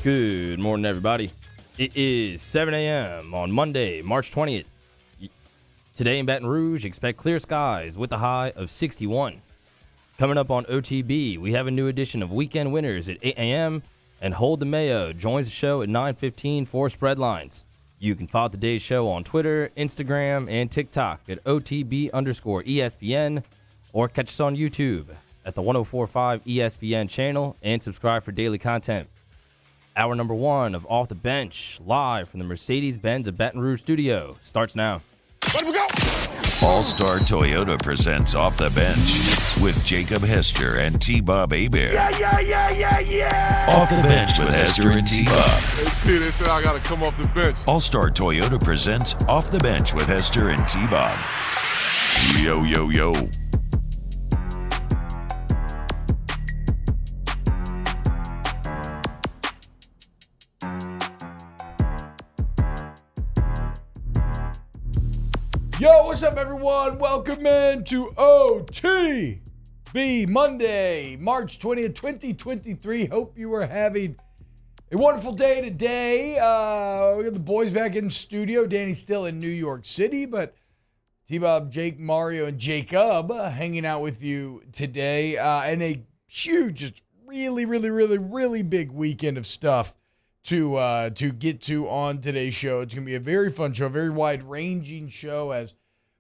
Good morning, everybody. It is 7 a.m. on Monday, March 20th. Today in Baton Rouge, expect clear skies with a high of 61. Coming up on OTB, we have a new edition of Weekend Winners at 8 a.m. and Hold the Mayo joins the show at 9:15 for Spread Lines. You can follow today's show on Twitter, Instagram, and TikTok at OTB_ESPN or catch us on YouTube at the 104.5 ESPN channel and subscribe for daily content. Hour number 1 of Off the Bench, live from the Mercedes-Benz of Baton Rouge studio, starts now. Let we go! All-Star Toyota presents Off the Bench with Jacob Hester and T-Bob Hebert. Yeah! Off the Bench with Hester and T-Bob. Hey, they said I gotta come off the bench. All-Star Toyota presents Off the Bench with Hester and T-Bob. Yo. Yo, what's up, everyone? Welcome in to OTB Monday, March 20th, 2023. Hope you are having a wonderful day today. We got the boys back in studio. Danny's still in New York City, but T-Bob, Jake, Mario, and Jacob hanging out with you today. And a huge, just really big weekend of stuff to get to on today's show. It's going to be a very fun show, a very wide-ranging show, as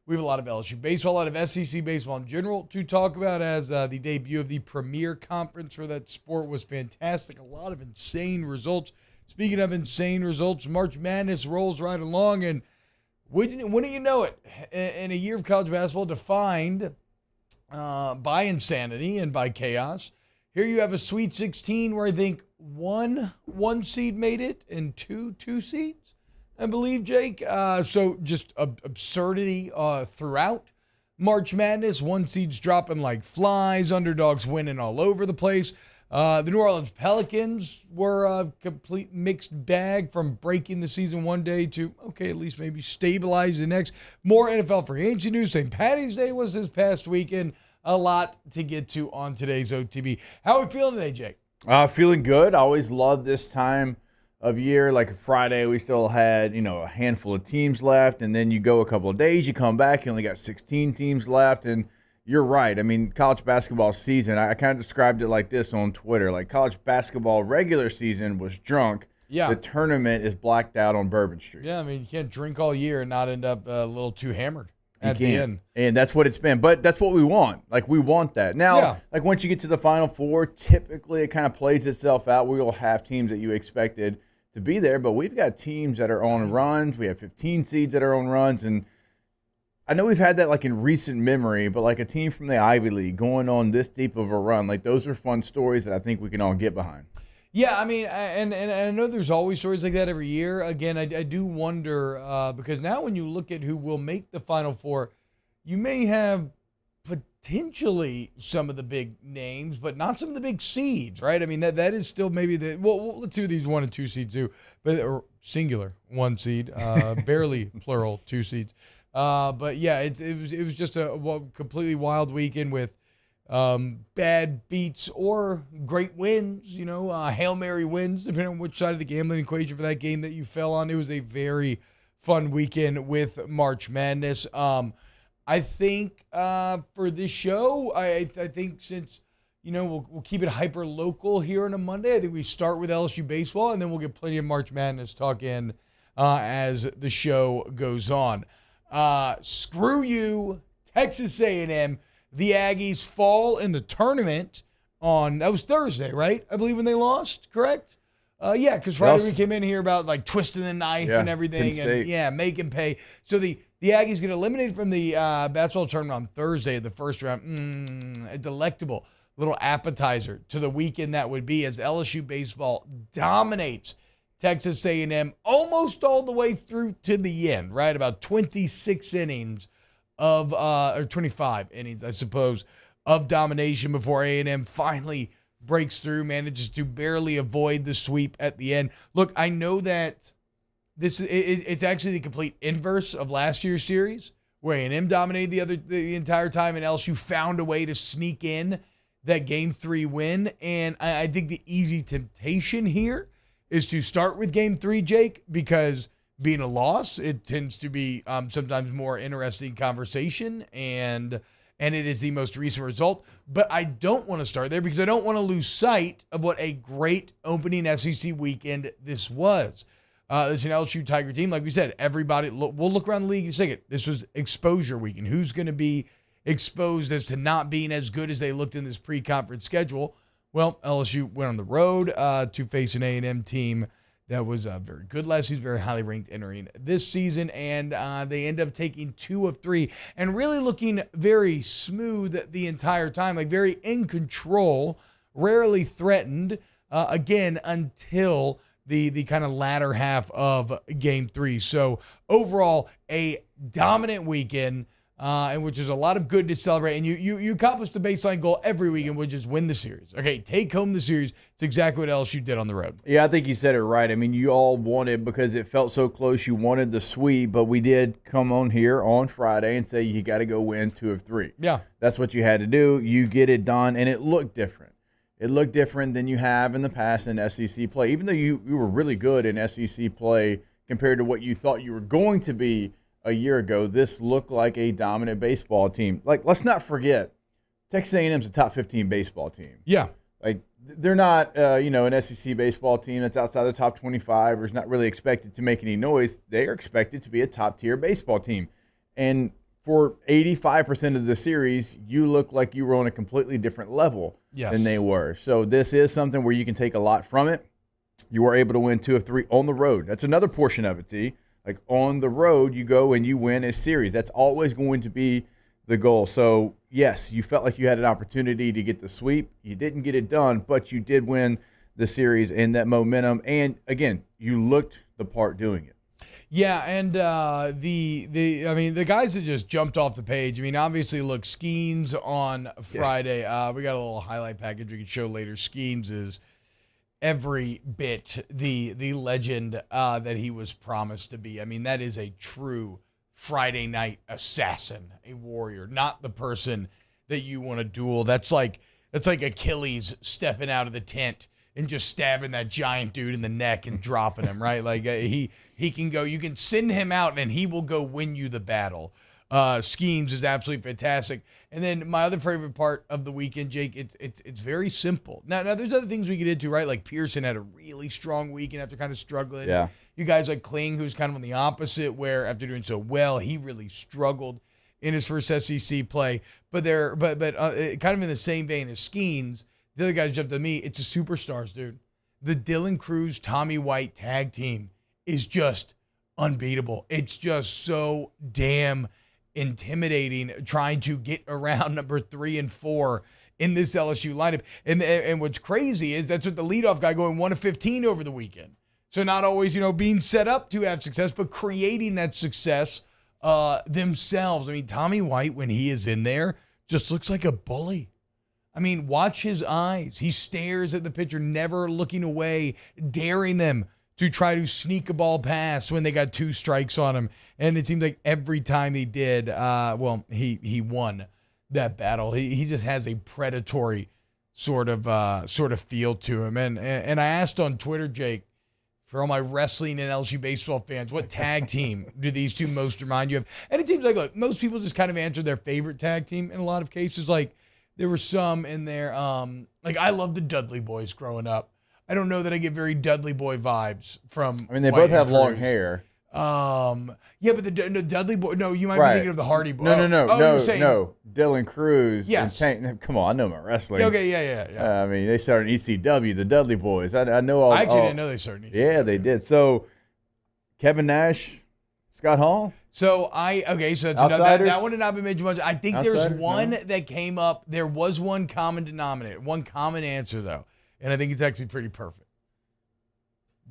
we have a lot of LSU baseball, a lot of SEC baseball in general to talk about, as the debut of the premier conference for that sport was fantastic. A lot of insane results. Speaking of insane results, March Madness rolls right along, and wouldn't you know it, in a year of college basketball defined by insanity and by chaos, here you have a Sweet 16 where I think one seed made it and two seeds, I believe, Jake. So just absurdity throughout March Madness. One seeds dropping like flies, underdogs winning all over the place. The New Orleans Pelicans were a complete mixed bag, from breaking the season one day to, okay, at least maybe stabilize the next. More NFL free agency news. St. Patty's Day was this past weekend. A lot to get to on today's OTB. How are we feeling today, Jake? Feeling good. I always love this time of year. Like Friday, we still had, a handful of teams left, and then you go a couple of days, you come back, you only got 16 teams left, and you're right. I mean, college basketball season, I kind of described it like this on Twitter. Like, college basketball regular season was drunk. Yeah. The tournament is blacked out on Bourbon Street. Yeah, I mean, you can't drink all year and not end up a little too hammered at the end. And that's what it's been. But that's what we want. Like, we want that. Now, like, once you get to the Final Four, typically it kind of plays itself out. We will have teams that you expected to be there, but we've got teams that are on runs. We have 15 seeds that are on runs. And I know we've had that, like, in recent memory, but, like, a team from the Ivy League going on this deep of a run, like, those are fun stories that I think we can all get behind. Yeah, I mean, and I know there's always stories like that every year. Again, I do wonder, because now when you look at who will make the Final Four, you may have potentially some of the big names, but not some of the big seeds, right? I mean, that is still maybe well, let's see what these 1 and 2 seeds do, or singular 1 seed, barely plural 2 seeds. But yeah, it was just a completely wild weekend with bad beats or great wins, Hail Mary wins, depending on which side of the gambling equation for that game that you fell on. It was a very fun weekend with March Madness. I think for this show, I think since, we'll keep it hyper local here on a Monday, I think we start with LSU baseball, and then we'll get plenty of March Madness talk in as the show goes on. Screw you, Texas A&M. The Aggies fall in the tournament that was Thursday, right? I believe when they lost, correct? Yeah, because Friday we came in here about like twisting the knife and everything, and making pay. So the Aggies get eliminated from the basketball tournament on Thursday, the first round. A delectable little appetizer to the weekend that would be, as LSU baseball dominates Texas A&M almost all the way through to the end, right? About 26 innings or 25 innings, I suppose, of domination before A&M finally breaks through, manages to barely avoid the sweep at the end. Look, I know that it's actually the complete inverse of last year's series, where A&M dominated the entire time, and LSU found a way to sneak in that Game 3 win. And I think the easy temptation here is to start with game 3, Jake, because being a loss, it tends to be sometimes more interesting conversation, and it is the most recent result. But I don't want to start there because I don't want to lose sight of what a great opening SEC weekend this was. This is an LSU Tiger team. Like we said, everybody, we'll look around the league and say it. This was exposure weekend. Who's going to be exposed as to not being as good as they looked in this pre-conference schedule? Well, LSU went on the road to face an A&M team that was very good last season, very highly ranked entering this season, and they end up taking 2 of 3 and really looking very smooth the entire time, like very in control, rarely threatened, again, until the kind of latter half of game 3. So overall, a dominant weekend, and which is a lot of good to celebrate. And you accomplished the baseline goal every weekend, which is win the series. Okay, take home the series. It's exactly what LSU did on the road. Yeah, I think you said it right. I mean, you all wanted, because it felt so close, you wanted the sweep, but we did come on here on Friday and say you got to go win 2 of 3. Yeah. That's what you had to do. You get it done, and it looked different. It looked different than you have in the past in SEC play. Even though you were really good in SEC play compared to what you thought you were going to be a year ago, this looked like a dominant baseball team. Like, let's not forget, Texas A&M's a top 15 baseball team. Yeah. Like, they're not, an SEC baseball team that's outside the top 25 or is not really expected to make any noise. They are expected to be a top-tier baseball team. And for 85% of the series, you look like you were on a completely different level than they were. So this is something where you can take a lot from it. You were able to win 2 of 3 on the road. That's another portion of it, T. Like, on the road, you go and you win a series. That's always going to be the goal. So, yes, you felt like you had an opportunity to get the sweep. You didn't get it done, but you did win the series and that momentum. And, again, you looked the part doing it. Yeah, and the guys that just jumped off the page, I mean, obviously, look, Skeens on Friday. We got a little highlight package we can show later. Skeens is every bit the legend that he was promised to be. I mean, that is a true Friday night assassin, a warrior, not the person that you want to duel. That's like Achilles stepping out of the tent and just stabbing that giant dude in the neck and dropping him, right? Like he can go, you can send him out and he will go win you the battle. Skeens is absolutely fantastic. And then my other favorite part of the weekend, Jake, it's very simple. Now there's other things we get into, right? Like Pearson had a really strong weekend after kind of struggling. Yeah. You guys like Kling, who's kind of on the opposite, where after doing so well, he really struggled in his first SEC play. But kind of in the same vein as Skeens, the other guys jumped at me. It's the superstars, dude. The Dylan Cruz, Tommy White tag team is just unbeatable. It's just so damn intimidating trying to get around number 3 and 4 in this LSU lineup. And what's crazy is that's what the leadoff guy going 1 of 15 over the weekend. So not always, being set up to have success, but creating that success themselves. I mean, Tommy White, when he is in there, just looks like a bully. I mean, watch his eyes. He stares at the pitcher, never looking away, daring them to try to sneak a ball past when they got 2 strikes on him. And it seems like every time he did, he won that battle. He just has a predatory sort of feel to him. And I asked on Twitter, Jake, for all my wrestling and LSU baseball fans, what tag team do these two most remind you of? And it seems like, look, most people just kind of answer their favorite tag team in a lot of cases. Like, there were some in there, like I loved the Dudley Boys growing up. I don't know that I get very Dudley Boy vibes from. I mean, they White both have Cruz. long hair. Yeah, but the Dudley Boy. No, you might be thinking of the Hardy Boy. No. Dylan Cruz. Yes. And come on, I know my wrestling. Okay, yeah. I mean, they started in ECW, the Dudley Boys. I know all. I actually didn't know they started in ECW. Yeah, they did. So, Kevin Nash, Scott Hall. So that's that one did not be mentioned much. I think there's one that came up. There was one common denominator, one common answer though, and I think it's actually pretty perfect.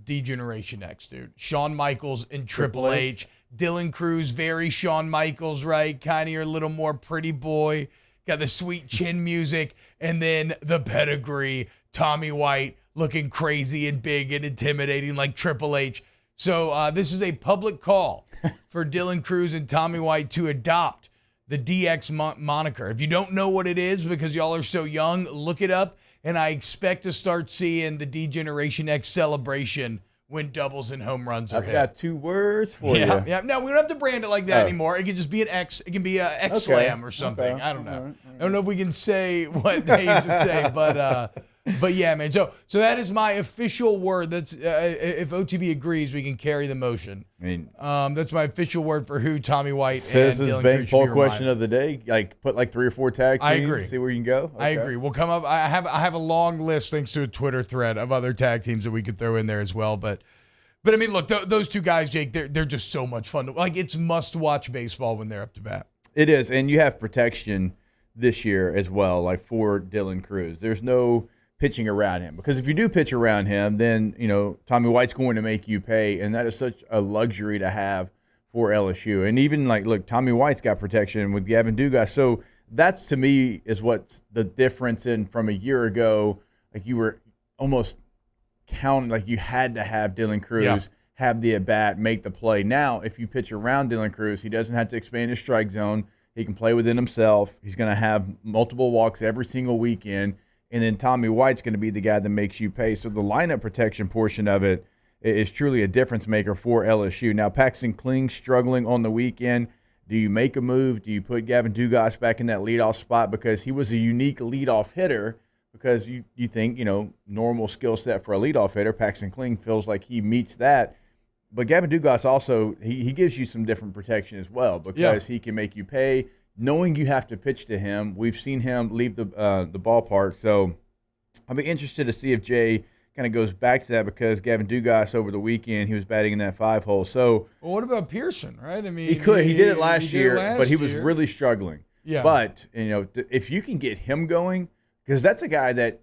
D-Generation X, dude. Shawn Michaels and Triple H. Dylan Cruz, very Shawn Michaels, right? Kind of your little more pretty boy. Got the sweet chin music, and then the pedigree. Tommy White looking crazy and big and intimidating like Triple H. So this is a public call for Dylan Cruz and Tommy White to adopt the DX moniker. If you don't know what it is because y'all are so young, look it up and I expect to start seeing the D-Generation X celebration when doubles and home runs are I've hit. got 2 words for you. Yeah. No, we don't have to brand it like that anymore. It can just be an X. It can be a X Slam or something. Okay. I don't know. All right. I don't know if we can say what they used to say, but yeah, man. So that is my official word. That's if OTB agrees, we can carry the motion. I mean, That's my official word for who Tommy White Citizens and Dylan Bank Cruz should poll be question reminded. of the day. Like put like 3 or 4 tag teams. I agree. See where you can go. I Okay. agree. We'll come up. I have a long list thanks to a Twitter thread of other tag teams that we could throw in there as well. But I mean, look, those 2 guys, Jake, they're just so much fun. Like it's must-watch baseball when they're up to bat. It is, and you have protection this year as well, like for Dylan Cruz. There's no pitching around him, because if you do pitch around him, then Tommy White's going to make you pay, and that is such a luxury to have for LSU. And even look, Tommy White's got protection with Gavin Dugas, so that's to me is what's the difference in from a year ago. Like you were almost counting, like you had to have Dylan Cruz have the at bat, make the play. Now, if you pitch around Dylan Cruz, he doesn't have to expand his strike zone. He can play within himself. He's going to have multiple walks every single weekend. And then Tommy White's going to be the guy that makes you pay. So the lineup protection portion of it is truly a difference maker for LSU. Now, Paxton Kling struggling on the weekend. Do you make a move? Do you put Gavin Dugas back in that leadoff spot? Because he was a unique leadoff hitter, because you think, normal skill set for a leadoff hitter. Paxton Kling feels like he meets that. But Gavin Dugas also, he gives you some different protection as well, because he can make you pay. Knowing you have to pitch to him, we've seen him leave the ballpark. So I'll be interested to see if Jay kind of goes back to that, because Gavin Dugas over the weekend, he was batting in that 5-hole. So well, what about Pearson, right? I mean, he could. He did it last year, but he was really struggling. Yeah. But, if you can get him going, because that's a guy that,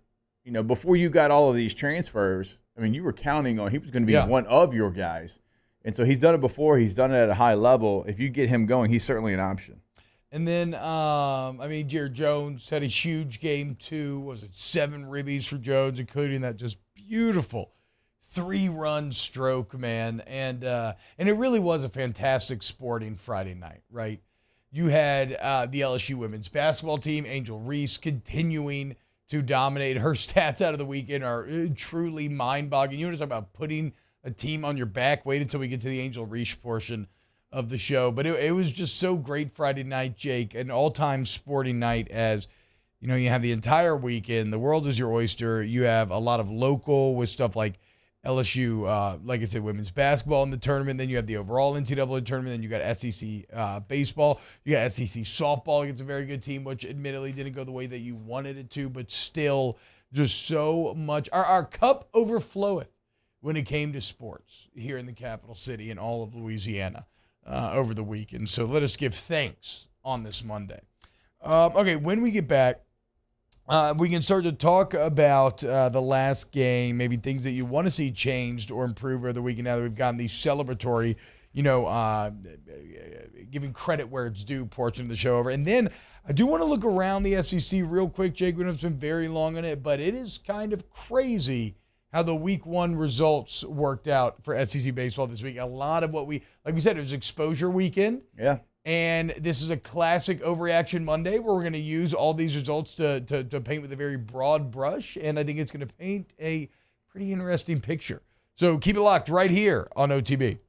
before you got all of these transfers, I mean, you were counting on he was going to be one of your guys. And so he's done it before. He's done it at a high level. If you get him going, he's certainly an option. And then, Jared Jones had a huge game too. Was it 7 ribbies for Jones, including that just beautiful 3-run stroke, man. And it really was a fantastic sporting Friday night, right? You had the LSU women's basketball team, Angel Reese, continuing to dominate. Her stats out of the weekend are truly mind-boggling. You want to talk about putting a team on your back? Wait until we get to the Angel Reese portion of the show. But it was just so great Friday night, Jake, an all-time sporting night. As you have the entire weekend. The world is your oyster. You have a lot of local with stuff like LSU, like I said, women's basketball in the tournament. Then you have the overall NCAA tournament. Then you got SEC baseball. You got SEC softball against a very good team, which admittedly didn't go the way that you wanted it to, but still just so much. Our cup overfloweth when it came to sports here in the capital city and all of Louisiana over the weekend. So let us give thanks on this Monday. Okay, when we get back, we can start to talk about the last game, maybe things that you want to see changed or improved over the weekend now that we've gotten the celebratory, giving credit where it's due portion of the show over. And then I do want to look around the SEC real quick, Jake. We don't have to spend very long on it, but it is kind of crazy how the week 1 results worked out for SEC baseball this week. A lot of what like we said, it was exposure weekend. Yeah. And this is a classic overreaction Monday where we're going to use all these results to paint with a very broad brush. And I think it's going to paint a pretty interesting picture. So keep it locked right here on OTB.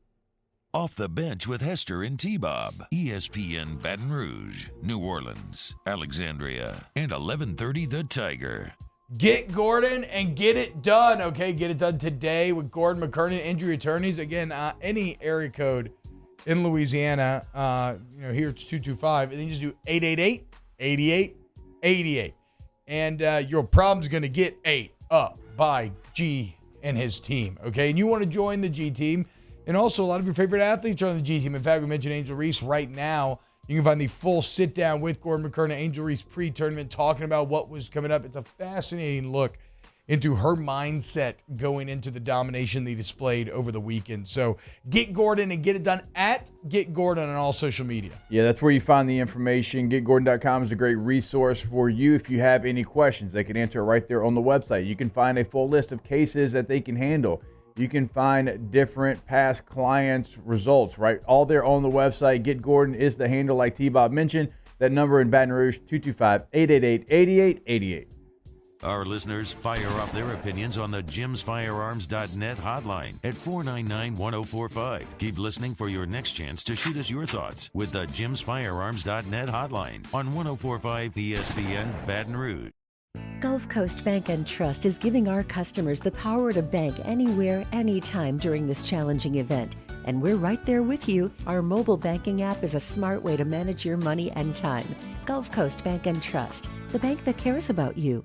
Off the Bench with Hester and T-Bob. ESPN Baton Rouge, New Orleans, Alexandria, and 1130 The Tiger. Get Gordon and get it done, okay? Get it done today with Gordon McKernan, injury attorneys. Again, any area code in Louisiana, here it's 225, and then you just do 888-88-88. And your problem's going to get ate up by G and his team, okay? And you want to join the G team. And also, a lot of your favorite athletes are on the G team. In fact, we mentioned Angel Reese right now. You can find the full sit-down with Gordon McKernan, Angel Reese pre-tournament, talking about what was coming up. It's a fascinating look into her mindset going into the domination they displayed over the weekend. So get Gordon and get it done at Get Gordon on all social media. Yeah, that's where you find the information. GetGordon.com is a great resource for you if you have any questions. They can answer right there on the website. You can find a full list of cases that they can handle. You can find different past clients' results, right? All there on the website. Get Gordon is the handle, like T-Bob mentioned. That number in Baton Rouge, 225-888-8888. Our listeners fire off their opinions on the jimsfirearms.net hotline at 499-1045. Keep listening for your next chance to shoot us your thoughts with the jimsfirearms.net hotline on 1045 ESPN Baton Rouge. Gulf Coast Bank and Trust is giving our customers the power to bank anywhere, anytime during this challenging event. And we're right there with you. Our mobile banking app is a smart way to manage your money and time. Gulf Coast Bank and Trust, the bank that cares about you.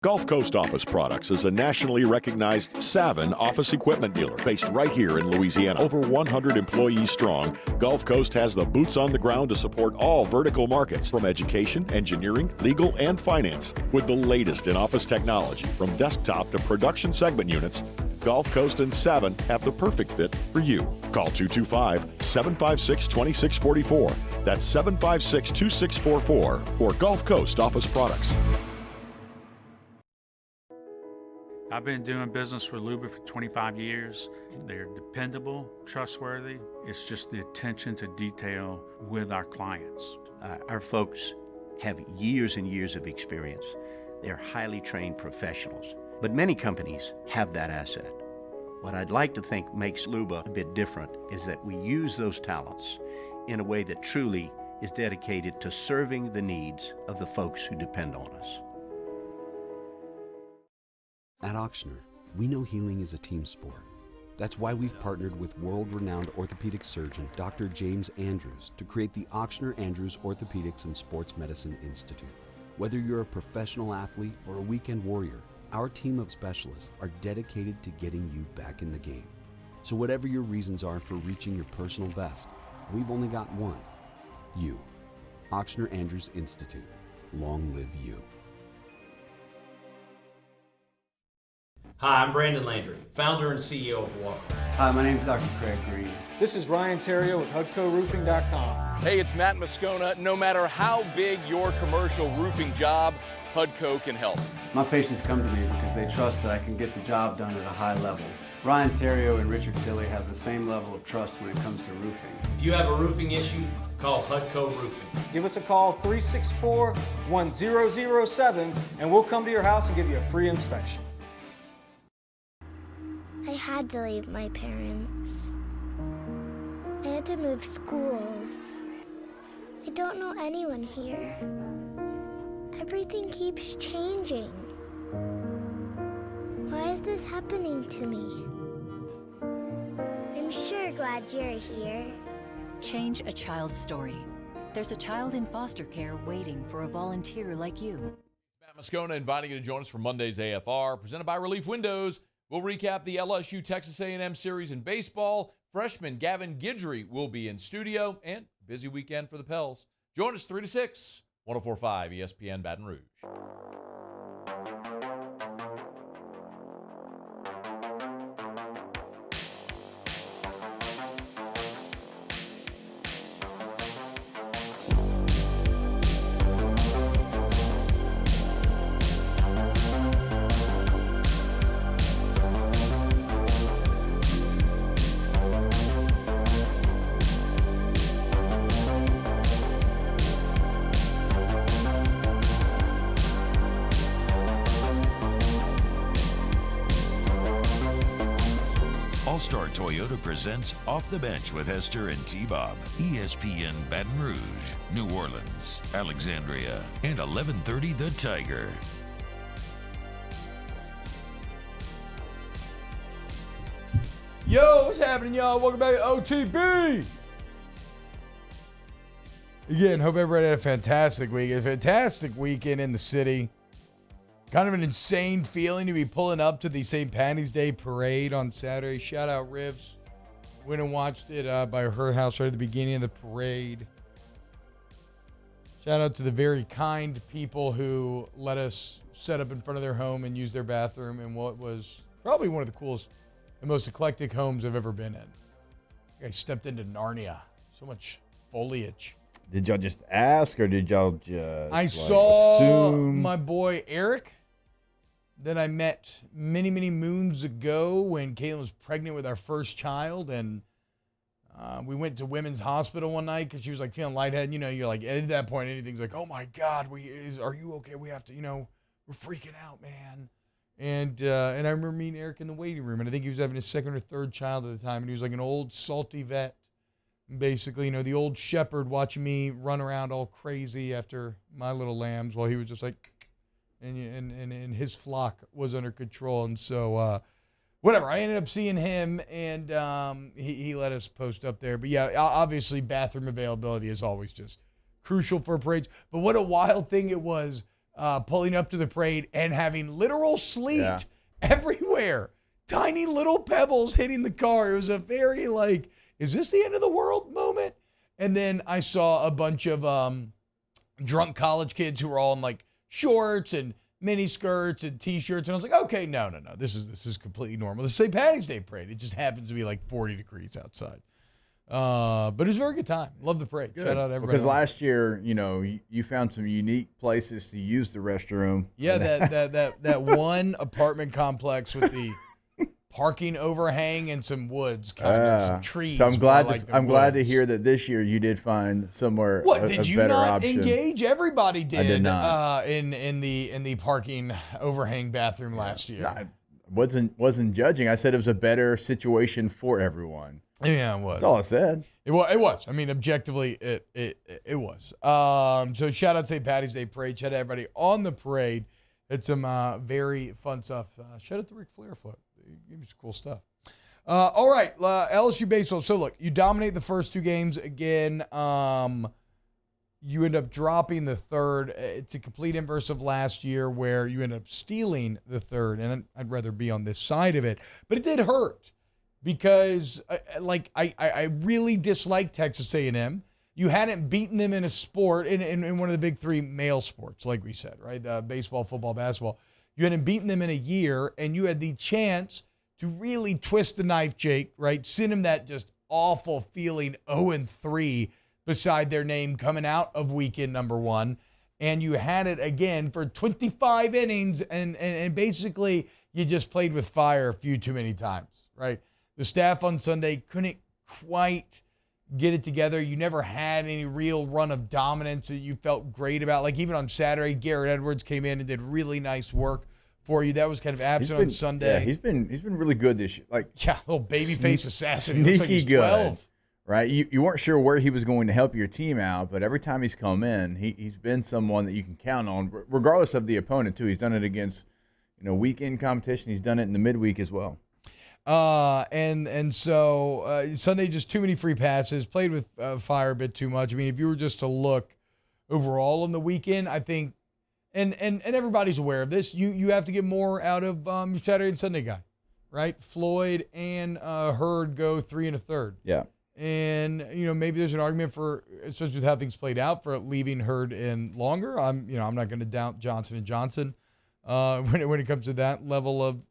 Gulf Coast Office Products is a nationally recognized Savin office equipment dealer based right here in Louisiana. Over 100 employees strong, Gulf Coast has the boots on the ground to support all vertical markets, from education, engineering, legal, and finance. With the latest in office technology, from desktop to production segment units, Gulf Coast and Savin have the perfect fit for you. Call 225-756-2644. That's 756-2644 for Gulf Coast Office Products. I've been doing business with Luba for 25 years. They're dependable, trustworthy. It's just the attention to detail with our clients. Our folks have years and years of experience. They're highly trained professionals. But many companies have that asset. What I'd like to think makes Luba a bit different is that we use those talents in a way that truly is dedicated to serving the needs of the folks who depend on us. At Ochsner, we know healing is a team sport. That's why we've partnered with world-renowned orthopedic surgeon Dr. James Andrews to create the Ochsner Andrews Orthopedics and Sports Medicine Institute. Whether you're a professional athlete or a weekend warrior, our team of specialists are dedicated to getting you back in the game. So whatever your reasons are for reaching your personal best, we've only got one: you. Ochsner Andrews Institute. Long live you. Hi, I'm Brandon Landry, founder and CEO of Walker. Hi, my name is Dr. Craig Green. This is Ryan Terrio with HUDCORoofing.com. Hey, it's Matt Moscona. No matter how big your commercial roofing job, HUDCO can help. My patients come to me because they trust that I can get the job done at a high level. Ryan Terrio and Richard Tilley have the same level of trust when it comes to roofing. If you have a roofing issue, call HUDCO Roofing. Give us a call, 364-1007, and we'll come to your house and give you a free inspection. I had to leave my parents. I had to move schools. I don't know anyone here. Everything keeps changing. Why is this happening to me? I'm sure glad you're here. Change a child's story. There's a child in foster care waiting for a volunteer like you. Matt Moscona inviting you to join us for Monday's AFR, presented by Relief Windows. We'll recap the LSU Texas A&M series in baseball. Freshman Gavin Guidry will be in studio, and busy weekend for the Pels. Join us 3 to 6, 104.5 ESPN Baton Rouge. All-Star Toyota presents Off the Bench with Hester and T-Bob. ESPN Baton Rouge, New Orleans, Alexandria, and 1130 The Tiger. Yo, what's happening, y'all? Welcome back to OTB. Again, hope everybody had a fantastic week. A fantastic weekend in the city. Kind of an insane feeling to be pulling up to the St. Patty's Day parade on Saturday. Shout out Rivs. Went and watched it by her house right at the beginning of the parade. Shout out to the very kind people who let us set up in front of their home and use their bathroom in what was probably one of the coolest and most eclectic homes I've ever been in. I stepped into Narnia. So much foliage. Did y'all just ask, or did y'all just saw assume? my boy Eric that I met many, many moons ago when Caitlin was pregnant with our first child, and we went to Women's Hospital one night because she was like feeling lightheaded. You know, you're like at that point, anything's like, oh my God, are you okay? We have to, we're freaking out, man. And I remember meeting Eric in the waiting room, and I think he was having his second or third child at the time, and he was like an old salty vet. Basically, the old shepherd watching me run around all crazy after my little lambs while he was just like, and his flock was under control. And so, whatever, I ended up seeing him, and he let us post up there. But yeah, obviously bathroom availability is always just crucial for parades. But what a wild thing it was pulling up to the parade and having literal sleet everywhere. Tiny little pebbles hitting the car. It was a very is this the end of the world moment? And then I saw a bunch of drunk college kids who were all in shorts and mini skirts and t-shirts. And I was like, okay, no. This is completely normal. The St. Patty's Day parade. It just happens to be 40 degrees outside. But it was a very good time. Love the parade. Good. Shout out to everybody. Because last year, you found some unique places to use the restroom. Yeah, that one apartment complex with the parking overhang and some woods, some trees. So I'm glad to hear that this year you did find somewhere. What a did you better not option. engage? Everybody did. I did not. In the parking overhang bathroom last year. I wasn't judging. I said it was a better situation for everyone. Yeah, it was. That's all I said. It was. I mean, objectively, it was. So shout out to St. Patty's Day parade. Shout out to everybody on the parade. It's some very fun stuff. Shout out to Ric Flair float. Give me some cool stuff. All right, LSU baseball. So look, you dominate the first two games again. You end up dropping the third. It's a complete inverse of last year where you end up stealing the third, and I'd rather be on this side of it. But it did hurt because, I really disliked Texas A&M. You hadn't beaten them in a sport, in one of the big three male sports, like we said, right? Baseball, football, basketball. You hadn't beaten them in a year, and you had the chance to really twist the knife, Jake, right? Send them that just awful feeling 0-3 beside their name coming out of weekend number one. And you had it again for 25 innings, and basically you just played with fire a few too many times, right? The staff on Sunday couldn't quite get it together. You never had any real run of dominance that you felt great about. Like even on Saturday, Garrett Edwards came in and did really nice work for you. That was kind of absent on Sunday. Yeah, he's been really good this year. Little babyface assassin. Sneaky like he's good. 12. Right? You weren't sure where he was going to help your team out, but every time he's come in, he's been someone that you can count on, regardless of the opponent too. He's done it against weekend competition. He's done it in the midweek as well. And so Sunday, just too many free passes, played with fire a bit too much. I mean, if you were just to look overall on the weekend, I think, and everybody's aware of this, you have to get more out of your Saturday and Sunday guy, right? Floyd and Hurd go 3 1/3. Yeah. And, maybe there's an argument for, especially with how things played out, for leaving Hurd in longer. I'm not going to doubt Johnson & Johnson when it comes to that level of,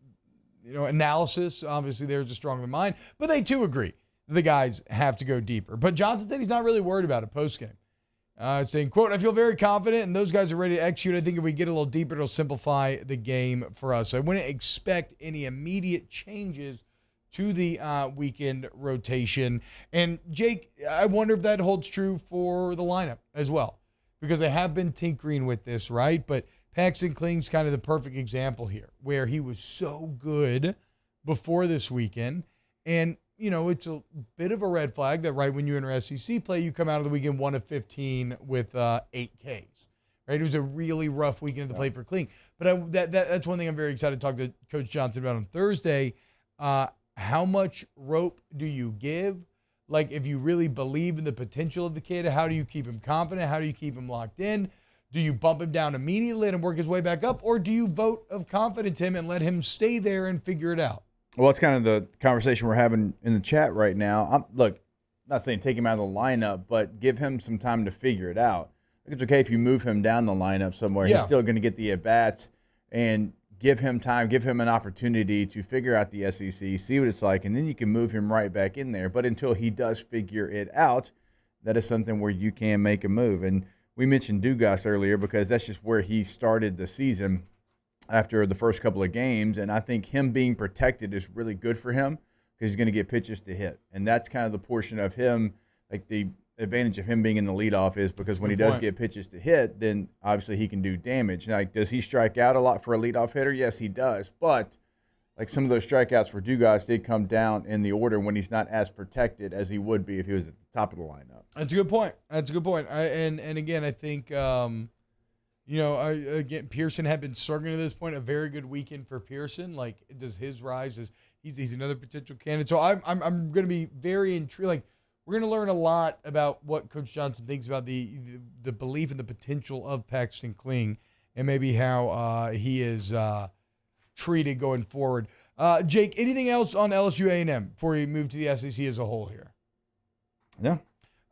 analysis. Obviously, theirs is stronger than mine. But they, too, agree the guys have to go deeper. But Johnson said he's not really worried about it postgame. Saying, quote, I feel very confident, and those guys are ready to execute. I think if we get a little deeper, it'll simplify the game for us. So I wouldn't expect any immediate changes to the weekend rotation. And, Jake, I wonder if that holds true for the lineup as well, because they have been tinkering with this, right? But Paxton Kling's kind of the perfect example here, where he was so good before this weekend. And, it's a bit of a red flag that right when you enter SEC play, you come out of the weekend 1 of 15 with 8 Ks. Right? It was a really rough weekend at the plate for Kling. But that's one thing I'm very excited to talk to Coach Johnson about on Thursday. How much rope do you give? Like, if you really believe in the potential of the kid, how do you keep him confident? How do you keep him locked in? Do you bump him down immediately and work his way back up? Or do you vote of confidence him and let him stay there and figure it out? Well, it's kind of the conversation we're having in the chat right now. Look, not saying take him out of the lineup, but give him some time to figure it out. It's okay if you move him down the lineup somewhere. Yeah. He's still going to get the at-bats, and give him time, give him an opportunity to figure out the SEC, see what it's like, and then you can move him right back in there. But until he does figure it out, that is something where you can make a move. And we mentioned Dugas earlier because that's just where he started the season after the first couple of games. And I think him being protected is really good for him because he's going to get pitches to hit. And that's kind of the portion of him, like the advantage of him being in the leadoff is because when he does get pitches to hit, then obviously he can do damage. Now, like, does he strike out a lot for a leadoff hitter? Yes, he does. But like some of those strikeouts for Dugas did come down in the order when he's not as protected as he would be if he was at the top of the lineup. That's a good point. And again, I think again, Pearson had been struggling to this point. A very good weekend for Pearson. Like, does his rise? He's another potential candidate. So I'm going to be very intrigued. Like, we're going to learn a lot about what Coach Johnson thinks about the belief and the potential of Paxton Kling, and maybe how he is treated going forward. Jake, anything else on LSU A&M before we move to the SEC as a whole here? No.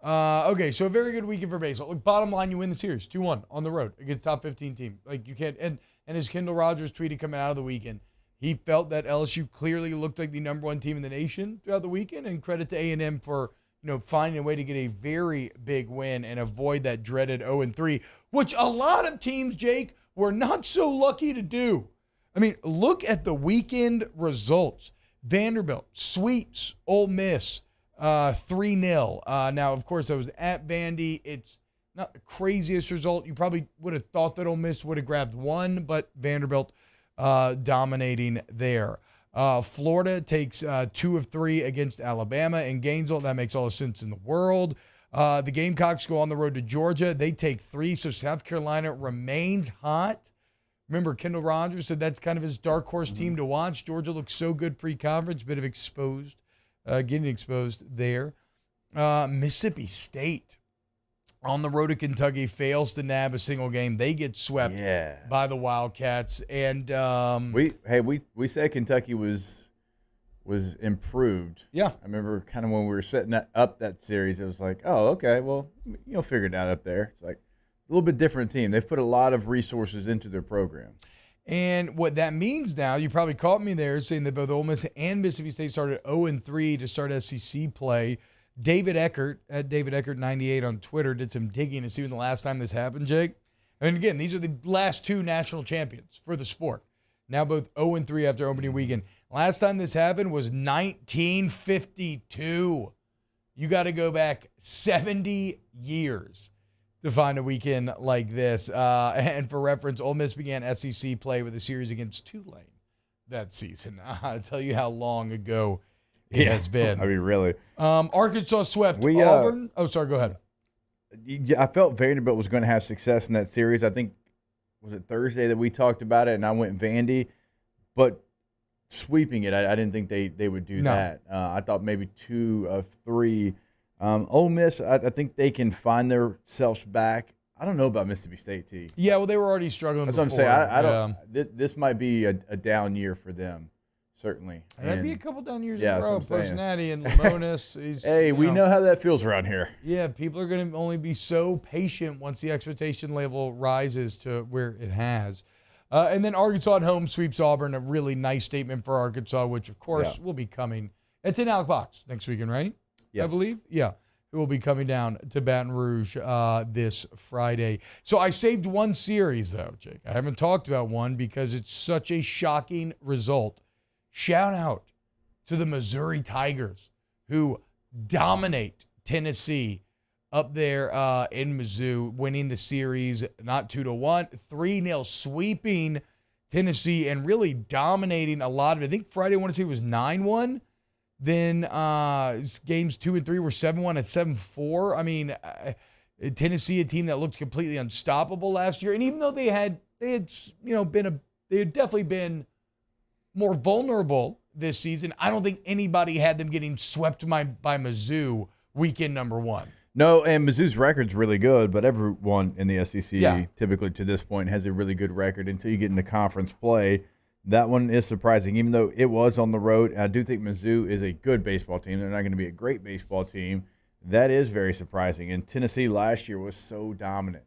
Okay, so a very good weekend for baseball. Look, bottom line, you win the series 2-1 on the road against top 15 team. Like, you can't. And as Kendall Rogers tweeted coming out of the weekend, he felt that LSU clearly looked like the number one team in the nation throughout the weekend. And credit to A&M for finding a way to get a very big win and avoid that dreaded 0-3, which a lot of teams, Jake, were not so lucky to do. I mean, look at the weekend results. Vanderbilt sweeps Ole Miss 3-0. Now, of course, that was at Vandy. It's not the craziest result. You probably would have thought that Ole Miss would have grabbed one, but Vanderbilt dominating there. Florida takes 2 of 3 against Alabama in Gainesville. That makes all the sense in the world. The Gamecocks go on the road to Georgia. They take 3, so South Carolina remains hot. Remember, Kendall Rogers said that's kind of his dark horse team to watch. Georgia looks so good pre-conference, bit of getting exposed there. Mississippi State on the road to Kentucky fails to nab a single game. They get swept by the Wildcats. And we said Kentucky was improved. Yeah. I remember kind of when we were setting up that series, it was like, oh, okay, well, you'll figure it out up there. It's like a little bit different team. They've put a lot of resources into their program. And what that means now, you probably caught me there saying that both Ole Miss and Mississippi State started 0-3 to start SEC play. David Eckert, at David Eckert98 on Twitter, did some digging to see when the last time this happened, Jake. And again, these are the last 2 national champions for the sport. Now both 0-3 after opening weekend. Last time this happened was 1952. You got to go back 70 years to find a weekend like this. And for reference, Ole Miss began SEC play with a series against Tulane that season. I'll tell you how long ago it has been. I mean, really. Arkansas swept Auburn. Oh, sorry, go ahead. I felt Vanderbilt was going to have success in that series. I think, was it Thursday that we talked about it, and I went Vandy. But sweeping it, I didn't think they would do that. I thought maybe 2 of 3. Ole Miss, I think they can find themselves back. I don't know about Mississippi State, T. Yeah, well, they were already struggling That's before. what I'm saying. I don't. This might be a down year for them, certainly. That'd be a couple down years in yeah, a row. that's what I'm saying. Cincinnati and Lamonis. Hey, we know how that feels around here. Yeah, people are going to only be so patient once the expectation level rises to where it has. And then Arkansas at home sweeps Auburn, a really nice statement for Arkansas, which, of course, will be coming. It's in Alec Box next weekend, right? Yes. I believe. Yeah. It will be coming down to Baton Rouge this Friday. So I saved one series, though, Jake. I haven't talked about one because it's such a shocking result. Shout out to the Missouri Tigers, who dominate Tennessee up there in Mizzou, winning the series not 2-1, 3-0, sweeping Tennessee and really dominating a lot of it. I think Friday, I want to say, was 9-1. Then games 2 and 3 were 7-1 and 7-4. I mean, Tennessee, a team that looked completely unstoppable last year, and even though they had definitely been more vulnerable this season, I don't think anybody had them getting swept by Mizzou weekend number 1. No, and Mizzou's record's really good, but everyone in the SEC typically to this point has a really good record until you get into conference play. That one is surprising, even though it was on the road. I do think Mizzou is a good baseball team. They're not going to be a great baseball team. That is very surprising. And Tennessee last year was so dominant.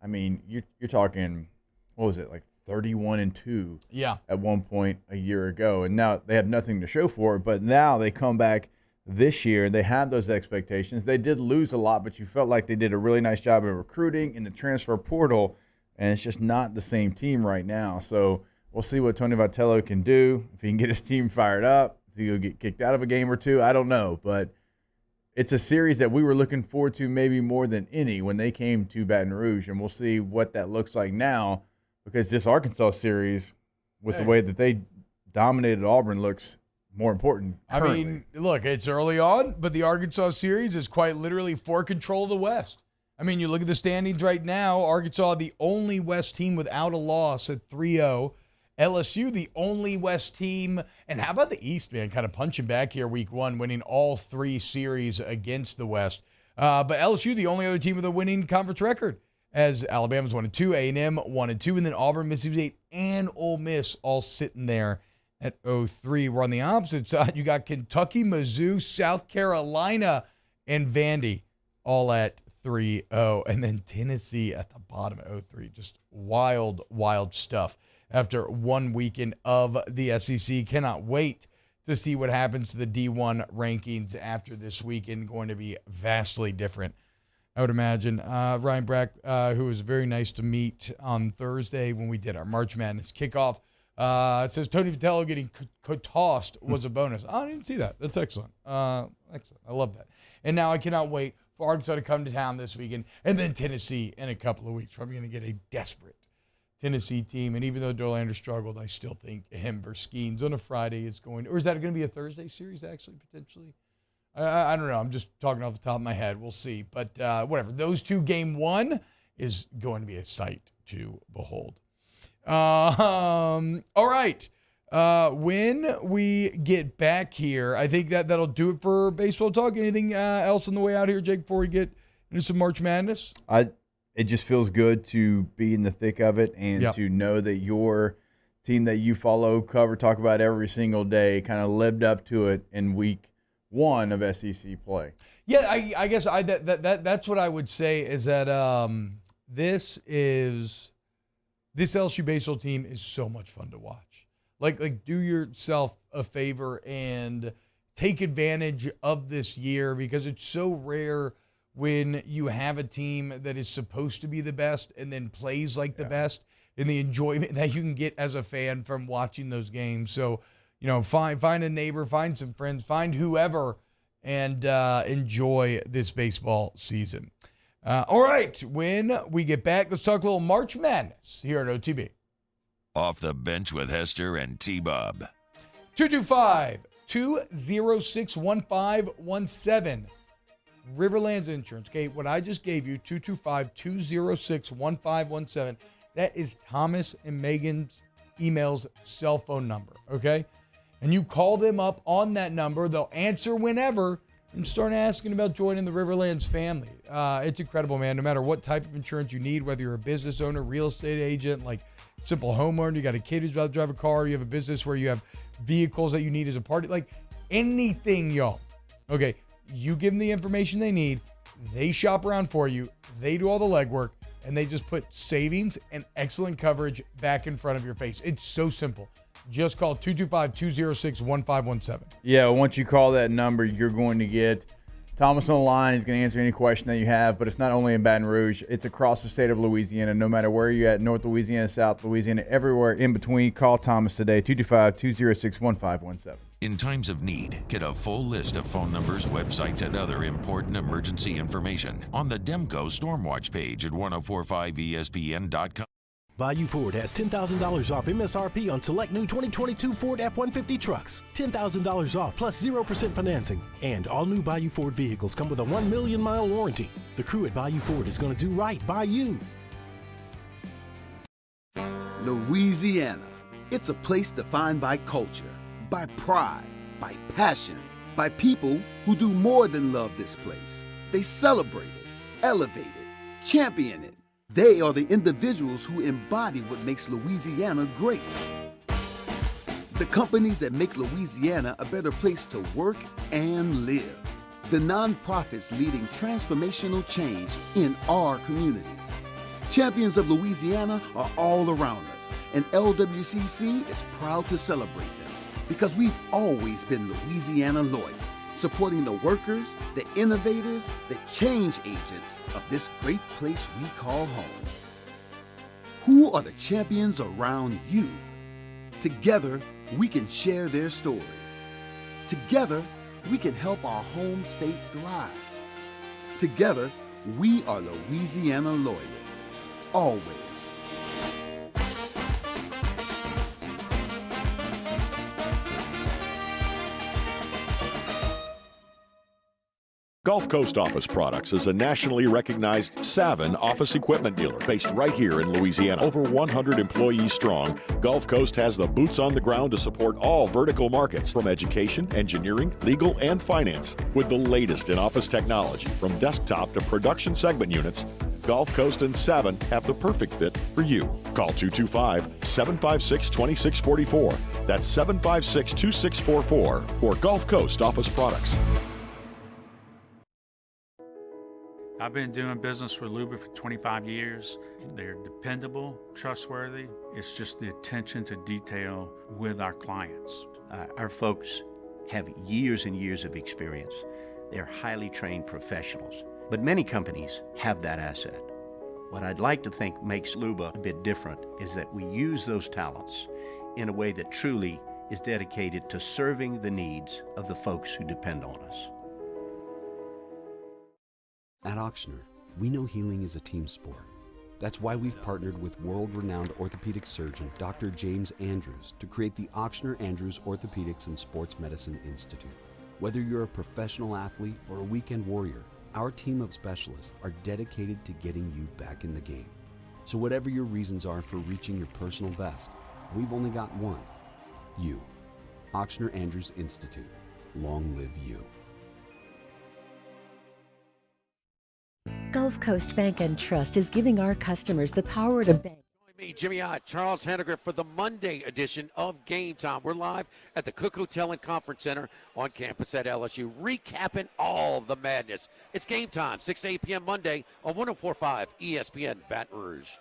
I mean, you're talking, what was it, like 31-2 at one point a year ago. And now they have nothing to show for it, but now they come back. this year. They had those expectations. They did lose a lot, but you felt like they did a really nice job of recruiting in the transfer portal, and it's just not the same team right now. So we'll see what Tony Vitello can do. If he can get his team fired up, if he'll get kicked out of a game or two, I don't know. But it's a series that we were looking forward to maybe more than any when they came to Baton Rouge, and we'll see what that looks like now, because this Arkansas series, with the way that they dominated Auburn, looks more important currently. I mean, look, it's early on, but the Arkansas series is quite literally for control of the West. I mean, you look at the standings right now, Arkansas, the only West team without a loss at 3-0. LSU, the only West team. And how about the East, man? Kind of punching back here week one, winning all 3 series against the West. But LSU, the only other team with a winning conference record, as Alabama's 1-2, A&M 1-2, and then Auburn, Mississippi State, and Ole Miss all sitting there at 0-3. We're on the opposite side. You got Kentucky, Mizzou, South Carolina, and Vandy all at 3-0. And then Tennessee at the bottom at 0-3. Just wild, wild stuff after one weekend of the SEC. Cannot wait to see what happens to the D1 rankings after this weekend. Going to be vastly different, I would imagine. Ryan Brack, who was very nice to meet on Thursday when we did our March Madness kickoff, says Tony Vitello getting tossed was a bonus. Oh, I didn't see that. That's excellent. Excellent. I love that. And now I cannot wait for Arkansas to come to town this weekend, and then Tennessee in a couple of weeks. I'm going to get a desperate Tennessee team. And even though Dorlander struggled, I still think him versus Skeens on a Friday is going, or is that going to be a Thursday series actually, potentially? I don't know. I'm just talking off the top of my head. We'll see. But whatever. Those two, game one is going to be a sight to behold. All right. When we get back here, I think that'll do it for baseball talk. Anything else on the way out here, Jake, before we get into some March Madness? It just feels good to be in the thick of it and to know that your team that you follow, cover, talk about every single day kind of lived up to it in week one of SEC play. Yeah, I guess that's what I would say is that this LSU baseball team is so much fun to watch. Like do yourself a favor and take advantage of this year, because it's so rare when you have a team that is supposed to be the best and then plays like the best, and the enjoyment that you can get as a fan from watching those games. So, find a neighbor, find some friends, find whoever, and enjoy this baseball season. All right, when we get back, let's talk a little March Madness here at OTB. Off the Bench with Hester and T-Bob. 225-206-1517. Riverlands Insurance. Okay, what I just gave you, 225-206-1517, that is Thomas and Megan's email's cell phone number, okay? And you call them up on that number. They'll answer whenever and start asking about joining the Riverlands family. It's incredible, man. No matter what type of insurance you need, whether you're a business owner, real estate agent, like simple homeowner, you got a kid who's about to drive a car, you have a business where you have vehicles that you need as a party, like anything, y'all. Okay, you give them the information they need. They shop around for you. They do all the legwork, and they just put savings and excellent coverage back in front of your face. It's so simple. Just call 225-206-1517. Yeah, once you call that number, you're going to get Thomas on the line. He's going to answer any question that you have, but it's not only in Baton Rouge. It's across the state of Louisiana. No matter where you're at, North Louisiana, South Louisiana, everywhere in between, call Thomas today, 225-206-1517. In times of need, get a full list of phone numbers, websites, and other important emergency information on the Demco Stormwatch page at 1045ESPN.com. Bayou Ford has $10,000 off MSRP on select new 2022 Ford F-150 trucks. $10,000 off plus 0% financing. And all new Bayou Ford vehicles come with a 1 million-mile warranty. The crew at Bayou Ford is going to do right by you. Louisiana. It's a place defined by culture, by pride, by passion, by people who do more than love this place. They celebrate it, elevate it, champion it. They are the individuals who embody what makes Louisiana great. The companies that make Louisiana a better place to work and live. The nonprofits leading transformational change in our communities. Champions of Louisiana are all around us, and LWCC is proud to celebrate them because we've always been Louisiana loyal. supporting the workers, the innovators, the change agents of this great place we call home. Who are the champions around you? Together, we can share their stories. Together, we can help our home state thrive. Together, we are Louisiana Loyal. Always. Gulf Coast Office Products is a nationally recognized Savin office equipment dealer based right here in Louisiana. Over 100 employees strong, Gulf Coast has the boots on the ground to support all vertical markets from education, engineering, legal, and finance. With the latest in office technology, from desktop to production segment units, Gulf Coast and Savin have the perfect fit for you. Call 225-756-2644. That's 756-2644 for Gulf Coast Office Products. I've been doing business with Luba for 25 years. They're dependable, trustworthy. It's just the attention to detail with our clients. Our folks have years and years of experience. They're highly trained professionals. But many companies have that asset. What I'd like to think makes Luba a bit different is that we use those talents in a way that truly is dedicated to serving the needs of the folks who depend on us. At Auctioner, we know healing is a team sport. That's why we've partnered with world-renowned orthopedic surgeon Dr. James Andrews to create the Auctioner Andrews Orthopedics and Sports Medicine Institute. Whether you're a professional athlete or a weekend warrior, our team of specialists are dedicated to getting you back in the game. So whatever your reasons are for reaching your personal best, we've only got one: you. Auctioner Andrews Institute. Long live you. Gulf Coast Bank and Trust is giving our customers the power to bank. Join me, Jimmy Ott, Charles Henniger, for the Monday edition of Game Time. We're live at the Cook Hotel and Conference Center on campus at LSU, recapping all the madness. It's Game Time, 6 to 8 p.m. Monday on 104.5 ESPN Baton Rouge.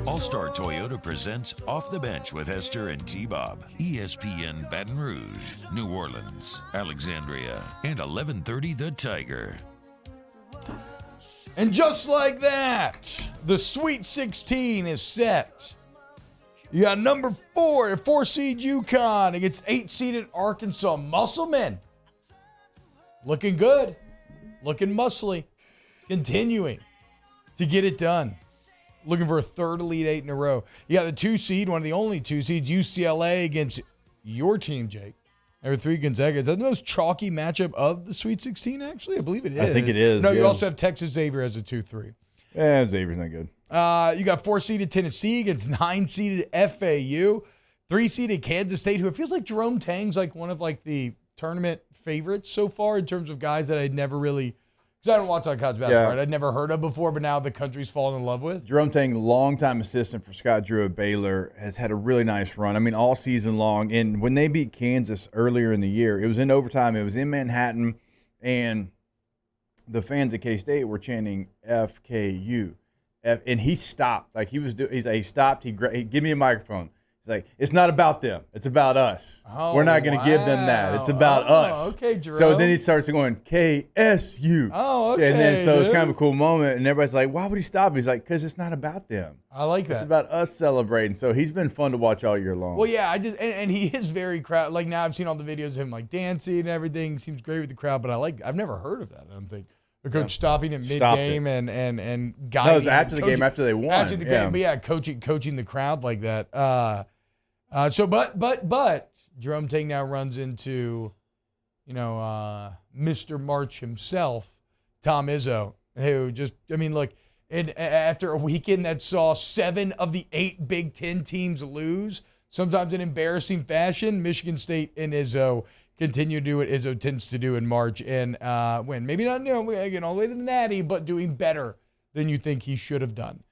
All-Star Toyota presents Off the Bench with Hester and T-Bob. ESPN Baton Rouge, New Orleans, Alexandria, and 1130 The Tiger. And just like that, the Sweet 16 is set. You got number 4 seed UConn against 8-seeded Arkansas. Musclemen. Looking good. Looking muscly. Continuing to get it done. Looking for a third Elite Eight in a row. You got the 2 seed, one of the only 2 seeds, UCLA against your team, Jake. Number 3, Gonzaga. Is that the most chalky matchup of the Sweet 16, actually? I believe it is. I think it is. No, you also have Texas Xavier as a 2-3. Yeah, Xavier's not good. You got 4-seeded Tennessee against 9-seeded FAU. 3-seeded Kansas State, who it feels like Jerome Tang's like one of like the tournament favorites so far in terms of guys that I'd never really, because I don't watch like college basketball, right? I'd never heard of before, but now the country's fallen in love with. Jerome Tang, longtime assistant for Scott Drew at Baylor, has had a really nice run. I mean, all season long. And when they beat Kansas earlier in the year, it was in overtime. It was in Manhattan, and the fans at K-State were chanting FKU. And he stopped. Like he stopped. He give me a microphone. He's like, it's not about them. It's about us. Oh, we're not going to give them that. It's about us. Okay, Jerome. So then he starts going KSU. Oh, okay. And then so it's kind of a cool moment. And everybody's like, why would he stop? He's like, because it's not about them. I like that. It's about us celebrating. So he's been fun to watch all year long. Well, yeah, and he is very crowd. Like now I've seen all the videos of him like dancing and everything. Seems great with the crowd, but I've never heard of that. I don't think. The coach stopping at mid-game and guiding. No, it was after the game, after they won. After the game, but yeah, coaching the crowd like that. But Jerome Tang now runs into, Mr. March himself, Tom Izzo, who just, look, and after a weekend that saw 7 of the 8 Big Ten teams lose, sometimes in embarrassing fashion. Michigan State and Izzo continue to do what Izzo tends to do in March and win. Maybe not, again, all the way to the Natty, but doing better than you think he should have done.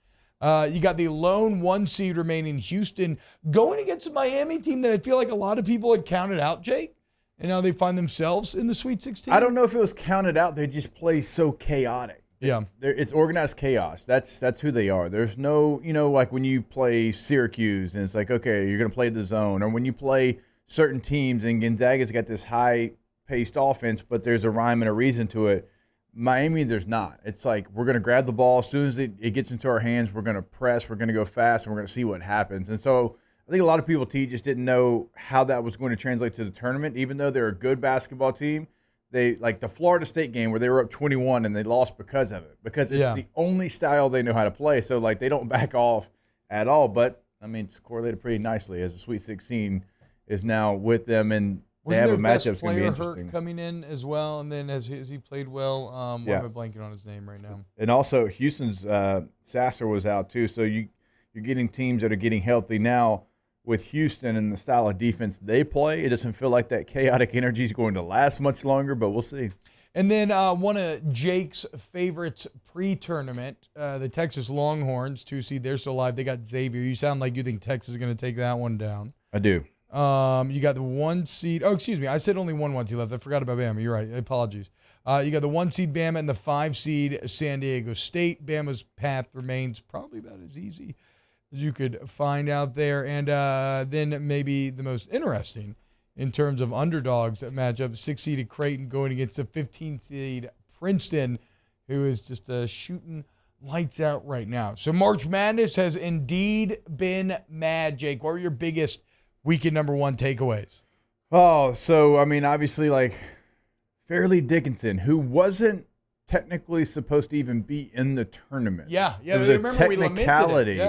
You got the lone 1 seed remaining, Houston, going against a Miami team that I feel like a lot of people had counted out, Jake. And now they find themselves in the Sweet 16. I don't know if it was counted out. They just play so chaotic. Yeah. It's organized chaos. That's who they are. There's no, like when you play Syracuse and it's like, okay, you're going to play the zone. Or when you play certain teams and Gonzaga's got this high-paced offense, but there's a rhyme and a reason to it. Miami, there's not. It's like we're going to grab the ball. As soon as it gets into our hands, we're going to press, we're going to go fast, and we're going to see what happens. And so I think a lot of people, just didn't know how that was going to translate to the tournament. Even though they're a good basketball team, they like the Florida State game where they were up 21 and they lost because of it, because it's the only style they know how to play. So, like, they don't back off at all. But, I mean, it's correlated pretty nicely as the Sweet 16 is now with them, and they have a matchup that's going to be interesting. Hurt coming in as well, and then has he played well? Why am I blanking on his name right now? And also, Houston's Sasser was out too, so you're getting teams that are getting healthy now. With Houston and the style of defense they play, it doesn't feel like that chaotic energy is going to last much longer, but we'll see. And then one of Jake's favorites pre-tournament, the Texas Longhorns, 2 seed. They're still alive. They got Xavier. You sound like you think Texas is going to take that one down. I do. You got the 1 seed. Oh, excuse me. I said only one seed left. I forgot about Bama. You're right. Apologies. You got the 1 seed Bama and the 5 seed San Diego State. Bama's path remains probably about as easy as you could find out there. And then maybe the most interesting in terms of underdogs that matchup, 6-seeded Creighton going against the 15-seed Princeton, who is just shooting lights out right now. So March Madness has indeed been mad, Jake. What were your biggest weekend number 1 takeaways? Oh, so, I mean, obviously, like, Fairleigh Dickinson, who wasn't technically supposed to even be in the tournament. Yeah, there was a technicality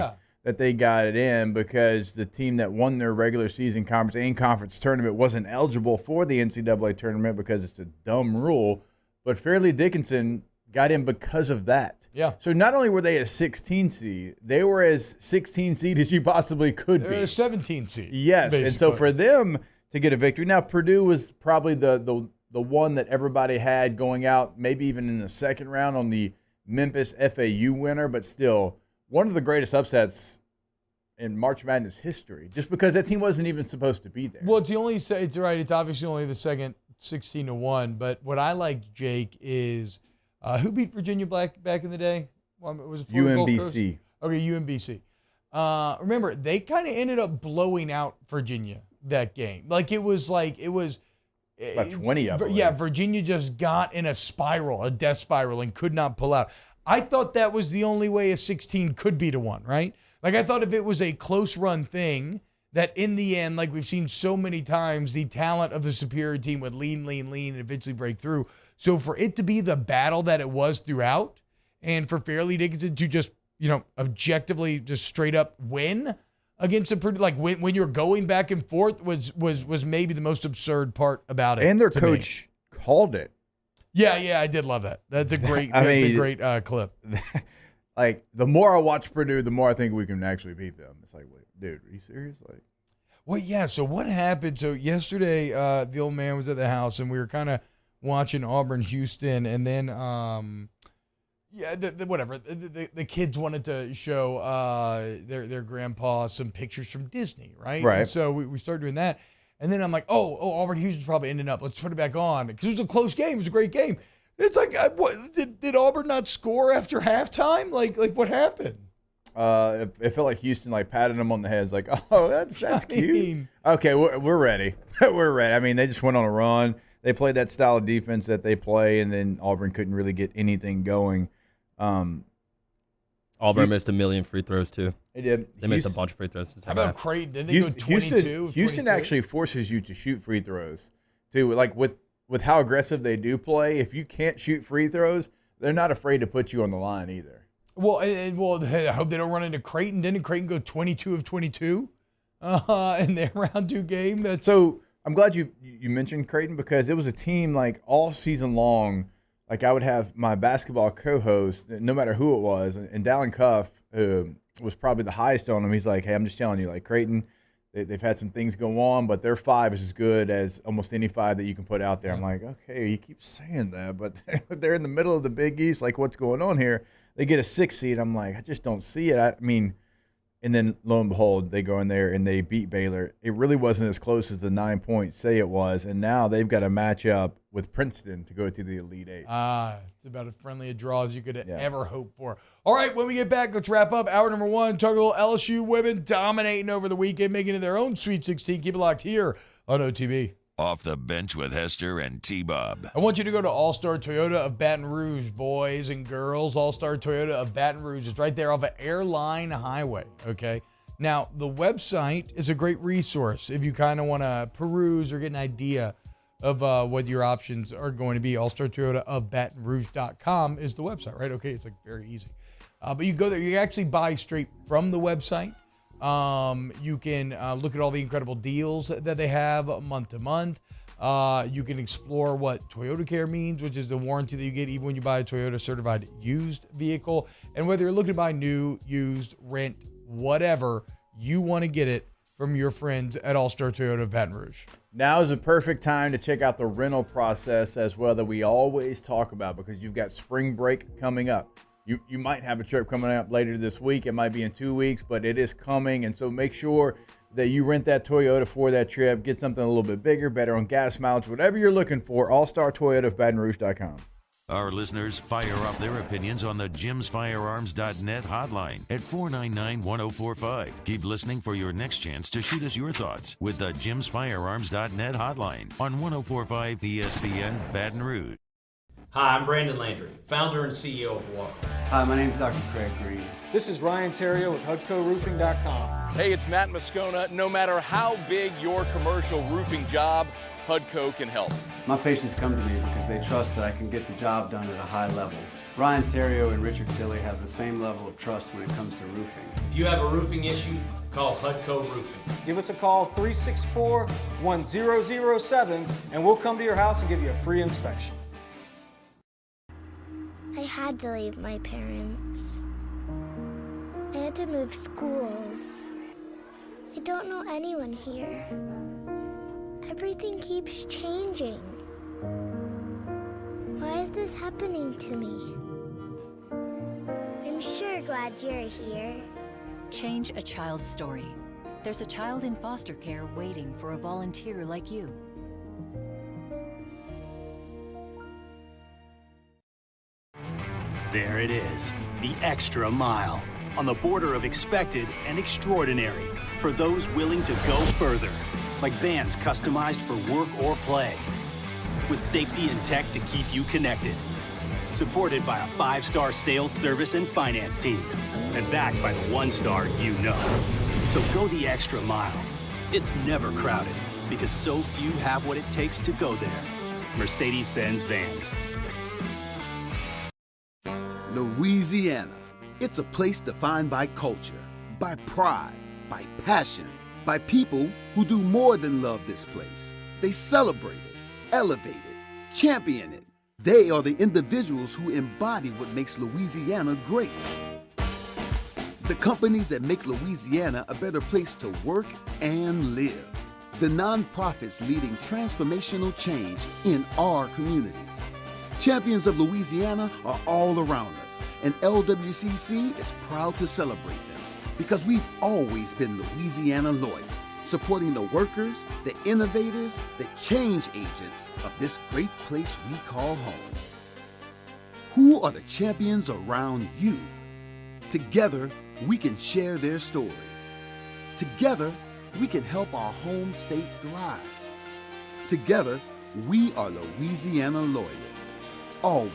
that they got it in because the team that won their regular season conference and conference tournament wasn't eligible for the NCAA tournament because it's a dumb rule. But Fairleigh Dickinson got in because of that. Yeah. So not only were they a 16 seed, they were as 16 seed as you possibly could be. They're a 17 seed. Yes, basically. And so for them to get a victory. Now, Purdue was probably the one that everybody had going out, maybe even in the second round on the Memphis FAU winner, but still one of the greatest upsets in March Madness history, just because that team wasn't even supposed to be there. Well, it's right. It's obviously only the second 16-1, but what I like, Jake, is who beat Virginia back in the day? Was it UMBC. Okay, UMBC. Remember, they kind of ended up blowing out Virginia that game. About 20 of them. Yeah, Virginia just got in a death spiral, and could not pull out. I thought that was the only way a 16 could be to 1, right? Like, I thought if it was a close run thing, that in the end, like we've seen so many times, the talent of the superior team would lean, and eventually break through. So for it to be the battle that it was throughout, and for Fairleigh Dickinson to just, objectively just straight up win against a pretty, like when you're going back and forth was maybe the most absurd part about it. And their coach called it. Yeah, I did love that. That's a great, a great clip. Like, the more I watch Purdue, the more I think we can actually beat them. It's like, wait, dude, are you serious? Like, well, yeah. So what happened? So yesterday, the old man was at the house, and we were kind of watching Auburn, Houston, and then, the kids wanted to show their grandpa some pictures from Disney, right? Right. And so we started doing that, and then I'm like, oh, Auburn, Houston's probably ending up. Let's put it back on because it was a close game. It was a great game. It's like, did Auburn not score after halftime? Like what happened? It felt like Houston patted them on the head. It's like, oh, that's cute. Okay, we're ready. We're ready. I mean, they just went on a run. They played that style of defense that they play, and then Auburn couldn't really get anything going. Auburn missed a million free throws too. They did. They missed a bunch of free throws. How about Creighton? Didn't they go 22? Houston actually forces you to shoot free throws too. Like with how aggressive they do play, if you can't shoot free throws, they're not afraid to put you on the line either. Well, I hope they don't run into Creighton. Didn't Creighton go 22 of 22 in their round 2 game? So I'm glad you mentioned Creighton because it was a team like all season long. Like I would have my basketball co-host, no matter who it was, and Dallin Cuff was probably the highest on him. He's like, hey, I'm just telling you, like Creighton, They've had some things go on, but their 5 is as good as almost any 5 that you can put out there. I'm like, okay, you keep saying that, but they're in the middle of the Big East. Like, what's going on here? They get a 6 seed. I'm like, I just don't see it. I mean, and then lo and behold, they go in there and they beat Baylor. It really wasn't as close as the 9 points say it was, and now they've got a matchup with Princeton to go to the Elite Eight. It's about as friendly a draw as you could ever hope for. All right, when we get back, let's wrap up hour number 1. Talking about LSU women dominating over the weekend, making it their own Sweet 16. Keep it locked here on OTB. Off the Bench with Hester and T-Bob. I want you to go to All-Star Toyota of Baton Rouge, boys and girls. All-Star Toyota of Baton Rouge. It's right there off of Airline Highway, okay? Now, the website is a great resource if you kind of want to peruse or get an idea of what your options are going to be. All-Star Toyota of Baton Rouge.com is the website, right? Okay, it's like very easy. But you go there. You actually buy straight from the website. You can look at all the incredible deals that they have month to month. You can explore what Toyota Care means, which is the warranty that you get even when you buy a Toyota certified used vehicle. And whether you're looking to buy new, used, rent, whatever, you want to get it from your friends at All-Star Toyota of Baton Rouge. Now is a perfect time to check out the rental process as well that we always talk about, because you've got spring break coming up. You might have a trip coming up later this week. It might be in 2 weeks, but it is coming. And so make sure that you rent that Toyota for that trip. Get something a little bit bigger, better on gas mileage, whatever you're looking for. All-Star Toyota of BatonRouge.com. Our listeners fire up their opinions on the JimsFirearms.net hotline at 499-1045. Keep listening for your next chance to shoot us your thoughts with the JimsFirearms.net hotline on 1045 ESPN Baton Rouge. Hi, I'm Brandon Landry, founder and CEO of Walk. Hi, my name is Dr. Craig Green. This is Ryan Terrio with HUDCORoofing.com. Hey, it's Matt Moscona. No matter how big your commercial roofing job, HUDCO can help. My patients come to me because they trust that I can get the job done at a high level. Ryan Terrio and Richard Tilley have the same level of trust when it comes to roofing. If you have a roofing issue, call HUDCO Roofing. Give us a call, 364-1007, and we'll come to your house and give you a free inspection. I had to leave my parents. I had to move schools. I don't know anyone here. Everything keeps changing. Why is this happening to me? I'm sure glad you're here. Change a child's story. There's a child in foster care waiting for a volunteer like you. There it is, the extra mile, on the border of expected and extraordinary for those willing to go further, like vans customized for work or play, with safety and tech to keep you connected, supported by a 5-star sales, service, and finance team, and backed by the 1-star you know. So go the extra mile. It's never crowded, because so few have what it takes to go there. Mercedes-Benz Vans. Louisiana. It's a place defined by culture, by pride, by passion, by people who do more than love this place. They celebrate it, elevate it, champion it. They are the individuals who embody what makes Louisiana great. The companies that make Louisiana a better place to work and live. The nonprofits leading transformational change in our communities. Champions of Louisiana are all around us, and LWCC is proud to celebrate them because we've always been Louisiana loyal, supporting the workers, the innovators, the change agents of this great place we call home. Who are the champions around you? Together, we can share their stories. Together, we can help our home state thrive. Together, we are Louisiana loyal. Always.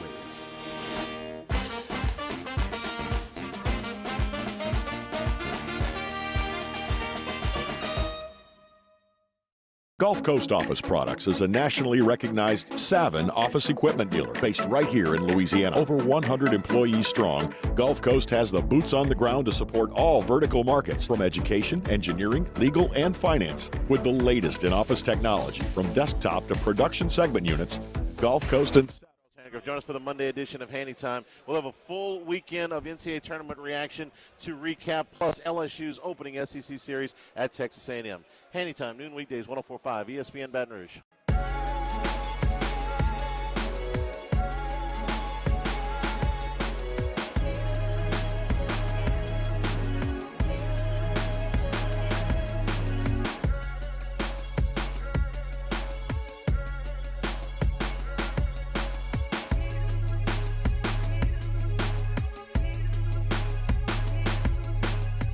Gulf Coast Office Products is a nationally recognized Savin office equipment dealer based right here in Louisiana. Over 100 employees strong, Gulf Coast has the boots on the ground to support all vertical markets, from education, engineering, legal, and finance. With the latest in office technology, from desktop to production segment units, Gulf Coast and Handicraft. Join us for the Monday edition of Handy Time. We'll have a full weekend of NCAA tournament reaction to recap, plus LSU's opening SEC series at Texas A&M. Handy Time, noon weekdays, 104.5 ESPN Baton Rouge.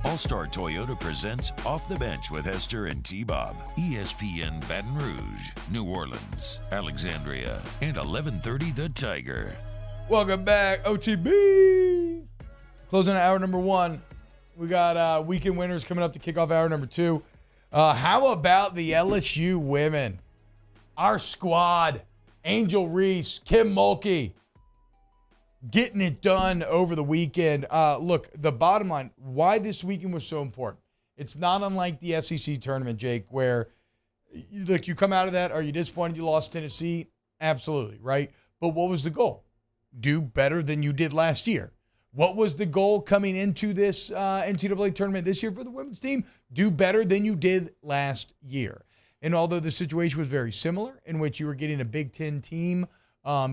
All-Star Toyota presents Off the Bench with Hester and T-Bob. ESPN Baton Rouge, New Orleans, Alexandria, and 1130 The Tiger. Welcome back, OTB. Closing out hour number 1. We got weekend winners coming up to kick off hour number 2. How about the LSU women? Our squad, Angel Reese, Kim Mulkey, getting it done over the weekend. Look, the bottom line, why this weekend was so important. It's not unlike the SEC tournament, Jake, where look, you come out of that. Are you disappointed you lost Tennessee? Absolutely, right? But what was the goal? Do better than you did last year. What was the goal coming into this NCAA tournament this year for the women's team? Do better than you did last year. And although the situation was very similar, in which you were getting a Big Ten team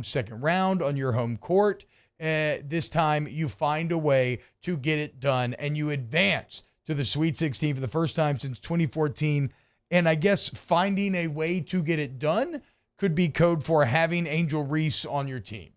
second round on your home court, this time you find a way to get it done and you advance to the Sweet 16 for the first time since 2014. And I guess finding a way to get it done could be code for having Angel Reese on your team,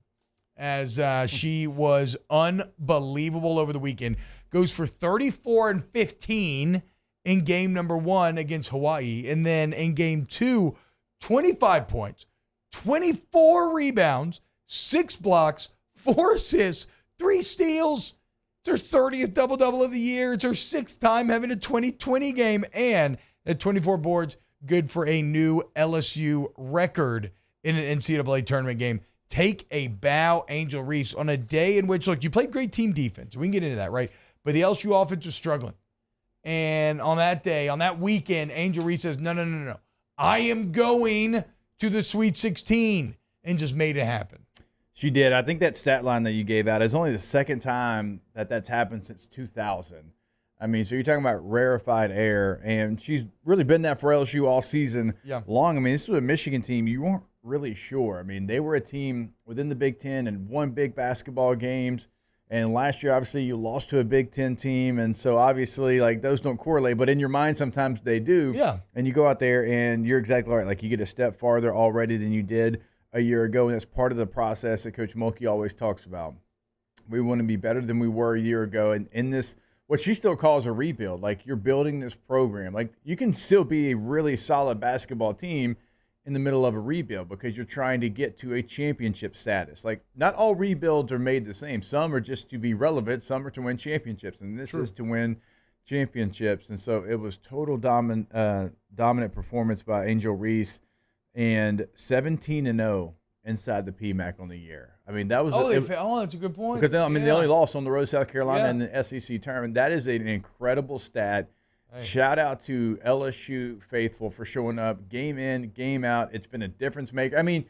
as she was unbelievable over the weekend. Goes for 34 and 15 in game number 1 against Hawaii. And then in game 2, 25 points, 24 rebounds, 6 blocks, 4 assists, 3 steals. It's her 30th double-double of the year. It's her 6th time having a 20-20 game. And at 24 boards, good for a new LSU record in an NCAA tournament game. Take a bow, Angel Reese, on a day in which, look, you played great team defense. We can get into that, right? But the LSU offense was struggling. And on that day, on that weekend, Angel Reese says, no. I am going to the Sweet 16, and just made it happen. She did. I think that stat line that you gave out is only the second time that that's happened since 2000. I mean, so you're talking about rarefied air, and she's really been that for LSU all season long. I mean, this was a Michigan team you weren't really sure. I mean, they were a team within the Big Ten and won big basketball games. And last year, obviously, you lost to a Big Ten team, and so obviously, like, those don't correlate. But in your mind, sometimes they do. Yeah. And you go out there, and you're exactly right. Like, you get a step farther already than you did a year ago, and that's part of the process that Coach Mulkey always talks about. We want to be better than we were a year ago. And in this, what she still calls a rebuild, like, you're building this program. Like, you can still be a really solid basketball team in the middle of a rebuild because you're trying to get to a championship status. Like, not all rebuilds are made the same. Some are just to be relevant. Some are to win championships. And this is to win championships. And so it was total dominant performance by Angel Reese, and 17-0 inside the PMAC on the year. I mean, that was that's a good point. Because I mean, they only lost on the road to South Carolina in the SEC tournament. That is an incredible stat. Hey. Shout out to LSU faithful for showing up game in, game out. It's been a difference maker. I mean,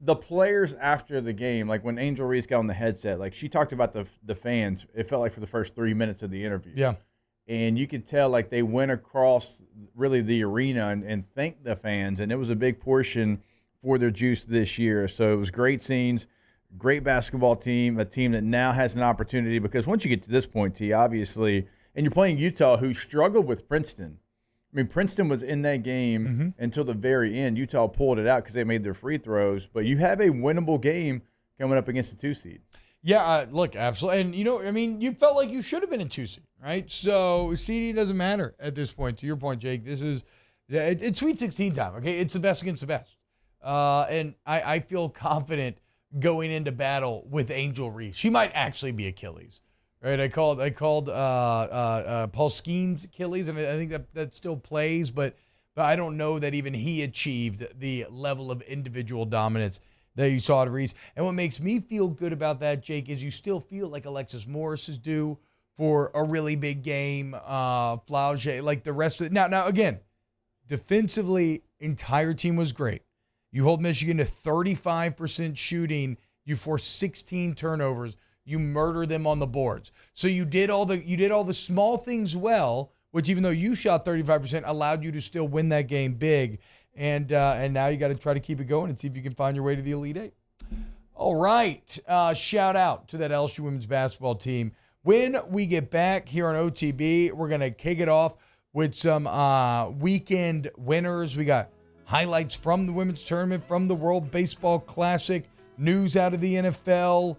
the players after the game, like when Angel Reese got on the headset, like she talked about the fans. It felt like for the first 3 minutes of the interview. Yeah. And you could tell, like, they went across really the arena and thanked the fans, and it was a big portion for their juice this year. So it was great scenes, great basketball team, a team that now has an opportunity because once you get to this point, T, obviously, and you're playing Utah, who struggled with Princeton. I mean, Princeton was in that game until the very end. Utah pulled it out because they made their free throws, but you have a winnable game coming up against the 2 seed. Yeah, look, absolutely. And, you know, I mean, you felt like you should have been in 2 seed, right? So seeding doesn't matter at this point. To your point, Jake, this is it's Sweet 16 time, okay? It's the best against the best. And I feel confident going into battle with Angel Reese. She might actually be Achilles, right? I called Paul Skeen's Achilles, and I think that still plays, but I don't know that even he achieved the level of individual dominance that you saw at Reese. And what makes me feel good about that, Jake, is you still feel like Alexis Morris is due for a really big game. Flaugier, like the rest of it. Now, again, defensively, entire team was great. You hold Michigan to 35% shooting You force 16 turnovers. You murder them on the boards. So you did all the small things well, which even though you shot 35%, allowed you to still win that game big. And now you got to try to keep it going and see if you can find your way to the Elite Eight. All right. Shout out to that LSU women's basketball team. When we get back here on OTB, we're going to kick it off with some weekend winners. We got highlights from the women's tournament, from the World Baseball Classic, news out of the NFL,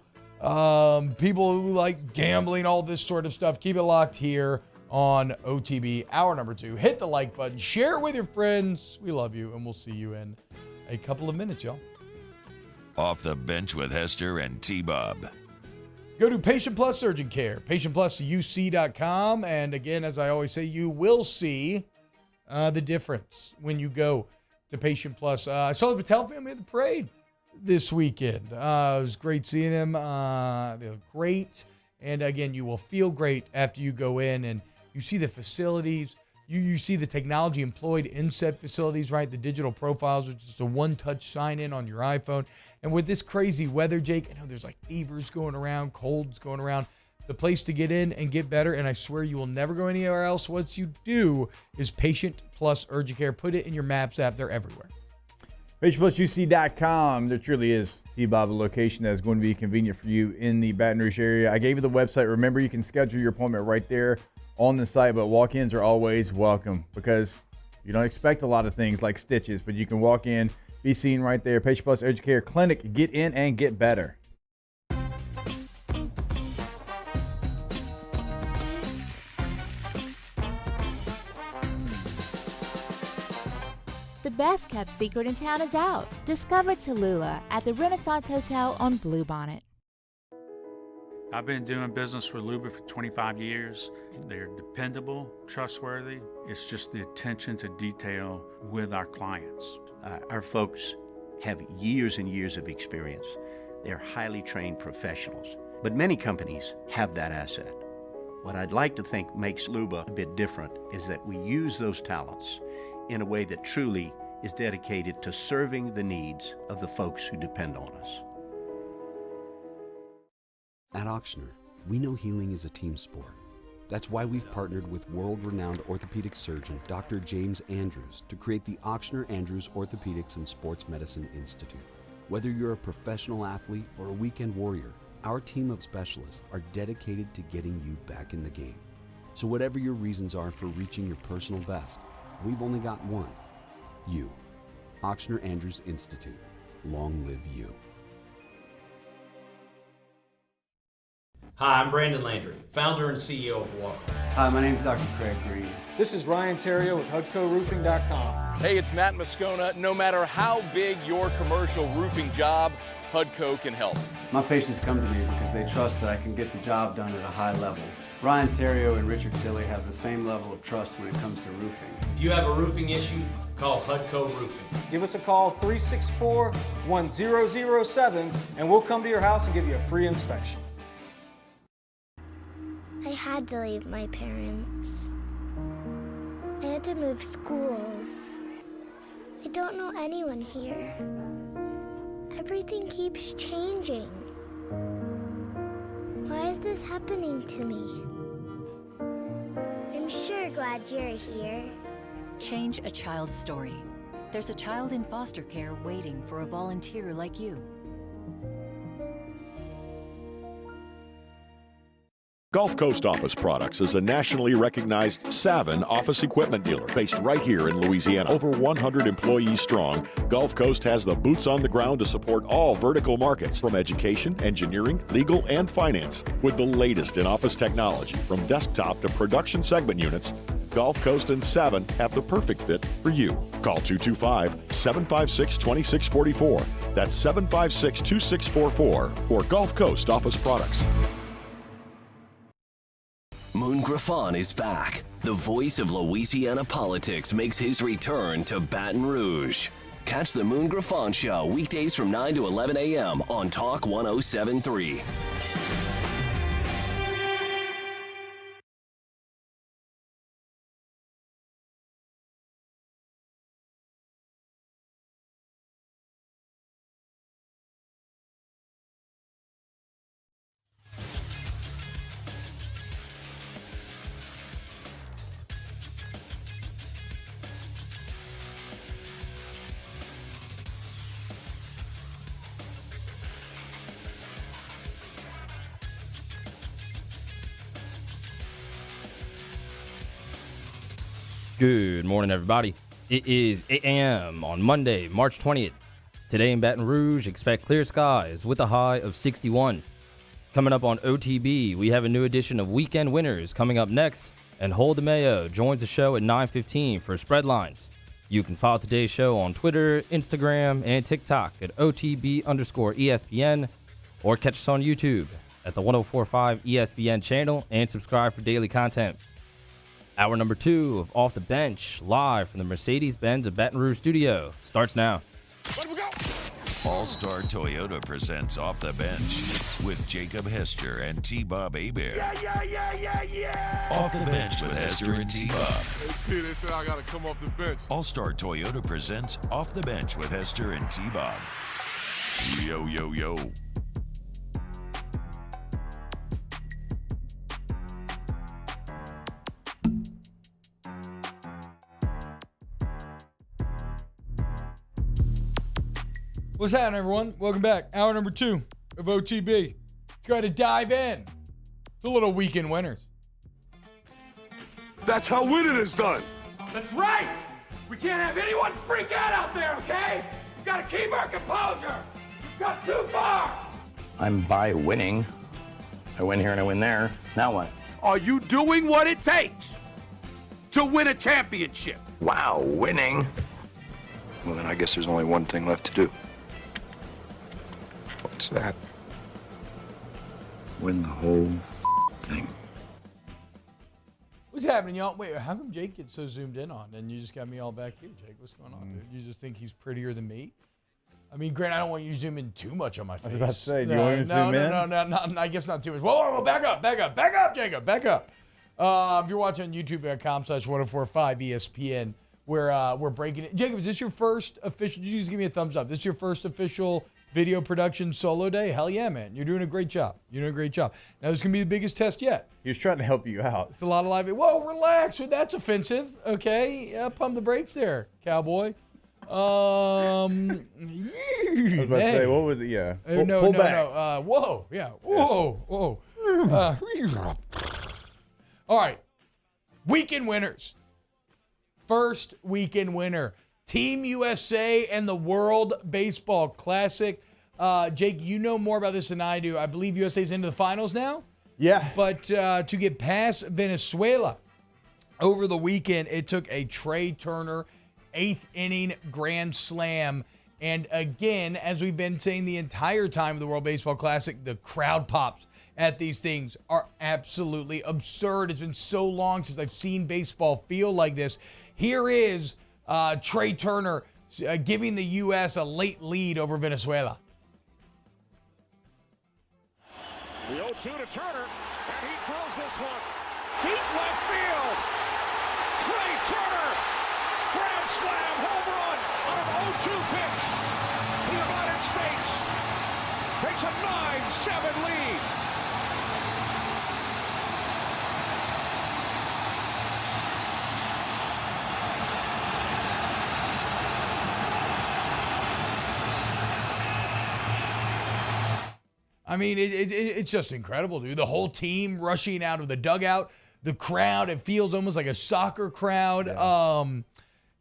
people who like gambling, all this sort of stuff. Keep it locked here on OTB, hour number 2. Hit the like button, share it with your friends. We love you, and we'll see you in a couple of minutes, y'all. Off the Bench with Hester and T-Bob. Go to Patient Plus Urgent Care, patientplusuc.com. And again, as I always say, you will see the difference when you go to Patient Plus. I saw the Patel family at the parade this weekend. It was great seeing them. They look great. And again, you will feel great after you go in and you see the facilities. You see the technology employed in said facilities, right? The digital profiles, which is a one-touch sign-in on your iPhone. And with this crazy weather, Jake, I know there's like fevers going around, colds going around. The place to get in and get better, and I swear you will never go anywhere else once you do, is Patient Plus Urgent Care. Put it in your Maps app. They're everywhere. PatientPlusUC.com. There truly is, T-Bob, a location that is going to be convenient for you in the Baton Rouge area. I gave you the website. Remember, you can schedule your appointment right there on the site, but walk-ins are always welcome because you don't expect a lot of things like stitches, but you can walk in, be seen right there. Patient Plus Urgent Care Clinic. Get in and get better. The best kept secret in town is out. Discover Tallulah at the Renaissance Hotel on Bluebonnet. I've been doing business with Luba for 25 years. They're dependable, trustworthy. It's just the attention to detail with our clients. Our folks have years and years of experience. They're highly trained professionals. But many companies have that asset. What I'd like to think makes Luba a bit different is that we use those talents in a way that truly is dedicated to serving the needs of the folks who depend on us. At Ochsner, we know healing is a team sport. That's why we've partnered with world-renowned orthopedic surgeon Dr. James Andrews to create the Ochsner Andrews Orthopedics and Sports Medicine Institute. Whether you're a professional athlete or a weekend warrior, our team of specialists are dedicated to getting you back in the game. So whatever your reasons are for reaching your personal best, we've only got one. You. Ochsner Andrews Institute. Long live you. Hi, I'm Brandon Landry, founder and CEO of Walker. Hi, my name is Dr. Craig Green. This is Ryan Terrio with HUDCORoofing.com. Hey, it's Matt Moscona. No matter how big your commercial roofing job, HUDCO can help. My patients come to me because they trust that I can get the job done at a high level. Ryan Terrio and Richard Tilley have the same level of trust when it comes to roofing. If you have a roofing issue, call HUDCO Roofing. Give us a call, 364-1007, and we'll come to your house and give you a free inspection. I had to leave my parents. I had to move schools. I don't know anyone here. Everything keeps changing. Why is this happening to me? I'm sure glad you're here. Change a child's story. There's a child in foster care waiting for a volunteer like you. Gulf Coast Office Products is a nationally recognized Savin office equipment dealer based right here in Louisiana. Over 100 employees strong, Gulf Coast has the boots on the ground to support all vertical markets from education, engineering, legal, and finance. With the latest in office technology from desktop to production segment units, Gulf Coast and Savin have the perfect fit for you. Call 225-756-2644. That's 756-2644 for Gulf Coast Office Products. Moon Griffon is back. The voice of Louisiana politics makes his return to Baton Rouge. Catch the Moon Griffon Show weekdays from 9 to 11 a.m. on Talk 107.3. Good morning, everybody. It is 8 a.m. on Monday, March 20th. Today in Baton Rouge, expect clear skies with a high of 61. Coming up on OTB, we have a new edition of Weekend Winners coming up next, and Hold the Mayo joins the show at 9:15 for Spread Lines. You can follow today's show on Twitter, Instagram, and TikTok at OTB_ESPN, or catch us on YouTube at the 104.5 ESPN channel and subscribe for daily content. Hour number 2 of Off the Bench, live from the Mercedes-Benz of Baton Rouge studio, starts now. All-Star Toyota presents Off the Bench with Jacob Hester and T-Bob Hebert. Yeah. Off the Bench with Hester and T-Bob. Hey, they said I got to come off the bench. All-Star Toyota presents Off the Bench with Hester and T-Bob. Yo, yo, yo. What's happening, everyone? Welcome back. Hour number 2 of OTB. Let's go ahead and dive in. It's a little Weekend Winners. That's how winning is done. That's right. We can't have anyone freak out there, okay? We've got to keep our composure. We've got too far. I'm by winning. I win here and I win there. Now what? Are you doing what it takes to win a championship? Wow, winning. Well, then I guess there's only one thing left to do. What's that? Win the whole thing. What's happening, y'all? Wait, how come Jake gets so zoomed in on? And you just got me all back here, Jake. What's going on, dude? You just think he's prettier than me? I mean, Grant, I don't want you to zoom in too much on my face. I was about to say, do you want me to zoom in? No, I guess not too much. Whoa, back up, Jacob, back up. If you're watching on YouTube.com/1045 ESPN, we're breaking it. Jacob, is this your first official? Did you just give me a thumbs up? This is your first official video production solo day? Hell yeah, man. You're doing a great job. Now, this is going to be the biggest test yet. He was trying to help you out. It's a lot of live. Whoa, relax. That's offensive. Okay. Pump the brakes there, cowboy. I was about to say, what was it? Yeah. Pull back. Whoa. Yeah. Whoa. All right. Weekend winners. First weekend winner. Team USA and the World Baseball Classic. Jake, you know more about this than I do. I believe USA's into the finals now. Yeah. But to get past Venezuela over the weekend, it took a Trey Turner 8th inning grand slam. And again, as we've been saying the entire time of the World Baseball Classic, the crowd pops at these things are absolutely absurd. It's been so long since I've seen baseball feel like this. Here is Trey Turner giving the U.S. a late lead over Venezuela. The 0-2 to Turner, and he throws this one deep left field. Trey Turner, grand slam, home run on an 0-2 pitch. The United States takes a 9-7 lead. I mean, it's just incredible, dude. The whole team rushing out of the dugout. The crowd, it feels almost like a soccer crowd. Yeah.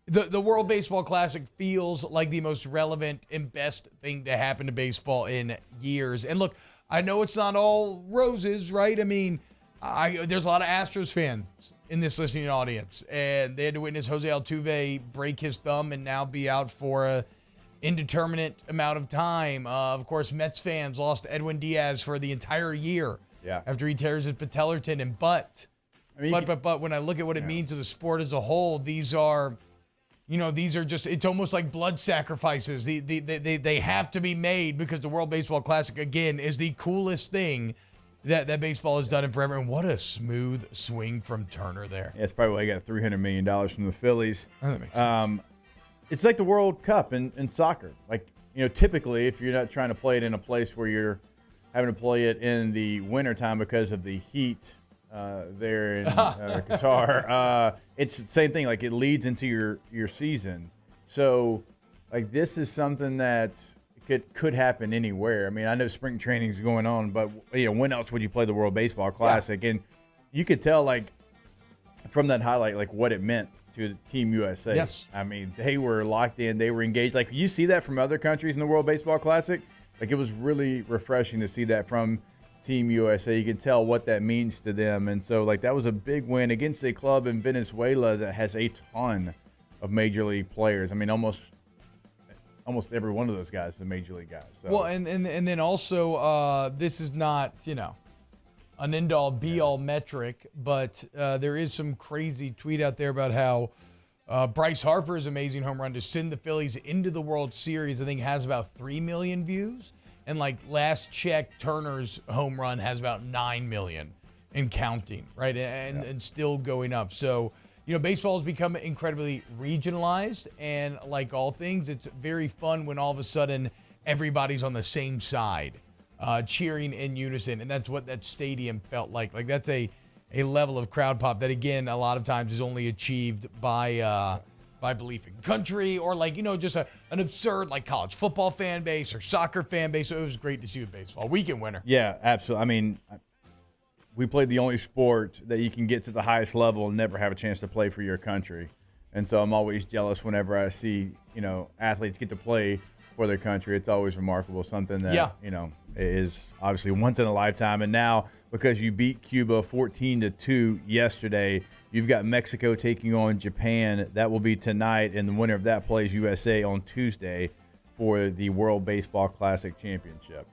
The World Baseball Classic feels like the most relevant and best thing to happen to baseball in years. And look, I know it's not all roses, right? I mean, there's a lot of Astros fans in this listening audience, and they had to witness Jose Altuve break his thumb and now be out for a indeterminate amount of time. Of course, Mets fans lost Edwin Diaz for the entire year after he tears his patellar tendon. But when I look at what it means to the sport as a whole, these are just, it's almost like blood sacrifices. They have to be made because the World Baseball Classic, again, is the coolest thing that baseball has done in forever. And what a smooth swing from Turner there. Yeah, it's probably why he got $300 million from the Phillies. Oh, that makes sense. It's like the World Cup in soccer. Like, typically, if you're not trying to play it in a place where you're having to play it in the wintertime because of the heat there in Qatar, it's the same thing. Like, it leads into your season. So, like, this is something that could happen anywhere. I mean, I know spring training is going on, but when else would you play the World Baseball Classic? Yeah. And you could tell, like, from that highlight, like what it meant to Team USA. Yes. I mean, they were locked in. They were engaged. Like, you see that from other countries in the World Baseball Classic. Like, it was really refreshing to see that from Team USA. You can tell what that means to them. And so, like, that was a big win against a club in Venezuela that has a ton of major league players. I mean, almost every one of those guys is a major league guy. So. Well, and then also, this is not, an end-all, be-all metric, but there is some crazy tweet out there about how Bryce Harper's amazing home run to send the Phillies into the World Series, I think, has about 3 million views. And, like, last check, Turner's home run has about 9 million and counting, right? And still going up. So, baseball has become incredibly regionalized. And like all things, it's very fun when all of a sudden everybody's on the same side, cheering in unison. And that's what that stadium felt like. Like, that's a level of crowd pop that, again, a lot of times is only achieved by belief in country or, like, just an absurd, like, college football fan base or soccer fan base. So it was great to see with baseball. Weekend winner. Yeah, absolutely. I mean, we played the only sport that you can get to the highest level and never have a chance to play for your country. And so I'm always jealous whenever I see, athletes get to play for their country. It's always remarkable, something that, is obviously once in a lifetime. And now, because you beat Cuba 14-2 yesterday, you've got Mexico taking on Japan. That will be tonight, and the winner of that plays USA on Tuesday for the World Baseball Classic Championship.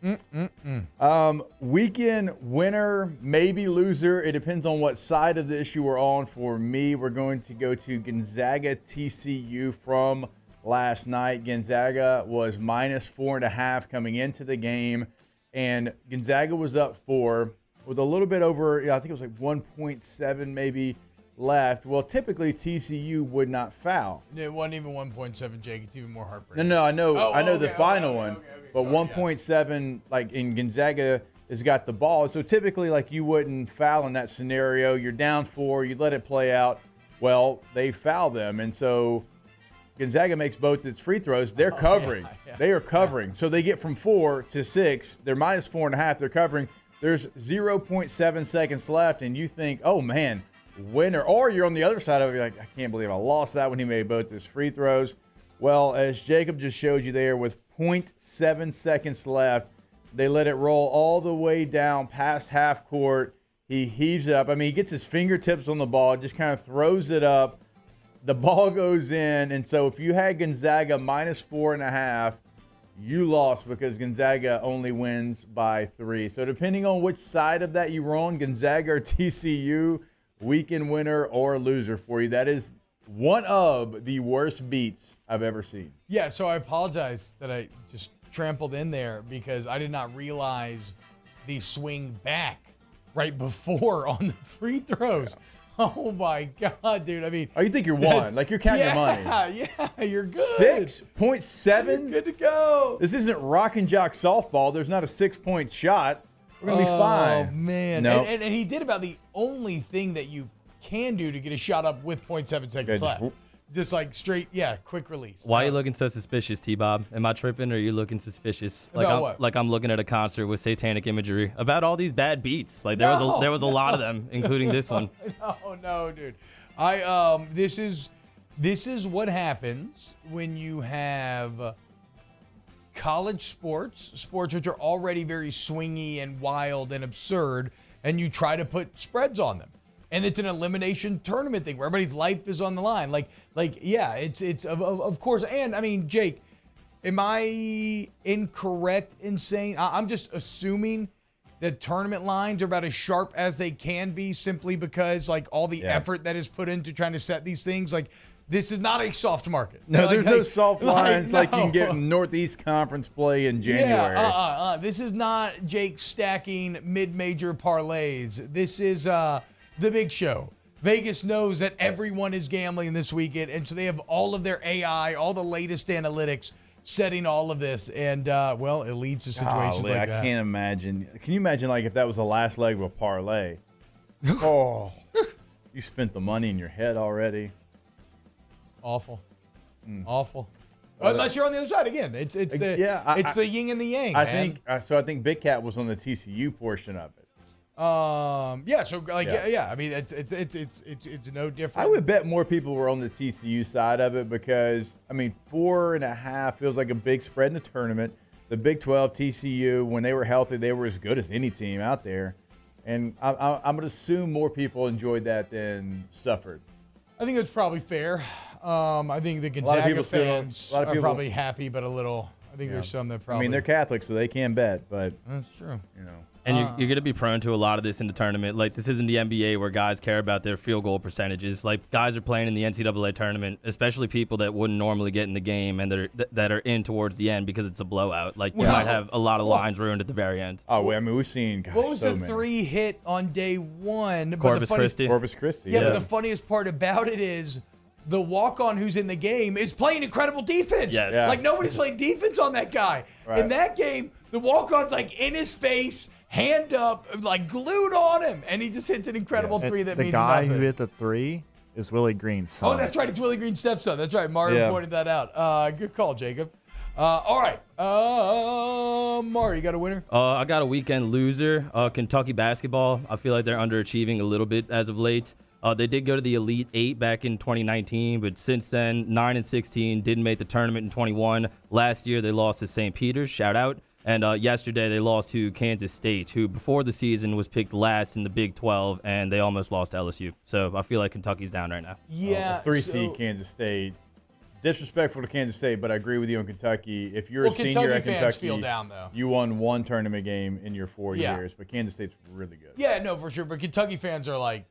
Weekend winner, maybe loser. It depends on what side of the issue we're on. For me, we're going to go to Gonzaga TCU from last night. Gonzaga was -4.5 coming into the game, and Gonzaga was up 4 with a little bit over, I think it was like 1.7 maybe left. Well, typically TCU would not foul. It wasn't even 1.7, Jake. It's even more heartbreaking. No, I know the final one, but 1.7, like, in Gonzaga has got the ball. So typically, like, you wouldn't foul in that scenario. You're down 4, you let it play out. Well, they foul them, and so Gonzaga makes both its free throws. They're covering. They are covering. So they get from 4 to 6. They're -4.5. They're covering. There's 0.7 seconds left, and you think, oh, man, winner. Or you're on the other side of it. You're like, I can't believe I lost that when he made both his free throws. Well, as Jacob just showed you there, with 0.7 seconds left, they let it roll all the way down past half court. He heaves it up. I mean, he gets his fingertips on the ball, just kind of throws it up. The ball goes in. And so if you had Gonzaga -4.5, you lost because Gonzaga only wins by 3. So depending on which side of that you were on, Gonzaga or TCU, weekend winner or loser for you. That is one of the worst beats I've ever seen. Yeah, so I apologize that I just trampled in there because I did not realize the swing back right before on the free throws. Yeah. Oh, my God, dude. I mean. Oh, you think you're won. Like, you're counting your money. Yeah, you're good. 6.7? You're good to go. This isn't rock and jock softball. There's not a 6-point shot. We're going to be fine. Oh, man. Nope. And he did about the only thing that you can do to get a shot up with 0.7 seconds left. Just like straight, quick release. Why are you looking so suspicious, T-Bob? Am I tripping or are you looking suspicious? About what? Like I'm looking at a concert with satanic imagery about all these bad beats. Like there was a lot of them, including this one. No, dude. This is what happens when you have college sports which are already very swingy and wild and absurd, and you try to put spreads on them. And it's an elimination tournament thing where everybody's life is on the line. It's of course. And I mean, Jake, am I incorrect in saying I'm just assuming that tournament lines are about as sharp as they can be simply because like all the effort that is put into trying to set these things, like this is not a soft market. No, there's no soft lines like you can get in Northeast Conference play in January. Yeah, this is not Jake stacking mid-major parlays. This is the big show. Vegas knows that everyone is gambling this weekend, and so they have all of their AI, all the latest analytics setting all of this, and it leads to situations like that. I can't imagine. Can you imagine like if that was the last leg of a parlay? Oh, you spent the money in your head already. Awful. Unless you're on the other side again. It's the yin and the yang. I think Big Cat was on the TCU portion of it. Yeah. So yeah. I mean, it's no different. I would bet more people were on the TCU side of it because 4.5 feels like a big spread in the tournament. The Big 12 TCU, when they were healthy, they were as good as any team out there, and I'm going to assume more people enjoyed that than suffered. I think that's probably fair. I think the Gonzaga fans are probably happy, but a little. I think there's some that probably. They're Catholic, so they can bet, but that's true. And you're going to be prone to a lot of this in the tournament. Like, this isn't the NBA where guys care about their field goal percentages. Like, guys are playing in the NCAA tournament, especially people that wouldn't normally get in the game and that are in towards the end because it's a blowout. Like, you might have a lot of lines ruined at the very end. Oh, we've seen what was the 3 hit on day 1? Corpus Christi. Yeah, but the funniest part about it is the walk-on who's in the game is playing incredible defense. Yes. Yeah. Like, nobody's playing defense on that guy. Right. In that game, the walk-on's like in his face, hand up, like glued on him, and he just hits an incredible 3 that means nothing. The guy who hit the 3 is Willie Green's son. Oh, that's right. It's Willie Green's stepson. That's right. Mario pointed that out. Good call, Jacob. All right. Mario, you got a winner? I got a weekend loser. Kentucky basketball. I feel like they're underachieving a little bit as of late. They did go to the Elite 8 back in 2019, but since then, 9-16, didn't make the tournament in 21. Last year, they lost to St. Peter's. Shout out. And yesterday, they lost to Kansas State, who before the season was picked last in the Big 12, and they almost lost to LSU. So I feel like Kentucky's down right now. Yeah. 3-seed Kansas State. Disrespectful to Kansas State, but I agree with you on Kentucky. If you're a senior at Kentucky, feel down, though. You won 1 tournament game in your 4 years, but Kansas State's really good. Yeah, no, for sure. But Kentucky fans are like,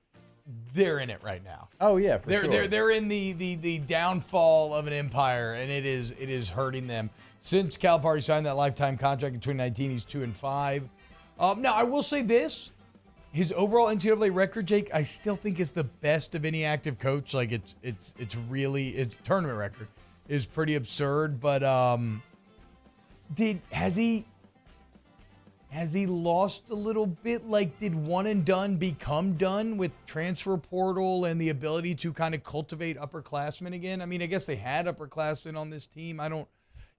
they're in it right now. Oh yeah, for sure. They're in the downfall of an empire, and it is hurting them. Since Calipari signed that lifetime contract in 2019, he's 2-5. Now I will say this: his overall NCAA record, Jake, I still think is the best of any active coach. Like it's really his tournament record is pretty absurd. But has he lost a little bit? Like, did one and done become done with transfer portal and the ability to kind of cultivate upperclassmen again? I mean, I guess they had upperclassmen on this team.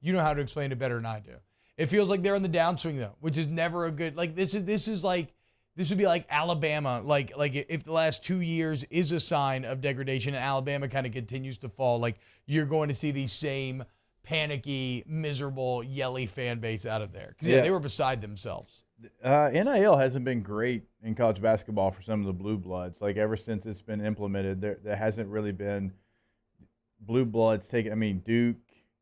You know how to explain it better than I do. It feels like they're in the downswing though, which is never a good. Like this would be like Alabama. Like if the last 2 years is a sign of degradation and Alabama kind of continues to fall, like you're going to see the same panicky, miserable, yelly fan base out of there. Because they were beside themselves. NIL hasn't been great in college basketball for some of the blue bloods. Like ever since it's been implemented, there hasn't really been blue bloods taking. I mean, Duke,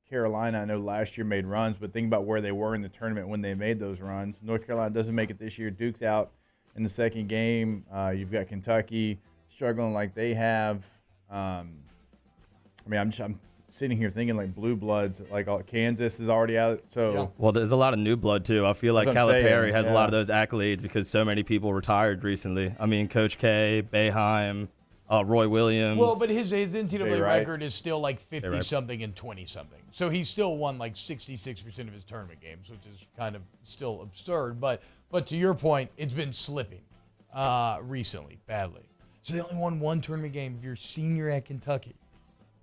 Carolina, I know last year made runs, but think about where they were in the tournament when they made those runs. North Carolina doesn't make it this year. Duke's out in the second game. You've got Kentucky struggling like they have. I'm sitting here thinking like blue bloods, like Kansas is already out. So well, there's a lot of new blood too. I feel like Calipari has a lot of those accolades because so many people retired recently. I mean, Coach K, Boeheim, Roy Williams. Well, but his NCAA record is still like 50-something and 20-something. So he's still won like 66% of his tournament games, which is kind of still absurd. But to your point, it's been slipping recently, badly. So they only won 1 tournament game if you're a senior at Kentucky.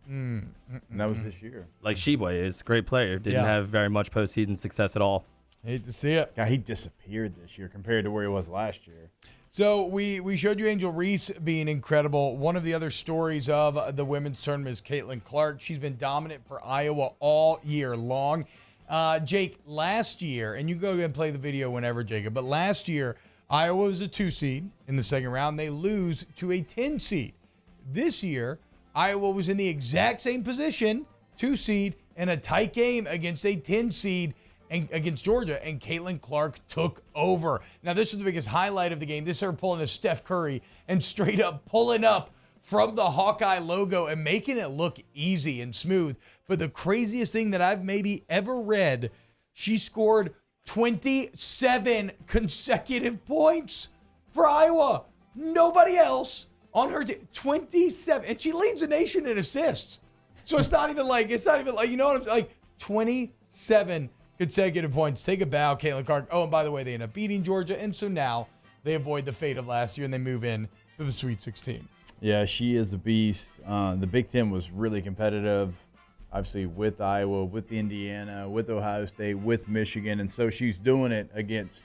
And that was this year. Like Sheboy is a great player. Didn't have very much postseason success at all. Hate to see it. God, he disappeared this year compared to where he was last year. So we showed you Angel Reese being incredible. One of the other stories of the women's tournament is Caitlin Clark. She's been dominant for Iowa all year long. Jake, last year, and you go ahead and play the video whenever, Jacob, but last year, Iowa was a 2 seed in the second round. They lose to a 10 seed. This year, Iowa was in the exact same position, 2 seed, in a tight game against a 10 seed and against Georgia, and Caitlin Clark took over. Now, this is the biggest highlight of the game. This is her pulling a Steph Curry and straight up pulling up from the Hawkeye logo and making it look easy and smooth. But the craziest thing that I've maybe ever read, she scored 27 consecutive points for Iowa. Nobody else on her team. 27. And she leads the nation in assists. So it's not even like, you know what I'm saying? Like 27 consecutive points. Take a bow, Caitlin Clark. Oh, and by the way, they end up beating Georgia. And so now they avoid the fate of last year and they move in to the Sweet 16. Yeah, she is a beast. The Big Ten was really competitive, obviously, with Iowa, with Indiana, with Ohio State, with Michigan. And so she's doing it against,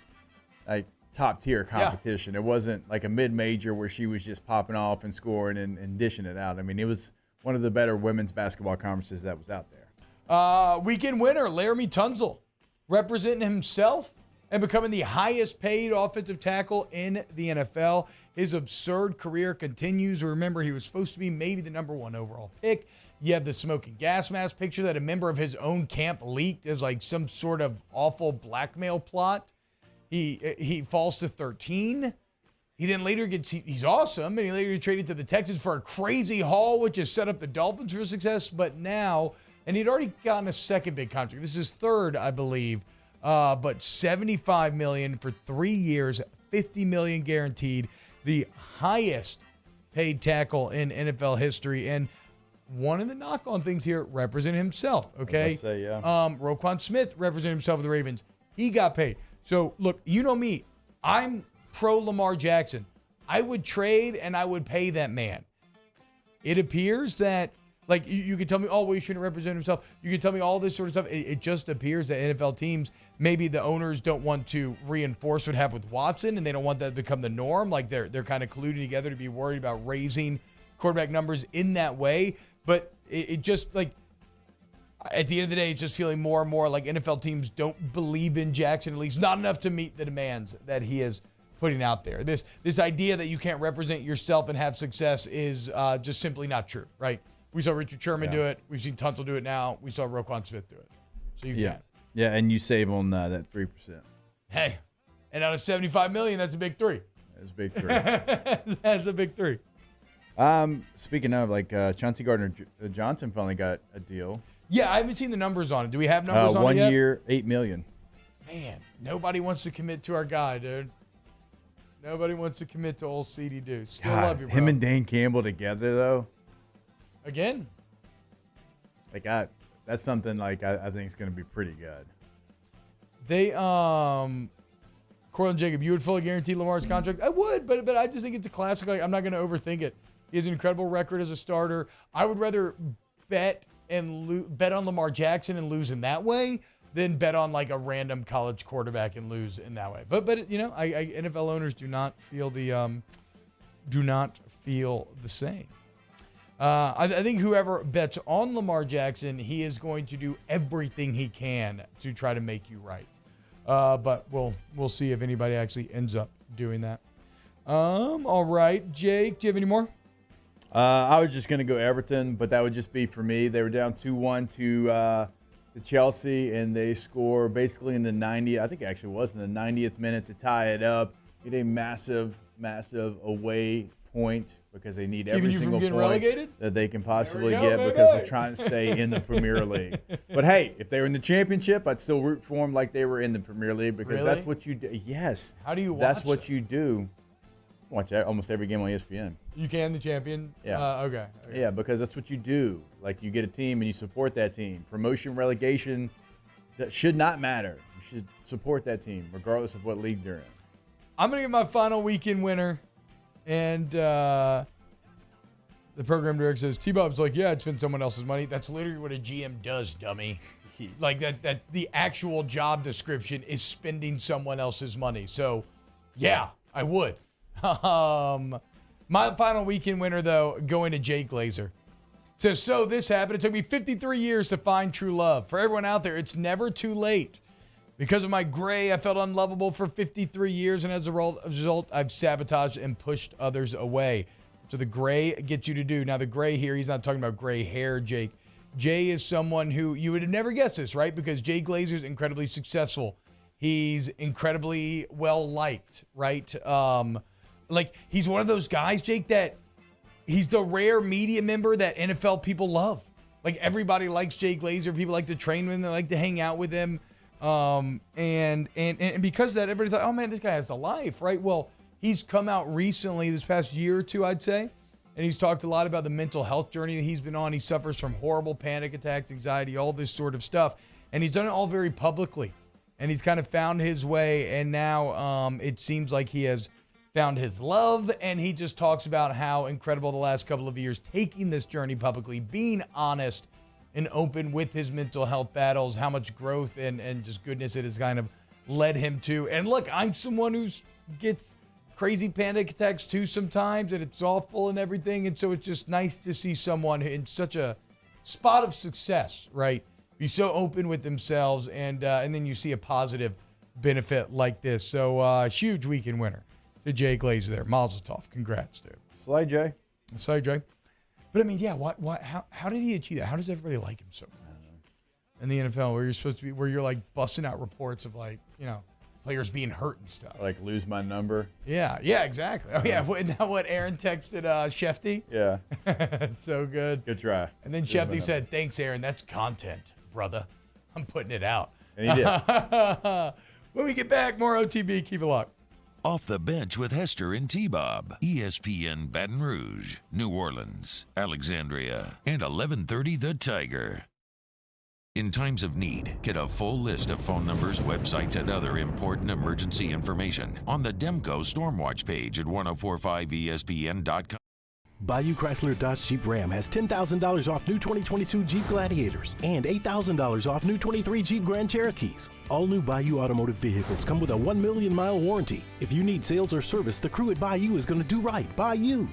like, top tier competition. It wasn't like a mid-major where she was just popping off and scoring and dishing it out. I mean, it was one of the better women's basketball conferences that was out there. Weekend winner, Laramie Tunzel, representing himself and becoming the highest paid offensive tackle in the NFL. His absurd career continues. Remember, he was supposed to be maybe the number 1 overall pick. You have the smoking gas mask picture that a member of his own camp leaked as like some sort of awful blackmail plot. He falls to 13. He then later he's awesome, and he later gets traded to the Texans for a crazy haul, which has set up the Dolphins for success. But now, and he'd already gotten a second big contract. This is third, I believe, but $75 million for 3 years, $50 million guaranteed, the highest paid tackle in NFL history. And one of the knock-on things here, represent himself, okay? Roquan Smith represented himself with the Ravens. He got paid. So, look, you know me. I'm pro Lamar Jackson. I would trade and I would pay that man. It appears that, like, you could tell me, oh, well, he shouldn't represent himself. You could tell me all this sort of stuff. It just appears that NFL teams, maybe the owners don't want to reinforce what happened with Watson, and they don't want that to become the norm. Like, they're kind of colluding together to be worried about raising quarterback numbers in that way. But it just, like, at the end of the day, it's just feeling more and more like NFL teams don't believe in Jackson, at least not enough to meet the demands that he is putting out there. This idea that you can't represent yourself and have success is just simply not true, right? We saw Richard Sherman do it. We've seen Tunsil do it now. We saw Roquan Smith do it. So you can. Yeah, and you save on that 3%. Hey, and out of $75 million, that's a big 3. That's a big 3. That's a big 3. Speaking of, like, Chauncey Gardner-Johnson finally got a deal. Yeah, I haven't seen the numbers on it. Do we have numbers on it 1 yet? year, $8 million. Man, nobody wants to commit to our guy, dude. Nobody wants to commit to old CD Dude. Still love you, bro. Him and Dan Campbell together, though. Again? Like, that's something, like, I think is going to be pretty good. Cortland Jacob, you would fully guarantee Lamar's contract? I would, but I just think it's a classic. Like, I'm not going to overthink it. He has an incredible record as a starter. I would rather bet on Lamar Jackson and lose in that way than bet on like a random college quarterback and lose in that way. But you know, NFL owners do not feel the same. I think whoever bets on Lamar Jackson, he is going to do everything he can to try to make you right. But we'll see if anybody actually ends up doing that. All right, Jake, do you have any more? I was just going to go Everton, but that would just be for me. They were down 2-1 to Chelsea, and they score basically in the 90th. I think it actually was in the 90th minute to tie it up. Get a massive, massive away point because they need every single point relegated? that they can possibly get because they're trying to stay in the Premier League. But, hey, if they were in the championship, I'd still root for them like they were in the Premier League because that's what you do. Yes. How do you watch That's what you do. Watch almost every game on ESPN. You can, the champion? Yeah. Okay. Yeah, because that's what you do. Like, you get a team and you support that team. Promotion, relegation, that should not matter. You should support that team, regardless of what league they're in. I'm going to get my final weekend winner. And the program director says, T-Bob's like, yeah, I'd spend someone else's money. That's literally what a GM does, dummy. Like, that the actual job description is spending someone else's money. So, yeah, I would. My final weekend winner, though, going to Jay Glazer. So this happened. It took me 53 years to find true love. For everyone out there, it's never too late. Because of my gray, I felt unlovable for 53 years, and as a result, I've sabotaged and pushed others away. So the gray gets you to do. Now, the gray here, he's not talking about gray hair, Jake. Jay is someone who, you would have never guessed this, right? Because Jay Glazer is incredibly successful. He's incredibly well-liked, right? Like, he's one of those guys, Jake, that he's the rare media member that NFL people love. Like, everybody likes Jay Glazer. People like to train with him. They like to hang out with him. And because of that, everybody thought, oh, man, this guy has the life, right? Well, he's come out recently, this past year or two, I'd say, and he's talked a lot about the mental health journey that he's been on. He suffers from horrible panic attacks, anxiety, all this sort of stuff. And he's done it all very publicly. And he's kind of found his way, and now it seems like he has found his love, and he just talks about how incredible the last couple of years taking this journey publicly, being honest and open with his mental health battles, how much growth and just goodness it has kind of led him to. And look, I'm someone who gets crazy panic attacks too sometimes, and it's awful and everything. And so it's just nice to see someone in such a spot of success, right, be so open with themselves, and then you see a positive benefit like this. So huge weekend winner to Jay Glazer there. Mazel tov. Congrats, dude. Slay, Jay. Slay, Jay. But I mean, yeah, how did he achieve that? How does everybody like him so much in the NFL, where you're supposed to be, where you're like busting out reports of like, you know, players being hurt and stuff? Like lose my number. Yeah, exactly. Oh yeah, isn't that what Aaron texted Shefty? Yeah. So good. Good try. And then Shefty said, "Thanks, Aaron. That's content, brother. I'm putting it out." And he did. When we get back, more OTB. Keep it locked. Off the Bench with Hester and T-Bob. ESPN Baton Rouge, New Orleans, Alexandria, and 1130 The Tiger. In times of need, get a full list of phone numbers, websites, and other important emergency information on the Demco Stormwatch page at 1045ESPN.com. Bayou Chrysler Dodge Jeep Ram has $10,000 off new 2022 Jeep Gladiators and $8,000 off new 23 Jeep Grand Cherokees. All new Bayou automotive vehicles come with a 1 million mile warranty. If you need sales or service, the crew at Bayou is going to do right by you.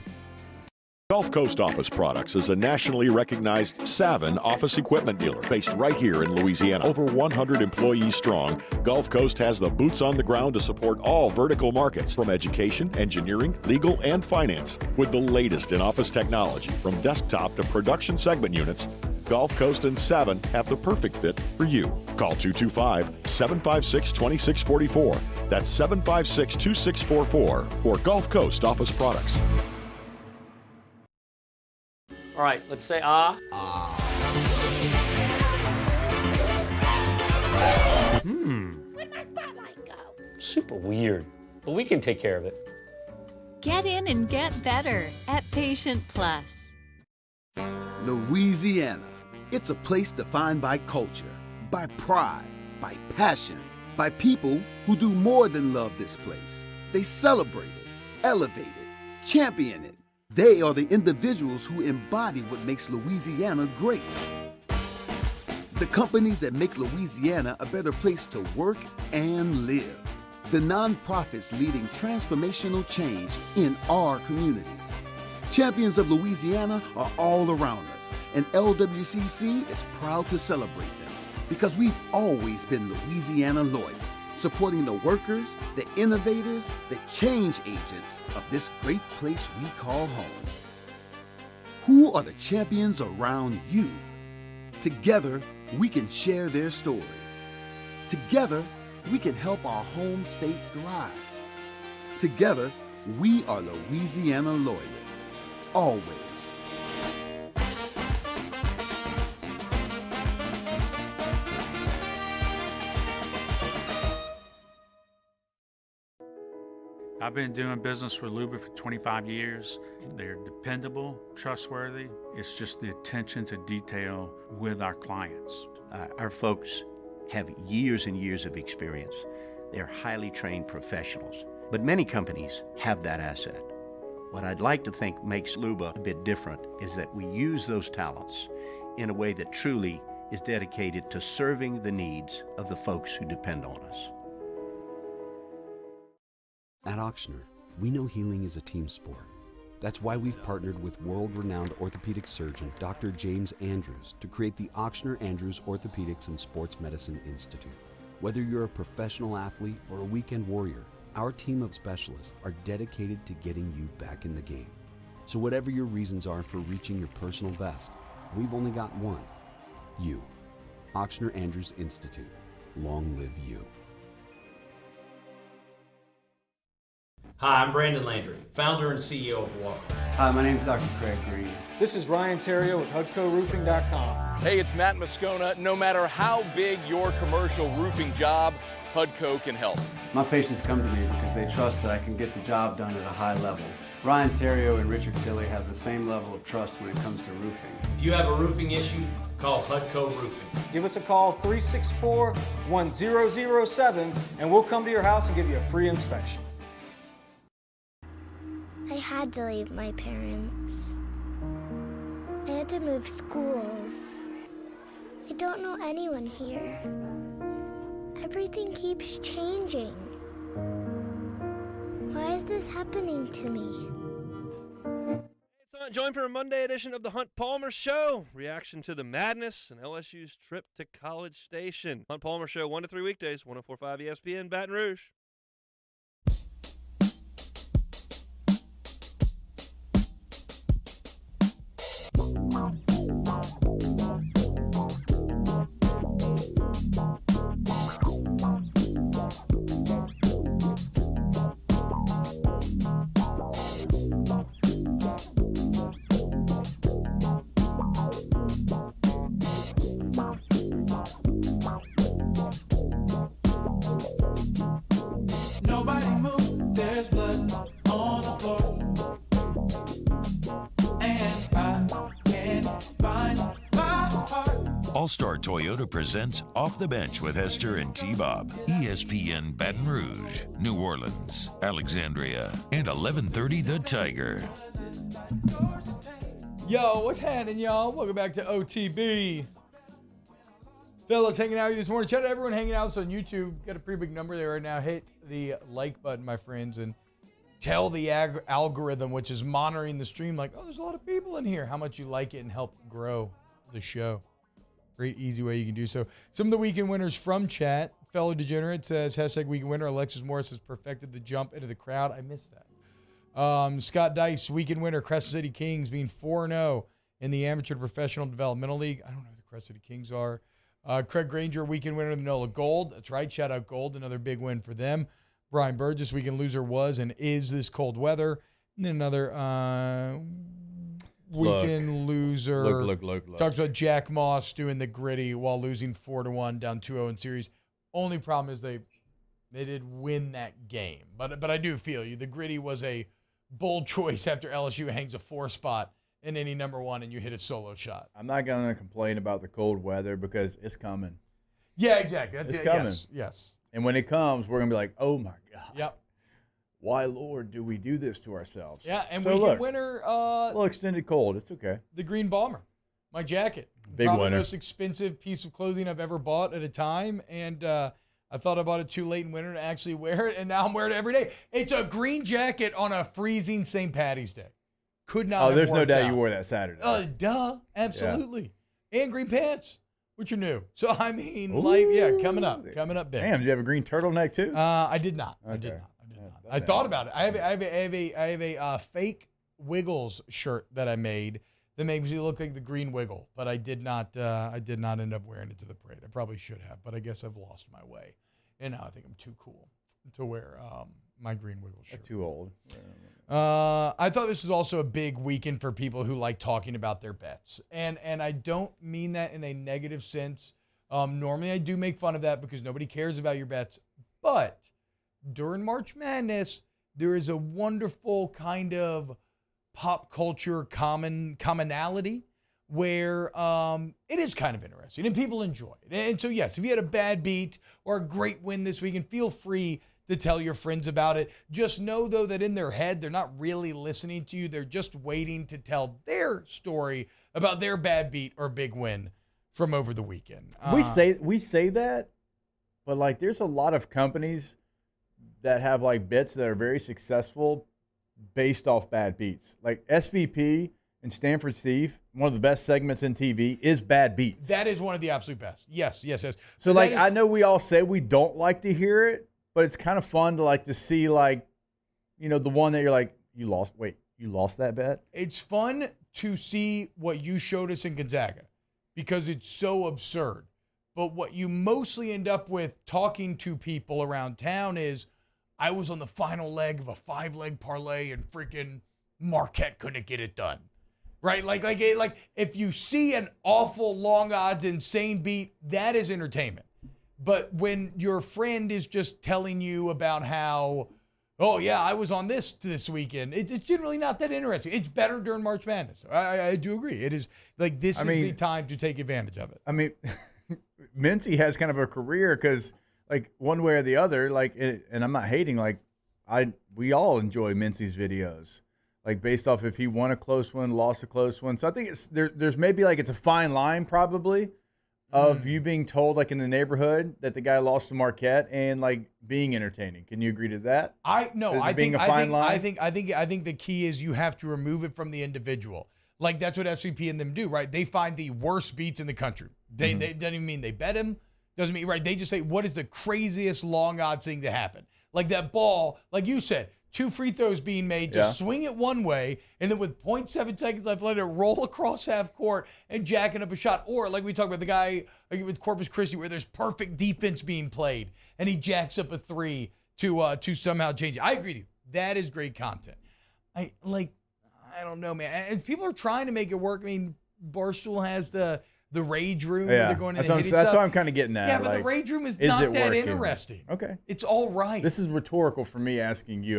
Gulf Coast Office Products is a nationally recognized Savin office equipment dealer based right here in Louisiana. Over 100 employees strong, Gulf Coast has the boots on the ground to support all vertical markets, from education, engineering, legal, and finance. With the latest in office technology, from desktop to production segment units, Gulf Coast and Savin have the perfect fit for you. Call 225-756-2644. That's 756-2644 for Gulf Coast Office Products. All right, let's say ah. Where'd my spotlight go? Super weird, but we can take care of it. Get in and get better at Patient Plus. Louisiana. It's a place defined by culture, by pride, by passion, by people who do more than love this place. They celebrate it, elevate it, champion it. They are the individuals who embody what makes Louisiana great. The companies that make Louisiana a better place to work and live. The nonprofits leading transformational change in our communities. Champions of Louisiana are all around us, and LWCC is proud to celebrate them because we've always been Louisiana loyal, supporting the workers, the innovators, the change agents of this great place we call home. Who are the champions around you? Together, we can share their stories. Together, we can help our home state thrive. Together, we are Louisiana loyal. Always. I've been doing business with Luba for 25 years. They're dependable, trustworthy. It's just the attention to detail with our clients. Our folks have years and years of experience. They're highly trained professionals. But many companies have that asset. What I'd like to think makes Luba a bit different is that we use those talents in a way that truly is dedicated to serving the needs of the folks who depend on us. At Auctioner, we know healing is a team sport. That's why we've partnered with world-renowned orthopedic surgeon Dr. James Andrews to create the Auctioner Andrews Orthopedics and Sports Medicine Institute. Whether you're a professional athlete or a weekend warrior, our team of specialists are dedicated to getting you back in the game. So whatever your reasons are for reaching your personal best, we've only got one: you. Auctioner Andrews Institute. Long live you. Hi, I'm Brandon Landry, founder and CEO of Walk. Hi, my name is Dr. Craig Green. This is Ryan Terrio with HUDCORoofing.com. Hey, it's Matt Moscona. No matter how big your commercial roofing job, HUDCO can help. My patients come to me because they trust that I can get the job done at a high level. Ryan Terrio and Richard Tilley have the same level of trust when it comes to roofing. If you have a roofing issue, call HUDCO Roofing. Give us a call, 364-1007, and we'll come to your house and give you a free inspection. I had to leave my parents. I had to move schools. I don't know anyone here. Everything keeps changing. Why is this happening to me? Join for a Monday edition of the Hunt Palmer Show. Reaction to the madness and LSU's trip to College Station. Hunt Palmer Show, 1 to 3 weekdays, 104.5 ESPN, Baton Rouge. Nobody move, there's blood on the floor. And I can't find my heart. All-Star Toyota presents Off the Bench with Hester and T-Bob. ESPN Baton Rouge, New Orleans, Alexandria, and 1130 The Tiger. Yo, what's happening, y'all? Welcome back to OTB. Fellas hanging out with you this morning. Shout out to everyone hanging out on YouTube. Got a pretty big number there right now. Hit the like button, my friends, and tell the algorithm, which is monitoring the stream, like, oh, there's a lot of people in here, how much you like it and help grow the show. Great, easy way you can do so. Some of the weekend winners from chat. Fellow Degenerate says, hashtag weekend winner. Alexis Morris has perfected the jump into the crowd. I missed that. Scott Dice, weekend winner. Crescent City Kings being 4-0 in the Amateur to Professional Developmental League. I don't know who the Crescent City Kings are. Craig Granger, weekend winner of the NOLA Gold. That's right. Shout out Gold. Another big win for them. Brian Burgess, weekend loser was and is this cold weather. And then another weekend loser. Look. Talks about Jack Moss doing the gritty while losing 4-1 down 2-0 in series. Only problem is they did win that game. But I do feel you. The gritty was a bold choice after LSU hangs a 4 spot in any number one and you hit a solo shot. I'm not going to complain about the cold weather because it's coming. Yeah, exactly. It's coming. Yes. And when it comes, we're going to be like, oh, my God. Yep. Why, Lord, do we do this to ourselves? Yeah, and so weekend look, winner. a little extended cold. It's okay. The Green Bomber. My jacket. Big Probably winner. the most expensive piece of clothing I've ever bought at a time. And I thought I bought it too late in winter to actually wear it. And now I'm wearing it every day. It's a green jacket on a freezing St. Patty's Day. Could not have there's no worked doubt out. you wore that Saturday. Duh. Absolutely. Yeah. And green pants, which are new. So, I mean, coming up big. Damn, did you have a green turtleneck too? I did not. Okay. I did not. I thought about it. I have a fake Wiggles shirt that I made that makes me look like the Green Wiggle, but I did not end up wearing it to the parade. I probably should have, but I guess I've lost my way, and now I think I'm too cool to wear my Green Wiggle shirt. Too old. I thought this was also a big weekend for people who like talking about their bets, and I don't mean that in a negative sense. Normally I do make fun of that because nobody cares about your bets, but during March Madness, there is a wonderful kind of pop culture commonality where it is kind of interesting and people enjoy it. And so, yes, if you had a bad beat or a great win this weekend, feel free to tell your friends about it. Just know, though, that in their head, they're not really listening to you. They're just waiting to tell their story about their bad beat or big win from over the weekend. We say that, but like there's a lot of companies that have like bets that are very successful based off bad beats. Like SVP and Stanford Steve, one of the best segments in TV is bad beats. That is one of the absolute best. Yes. So like I know we all say we don't like to hear it, but it's kind of fun to like to see like, you know, the one that you're like, you lost that bet? It's fun to see what you showed us in Gonzaga because it's so absurd. But what you mostly end up with talking to people around town is, I was on the final leg of a 5-leg parlay and freaking Marquette couldn't get it done. Right? Like if you see an awful long odds insane beat, that is entertainment. But when your friend is just telling you about how, oh yeah, I was on this weekend, it's generally not that interesting. It's better during March Madness. I do agree. It is like this is the time to take advantage of it. I mean, Mincy has kind of a career because like one way or the other, like, and I'm not hating, like we all enjoy Mincy's videos, like based off if he won a close one, lost a close one. So I think there's maybe like it's a fine line probably of you being told, like in the neighborhood, that the guy lost to Marquette and like being entertaining. Can you agree to that? I think the key is you have to remove it from the individual. Like that's what SVP and them do, right? They find the worst beats in the country. They doesn't even mean they bet him. Doesn't mean, right? They just say, what is the craziest long odds thing to happen? Like that ball, like you said, 2 free throws being made, just swing it one way, and then with 0.7 seconds left, let it roll across half court and jacking up a shot. Or like we talked about the guy with Corpus Christi where there's perfect defense being played, and he jacks up a 3 to somehow change it. I agree with you. That is great content. I don't know, man. As people are trying to make it work, I mean, Barstool has the rage room where they're going to hit each That's other. what I'm kind of getting at. Yeah, but the rage room is not that working? interesting. Okay. It's all right. This is rhetorical for me asking you.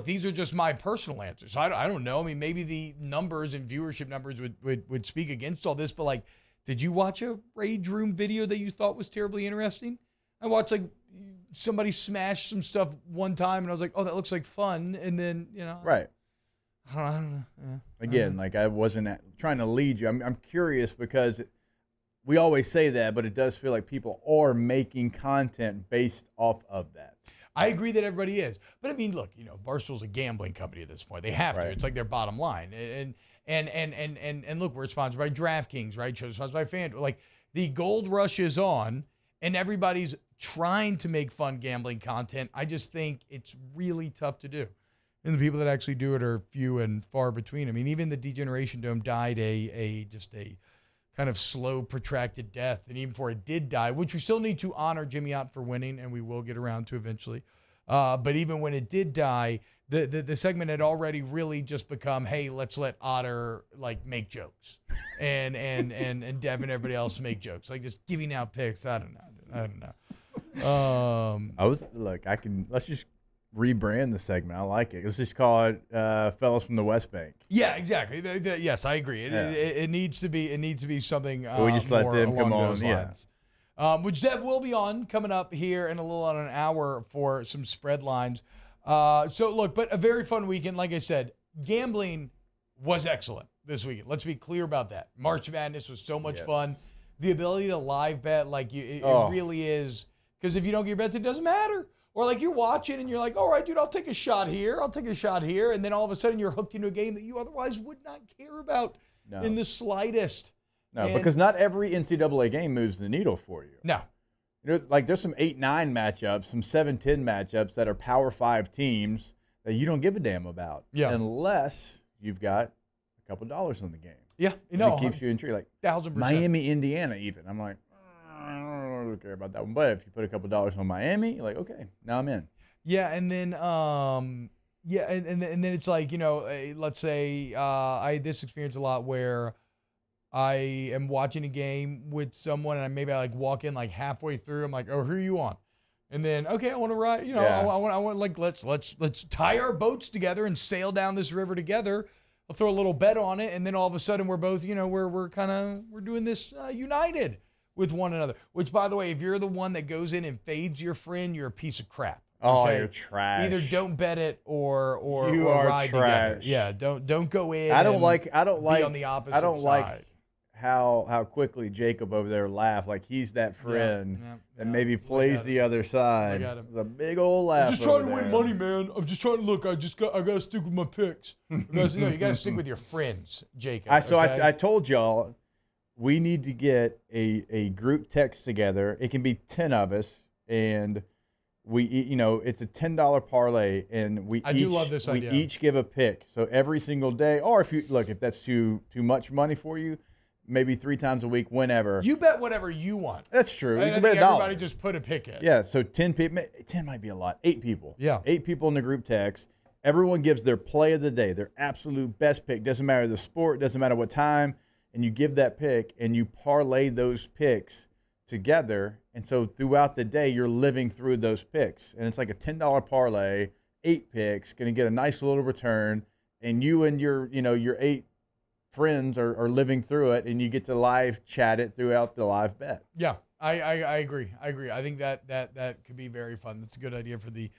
These are just my personal answers. I don't know. I mean, maybe the numbers and viewership numbers would speak against all this, but like, did you watch a rage room video that you thought was terribly interesting? I watched like somebody smash some stuff one time and I was like, oh, that looks like fun. And then, Right. I don't know. Yeah. Again, like I wasn't trying to lead you. I'm curious because we always say that, but it does feel like people are making content based off of that. I agree that everybody is. But I mean, look, Barstool's a gambling company at this point. They have to. It's like their bottom line. And look, we're sponsored by DraftKings, right? Shows sponsored by FanDuel. Like the gold rush is on and everybody's trying to make fun gambling content. I just think it's really tough to do. And the people that actually do it are few and far between. I mean, even the Degeneration Dome died a kind of slow, protracted death. And even before it did die, which we still need to honor Jimmy Ott for winning, and we will get around to eventually. But even when it did die, the segment had already really just become, hey, let's let Otter like make jokes, and Dev and everybody else make jokes, like just giving out picks. I don't know. Let's just rebrand the segment. I like it. Let's just call it "Fellas from the West Bank." Yeah, exactly. Yes, I agree. It needs to be something. We just let them come on. Lines. Which Dev will be on coming up here in a little on an hour for some spread lines. So look, but a very fun weekend. Like I said, gambling was excellent this weekend. Let's be clear about that. March Madness was so much fun. The ability to live bet, like it really is. Because if you don't get your bets, it doesn't matter. Or like you're watching and you're like, all right, dude, I'll take a shot here. And then all of a sudden you're hooked into a game that you otherwise would not care about in the slightest. No, because not every NCAA game moves the needle for you. No. Like there's some 8-9 matchups, some 7-10 matchups that are Power 5 teams that you don't give a damn about. Yeah. Unless you've got a couple dollars on the game. Yeah. It keeps you intrigued. Like 1,000%. Miami, Indiana even. I'm like, I don't care about that one. But if you put a couple dollars on Miami, you're like, okay, now I'm in. Yeah, and then and then it's like, let's say I had this experience a lot where I am watching a game with someone and maybe I like walk in like halfway through. I'm like, oh, who are you on? And then, okay, I want to ride, I want like, let's tie our boats together and sail down this river together. I'll throw a little bet on it. And then all of a sudden we're both, we're doing this united with one another, which by the way, if you're the one that goes in and fades your friend, you're a piece of crap. Oh, you're trash. Either don't bet it or you are ride trash. Together. Yeah, don't go in. I don't like be on the opposite side. Like how quickly Jacob over there laughed. Like he's that friend that maybe plays the other side. It's a big old laugh. I'm just trying to win money, man. I'm just trying to look. I gotta stick with my picks. You gotta stick with your friends, Jacob. I told y'all we need to get a group text together. It can be 10 of us, and it's a $10 parlay, and we love this idea. We each give a pick. So every single day, or if that's too much money for you, maybe 3 times a week, whenever. You bet whatever you want. That's true. I think everybody just put a pick in. Yeah, so 10 people. 10 might be a lot. 8 people. Yeah. 8 people in the group text. Everyone gives their play of the day, their absolute best pick. Doesn't matter the sport, doesn't matter what time. And you give that pick, and you parlay those picks together. And so throughout the day, you're living through those picks. And it's like a $10 parlay, 8 picks, going to get a nice little return. And you and your 8 friends are living through it, and you get to live chat it throughout the live bet. Yeah, I agree. I think that could be very fun. That's a good idea for the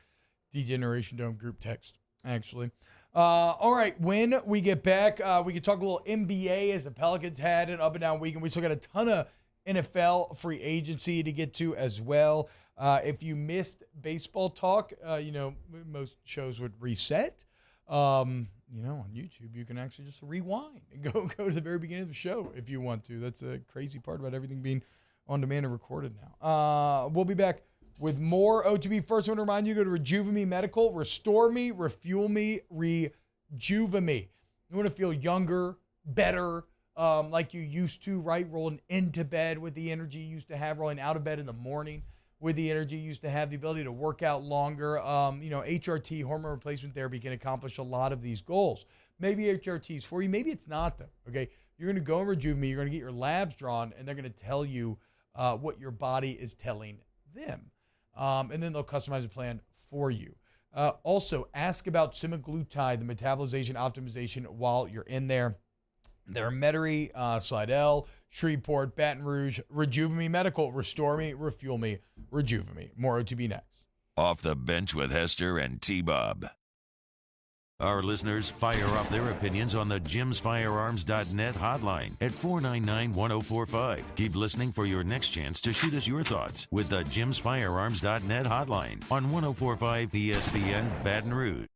Degeneration Dome group text, actually. All right, when we get back, we can talk a little NBA as the Pelicans had an up and down weekend. We still got a ton of NFL free agency to get to as well. If you missed baseball talk, most shows would reset. On YouTube, you can actually just rewind and go to the very beginning of the show if you want to. That's a crazy part about everything being on demand and recorded now. We'll be back with more OTB. First, I want to remind you, go to Rejuve Me Medical. Restore me, refuel me, rejuve me. You want to feel younger, better, like you used to, right? Rolling into bed with the energy you used to have, rolling out of bed in the morning with the energy you used to have, the ability to work out longer. HRT, hormone replacement therapy, can accomplish a lot of these goals. Maybe HRT is for you. Maybe it's not, though, okay? You're going to go and Rejuve Me. You're going to get your labs drawn, and they're going to tell you what your body is telling them. And then they'll customize a plan for you. Also, ask about semaglutide, the metabolization optimization, while you're in there. They're Metairie, Slidell, Shreveport, Baton Rouge, Rejuve Me Medical, Restore Me, Refuel Me, Rejuve Me. More OTB next. Off the Bench with Hester and T-Bob. Our listeners fire off their opinions on the jimsfirearms.net hotline at 499-1045. Keep listening for your next chance to shoot us your thoughts with the jimsfirearms.net hotline on 1045 ESPN Baton Rouge.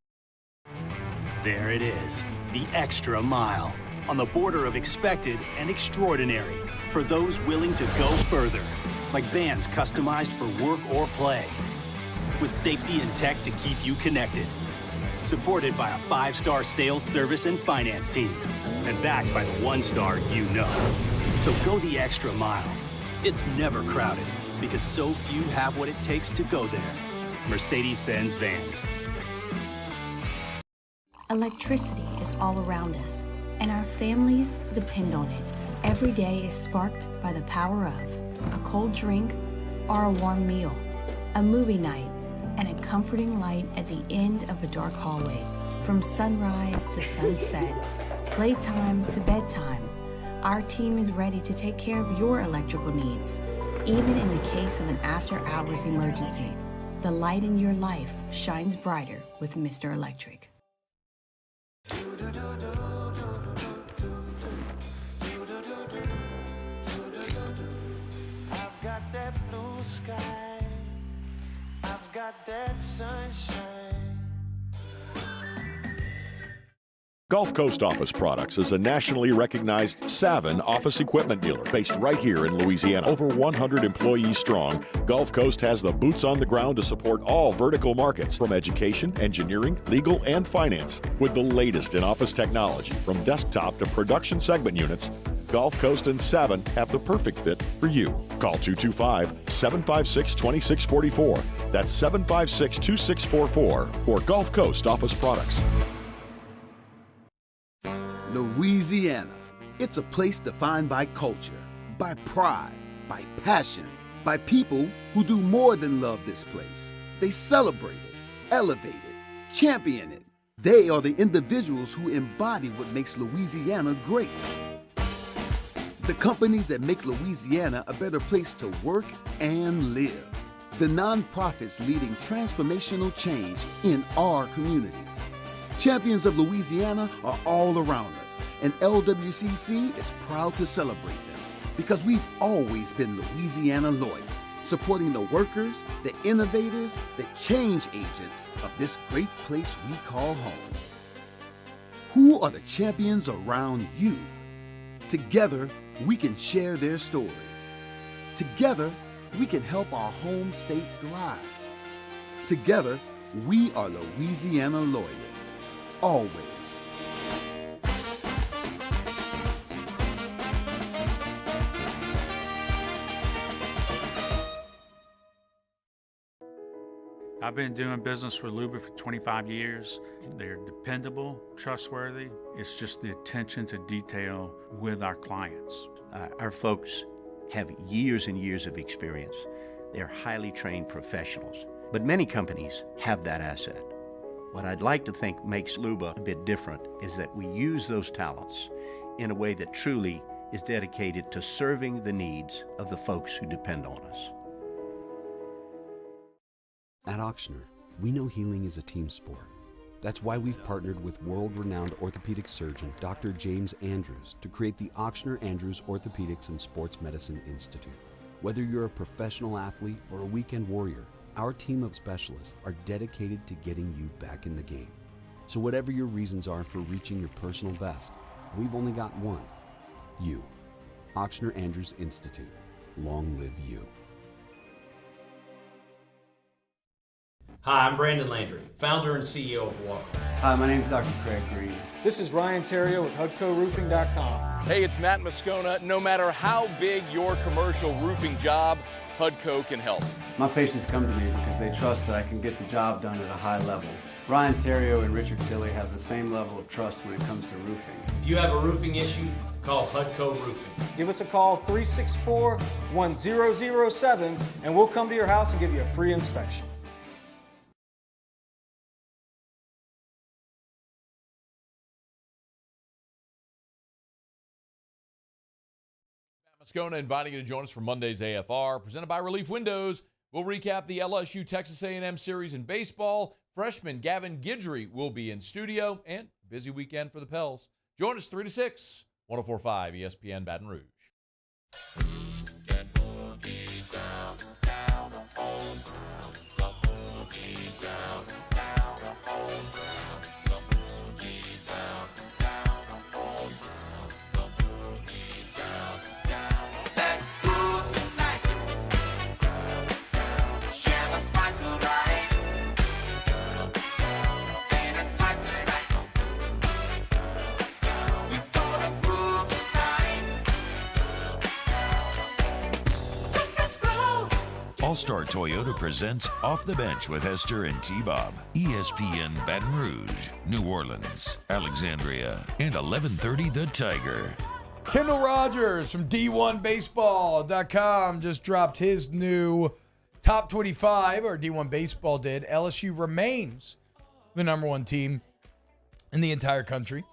There it is, the extra mile, on the border of expected and extraordinary for those willing to go further, like vans customized for work or play, with safety and tech to keep you connected. Supported by a 5-star sales, service, and finance team. And backed by the 1-star you know. So go the extra mile. It's never crowded because so few have what it takes to go there. Mercedes-Benz Vans. Electricity is all around us, and our families depend on it. Every day is sparked by the power of a cold drink or a warm meal, a movie night, and a comforting light at the end of a dark hallway. From sunrise to sunset, playtime to bedtime, our team is ready to take care of your electrical needs. Even in the case of an after-hours emergency, the light in your life shines brighter with Mr. Electric. I've got that blue sky. I've got that sunshine. Gulf Coast Office Products is a nationally recognized Savin office equipment dealer based right here in Louisiana. Over 100 employees strong, Gulf Coast has the boots on the ground to support all vertical markets, from education, engineering, legal, and finance. With the latest in office technology, from desktop to production segment units, Gulf Coast and Savin have the perfect fit for you. Call 225-756-2644. That's 756-2644 for Gulf Coast Office Products. Louisiana. It's a place defined by culture, by pride, by passion, by people who do more than love this place. They celebrate it, elevate it, champion it. They are the individuals who embody what makes Louisiana great. The companies that make Louisiana a better place to work and live. The nonprofits leading transformational change in our communities. Champions of Louisiana are all around us, and LWCC is proud to celebrate them because we've always been Louisiana loyal, supporting the workers, the innovators, the change agents of this great place we call home. Who are the champions around you? Together, we can share their stories. Together, we can help our home state thrive. Together, we are Louisiana loyal. Always. I've been doing business with Luba for 25 years. They're dependable, trustworthy. It's just the attention to detail with our clients. Our folks have years and years of experience. They're highly trained professionals, but many companies have that asset. What I'd like to think makes Luba a bit different is that we use those talents in a way that truly is dedicated to serving the needs of the folks who depend on us. At Auctioner, we know healing is a team sport. That's why we've partnered with world-renowned orthopedic surgeon Dr. James Andrews to create the Ochsner Andrews Orthopedics and Sports Medicine Institute. Whether you're a professional athlete or a weekend warrior, our team of specialists are dedicated to getting you back in the game. So whatever your reasons are for reaching your personal best, we've only got one: you. Ochsner Andrews Institute. Long live you. Hi, I'm Brandon Landry, founder and CEO of Walker. Hi, my name is Dr. Craig Green. This is Ryan Terrio with HUDCORoofing.com. Hey, it's Matt Moscona. No matter how big your commercial roofing job, HUDCO can help. My patients come to me because they trust that I can get the job done at a high level. Ryan Terrio and Richard Tilley have the same level of trust when it comes to roofing. If you have a roofing issue, call HUDCO Roofing. Give us a call, 364-1007, and we'll come to your house and give you a free inspection. Moscona inviting you to join us for Monday's AFR, presented by Relief Windows. We'll recap the LSU Texas A&M series in baseball. Freshman Gavin Guidry will be in studio, and busy weekend for the Pels. Join us 3 to 6, 104.5 ESPN Baton Rouge. All-Star Toyota presents Off the Bench with Hester and T-Bob. ESPN Baton Rouge, New Orleans, Alexandria, and 1130 The Tiger. Kendall Rogers from D1Baseball.com just dropped his new top 25, or D1 Baseball did. LSU remains the number one team in the entire country.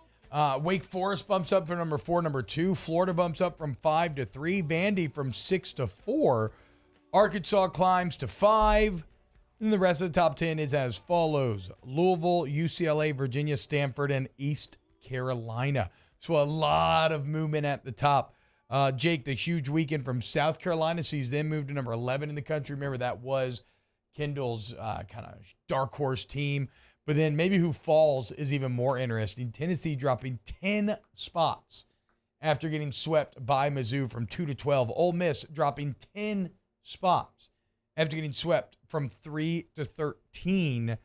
Wake Forest bumps up from number 4, number 2. Florida bumps up from 5 to 3. Vandy from 6 to 4. Arkansas climbs to 5. And the rest of the top 10 is as follows: Louisville, UCLA, Virginia, Stanford, and East Carolina. So a lot of movement at the top. Jake, the huge weekend from South Carolina sees them move to number 11 in the country. Remember, that was Kendall's kind of dark horse team. But then maybe who falls is even more interesting. Tennessee dropping 10 spots after getting swept by Mizzou from 2 to 12. Ole Miss dropping 10 spots after getting swept from 3 to 13.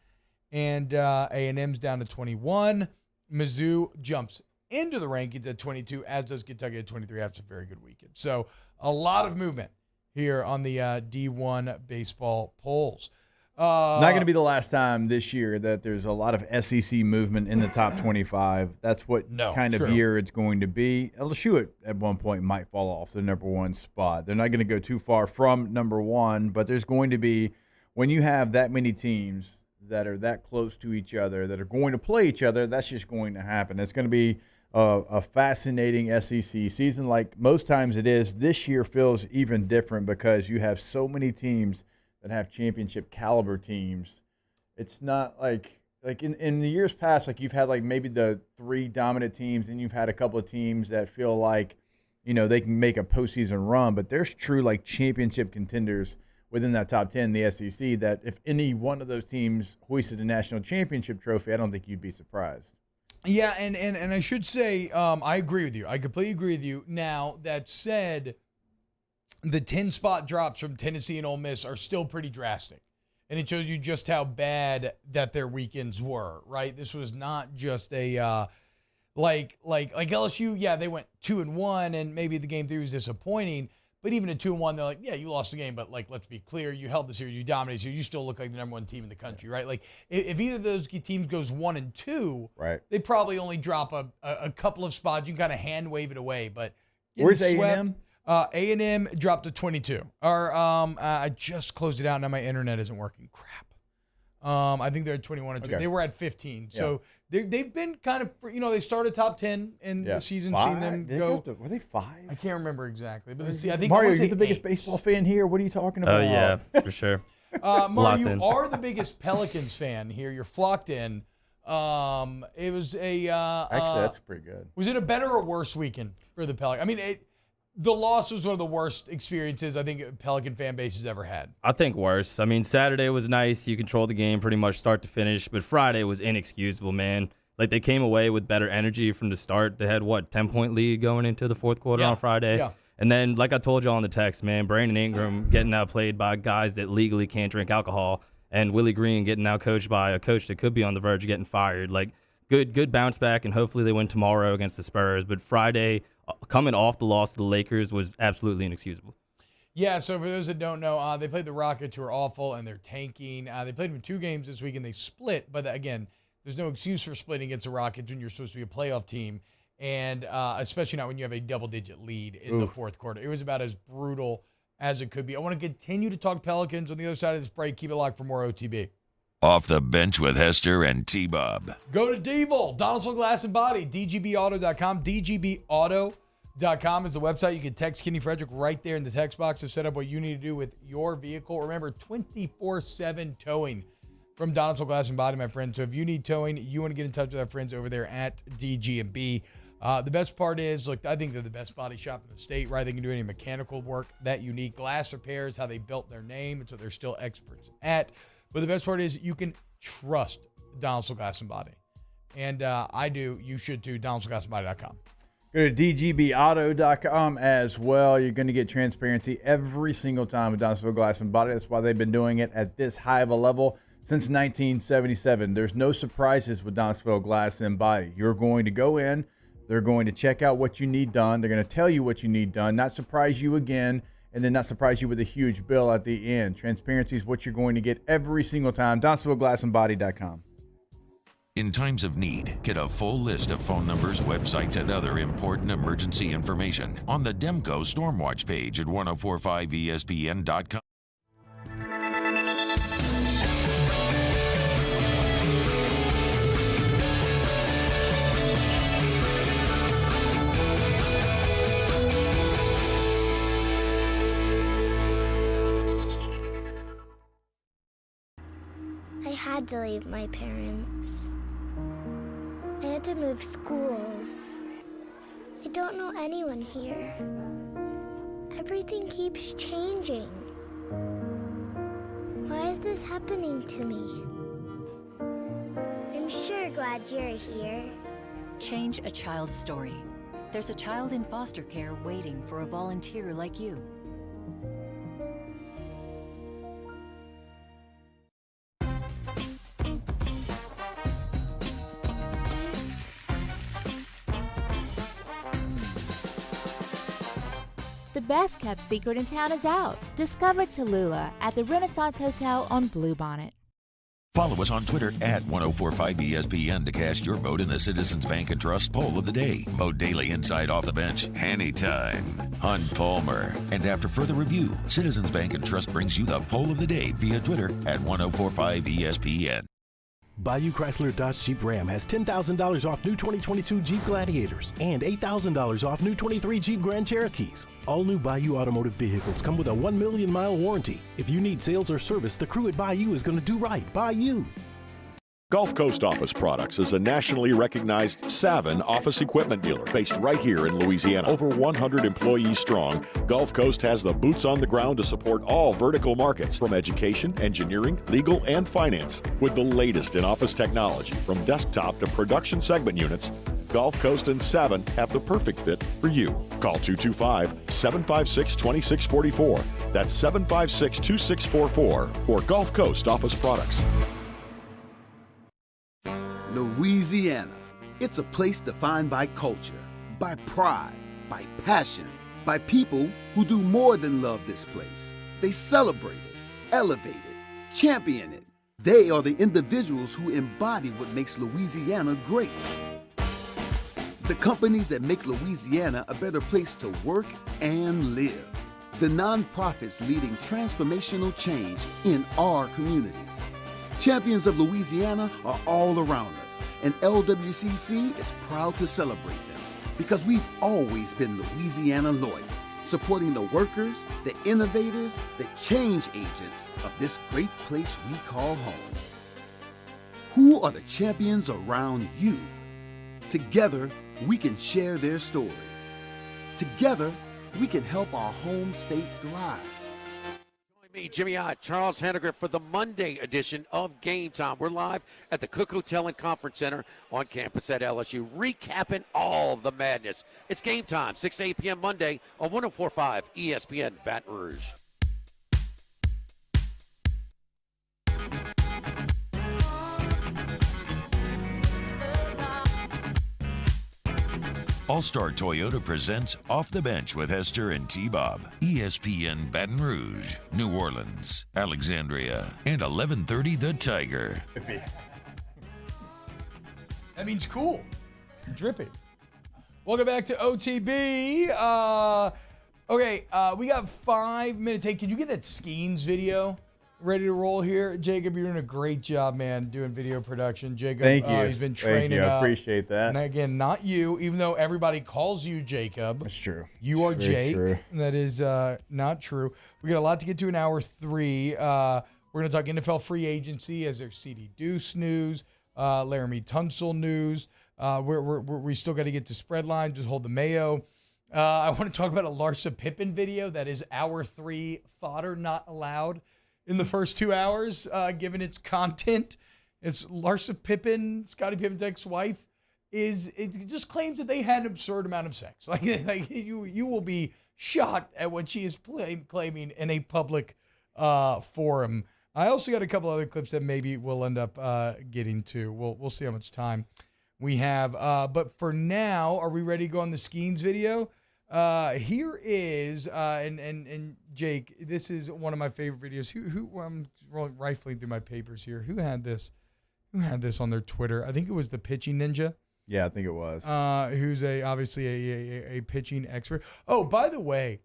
And A&M's down to 21. Mizzou jumps into the rankings at 22, as does Kentucky at 23 after a very good weekend. So a lot of movement here on the D1 baseball polls. Not going to be the last time this year that there's a lot of SEC movement in the top 25. That's what kind of year it's going to be. LSU at one point might fall off the number 1 spot. They're not going to go too far from number 1, but there's going to be, when you have that many teams that are that close to each other, that are going to play each other, that's just going to happen. It's going to be a fascinating SEC season like most times it is. This year feels even different because you have so many teams that have championship caliber teams. It's not like in the years past, like you've had like maybe the 3 dominant teams and you've had a couple of teams that feel like, you know, they can make a postseason run, but there's true like championship contenders within that top 10 in the SEC that if any one of those teams hoisted a national championship trophy, I don't think you'd be surprised. Yeah, and I should say I agree with you. I completely agree with you. Now, that said, the 10-spot drops from Tennessee and Ole Miss are still pretty drastic. And it shows you just how bad that their weekends were, right? This was not just a like LSU, yeah, they went 2-1 and maybe the game 3 was disappointing. But even at 2-1, they're like, yeah, you lost the game, but like, let's be clear, you held the series, you dominated, so you still look like the number 1 team in the country, right? Like, if either of those teams goes 1-2, right, they probably only drop a couple of spots. You can kind of hand wave it away, but where's A&M? A&M dropped to 22. Or I just closed it out. Now my internet isn't working. Crap. I think they're at 21 or 2. Okay. They were at 15. So they've been kind of, you know, they started top 10 in the season. 5? Seen them go. go. Were they 5? I can't remember exactly. But I think Mario, you're the biggest baseball fan here. What are you talking about? Oh, yeah, for sure. Mario, you are the biggest Pelicans fan here. You're flocked in. It was a Actually, that's pretty good. Was it a better or worse weekend for the Pelicans? I mean, the loss was one of the worst experiences I think Pelican fan base has ever had. I think worse. I mean, Saturday was nice. You controlled the game pretty much start to finish, but Friday was inexcusable, man. Like, they came away with better energy from the start. They had, 10-point lead going into the fourth quarter on Friday? Yeah. And then, like I told you on the text, man, Brandon Ingram getting outplayed by guys that legally can't drink alcohol, and Willie Green getting outcoached by a coach that could be on the verge of getting fired. Like, good bounce back, and hopefully they win tomorrow against the Spurs. But Friday, coming off the loss to the Lakers, was absolutely inexcusable. Yeah, so for those that don't know, they played the Rockets, who are awful, and they're tanking. They played them 2 games this week, and they split. But, again, there's no excuse for splitting against the Rockets when you're supposed to be a playoff team, and especially not when you have a double-digit lead in the fourth quarter. It was about as brutal as it could be. I want to continue to talk Pelicans on the other side of this break. Keep it locked for more OTB. Off the Bench with Hester and T-Bob. Go to Devil, Donaldsonville Glass and Body, dgbauto.com. dgbauto.com is the website. You can text Kenny Frederick right there in the text box to set up what you need to do with your vehicle. Remember, 24/7 towing from Donaldsonville Glass and Body, my friend. So if you need towing, you want to get in touch with our friends over there at DG&B. The best part is, look, I think they're the best body shop in the state, right? They can do any mechanical work that you need. Glass repairs, how they built their name. It's what they're still experts at. But the best part is you can trust Donaldsonville Glass and Body. And I do. You should too. DonaldsonvilleGlassandBody.com. Go to dgbauto.com as well. You're going to get transparency every single time with Donaldsonville Glass and Body. That's why they've been doing it at this high of a level since 1977. There's no surprises with Donaldsonville Glass and Body. You're going to go in. They're going to check out what you need done. They're going to tell you what you need done, not surprise you again, and then not surprise you with a huge bill at the end. Transparency is what you're going to get every single time. DonaldsonvilleGlassandBody.com. In times of need, get a full list of phone numbers, websites, and other important emergency information on the Demco Stormwatch page at 1045ESPN.com. I had to leave my parents. I had to move schools. I don't know anyone here. Everything keeps changing. Why is this happening to me? I'm sure glad you're here. Change a child's story. There's a child in foster care waiting for a volunteer like you. The best kept secret in town is out. Discover Tallulah at the Renaissance Hotel on Bluebonnet. Follow us on Twitter at 1045ESPN to cast your vote in the Citizens Bank and Trust Poll of the Day. Vote daily inside Off the Bench, anytime. Hunt Palmer. And after further review, Citizens Bank and Trust brings you the Poll of the Day via Twitter at 1045ESPN. Bayou Chrysler Dodge Jeep Ram has $10,000 off new 2022 Jeep Gladiators and $8,000 off new 23 Jeep Grand Cherokees. All new Bayou automotive vehicles come with a 1 million mile warranty. If you need sales or service, the crew at Bayou is going to do right by you. Gulf Coast Office Products is a nationally recognized Savin office equipment dealer based right here in Louisiana. Over 100 employees strong, Gulf Coast has the boots on the ground to support all vertical markets, from education, engineering, legal, and finance. With the latest in office technology, from desktop to production segment units, Gulf Coast and Savin have the perfect fit for you. Call 225-756-2644. That's 756-2644 for Gulf Coast Office Products. Louisiana. It's a place defined by culture, by pride, by passion, by people who do more than love this place. They celebrate it, elevate it, champion it. They are the individuals who embody what makes Louisiana great. The companies that make Louisiana a better place to work and live. The nonprofits leading transformational change in our communities. Champions of Louisiana are all around us, and LWCC is proud to celebrate them because we've always been Louisiana loyal, supporting the workers, the innovators, the change agents of this great place we call home. Who are the champions around you? Together, we can share their stories. Together, we can help our home state thrive. Me, Jimmy Ott, Charles Henniger for the Monday edition of Game Time. We're live at the Cook Hotel and Conference Center on campus at LSU, recapping all the madness. It's Game Time, 6 to 8 p.m. Monday on 104.5 ESPN Baton Rouge. All-Star Toyota presents Off the Bench with Hester and T-Bob. ESPN Baton Rouge, New Orleans, Alexandria, and 1130 The Tiger. That means cool. Dripping. Welcome back to OTB. We got 5 minutes. Hey, can you get that Skeens video ready to roll here? Jacob, you're doing a great job, man, doing video production. Jacob, thank you. He's been training I up. appreciate that. And again, not you, even though everybody calls you Jacob. That's true. You are It's very Jake. true. That is not true. We got a lot to get to in hour 3. We're going to talk NFL free agency as there's CD Deuce news, Laramie Tunsil news. We still got to get to spread lines, just hold the mayo. I want to talk about a Larsa Pippen video that is hour 3 fodder not allowed in the first 2 hours, given its content. It's Larsa Pippen, Scottie Pippen's ex-wife, it just claims that they had an absurd amount of sex. Like you will be shocked at what she is claiming in a public forum. I also got a couple other clips that maybe we'll end up getting to. We'll see how much time we have. But for now, are we ready to go on the Skeens video? Here is, and Jake, this is one of my favorite videos. Who I'm rifling through my papers here. Who had this on their Twitter? I think it was the Pitching Ninja. Yeah, I think it was. Who's obviously a pitching expert. Oh, by the way,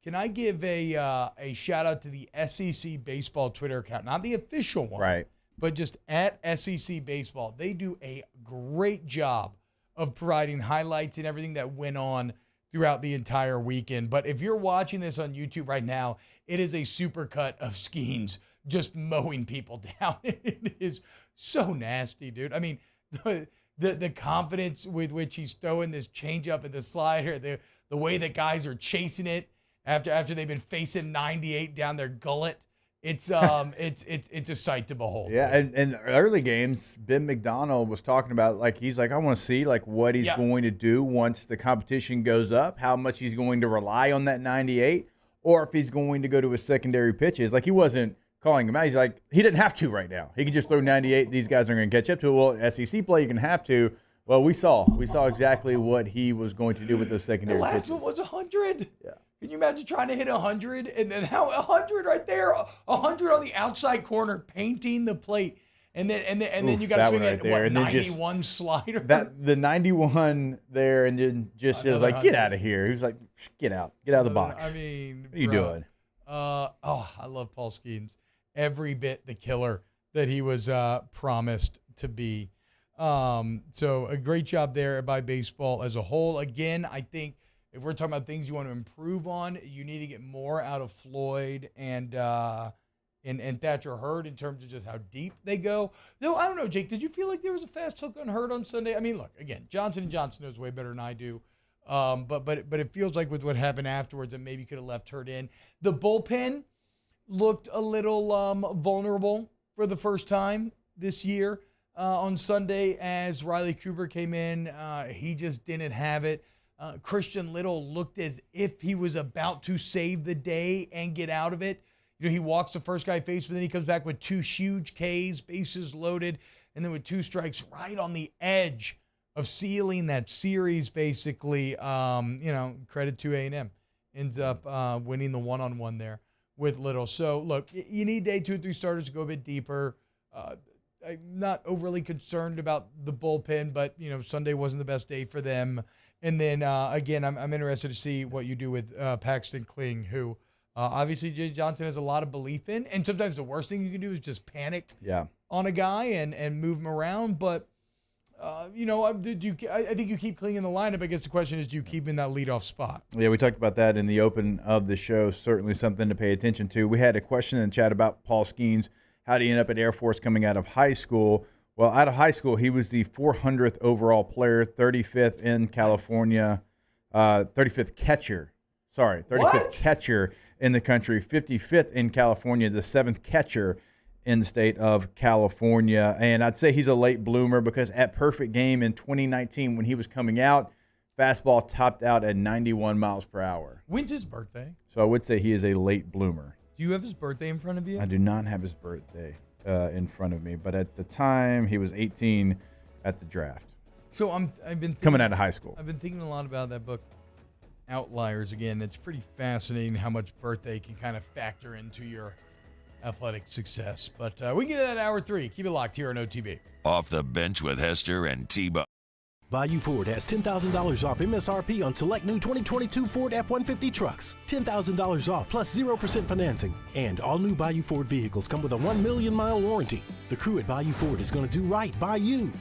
can I give a shout out to the SEC Baseball Twitter account? Not the official one. Right. But just at SEC Baseball. They do a great job of providing highlights and everything that went on throughout the entire weekend. But if you're watching this on YouTube right now, it is a supercut of Skeens just mowing people down. It is so nasty, dude. I mean, the confidence with which he's throwing this changeup and the slider, the way that guys are chasing it after they've been facing 98 down their gullet. It's a sight to behold. Yeah, and in early games, Ben McDonald was talking about, he's like, I want to see, what he's going to do once the competition goes up, how much he's going to rely on that 98, or if he's going to go to his secondary pitches. He wasn't calling him out. He's like, he didn't have to right now. He could just throw 98. These guys are going to catch up to it. Well, SEC play, you're going to have to. Well, we saw exactly what he was going to do with those secondary pitches. The last one was 100. Yeah. Can you imagine trying to hit 100 and then how 100 right there, 100 on the outside corner, painting the plate, and then you got to swing that right 91 slider. The 91 there, and then just is like, get out of here. He was like, get out of the box. I mean, what are you doing? I love Paul Skeens. Every bit the killer that he was promised to be. So a great job there by baseball as a whole. Again, I think if we're talking about things you want to improve on, you need to get more out of Floyd and Thatcher Hurd in terms of just how deep they go. No, I don't know, Jake. Did you feel like there was a fast hook on Hurd on Sunday? I mean, look, again, Johnson & Johnson knows way better than I do. But it feels like with what happened afterwards, that maybe could have left Hurd in. The bullpen looked a little vulnerable for the first time this year on Sunday as Riley Cooper came in. He just didn't have it. Christian Little looked as if he was about to save the day and get out of it. He walks the first guy face, but then he comes back with 2 huge Ks, bases loaded, and then with 2 strikes right on the edge of sealing that series, basically. Credit to A&M. Ends up winning the one-on-one there with Little. So, look, you need day 2 or 3 starters to go a bit deeper. I'm not overly concerned about the bullpen, but, Sunday wasn't the best day for them. And then, again, I'm interested to see what you do with Paxton Kling, who obviously Jay Johnson has a lot of belief in. And sometimes the worst thing you can do is just panic on a guy and move him around. But, I think you keep Kling in the lineup. I guess the question is, do you keep in that leadoff spot? Yeah, we talked about that in the open of the show. Certainly something to pay attention to. We had a question in the chat about Paul Skeens. How did he end up at Air Force coming out of high school? Well, out of high school, he was the 400th overall player, 35th in California, 35th catcher. Sorry, 35th catcher in the country, 55th in California, the 7th catcher in the state of California. And I'd say he's a late bloomer because at Perfect Game in 2019, when he was coming out, fastball topped out at 91 miles per hour. When's his birthday? So I would say he is a late bloomer. Do you have his birthday in front of you? I do not have his birthday in front of me, but at the time, he was 18 at the draft. So I've been coming out of high school. I've been thinking a lot about that book, Outliers. Again, it's pretty fascinating how much birthday can kind of factor into your athletic success. But we can get to that hour 3. Keep it locked here on OTB. Off the bench with Hester and T-Bone. Bayou Ford has $10,000 off MSRP on select new 2022 Ford F-150 trucks. $10,000 off plus 0% financing. And all new Bayou Ford vehicles come with a 1 million mile warranty. The crew at Bayou Ford is going to do right by you.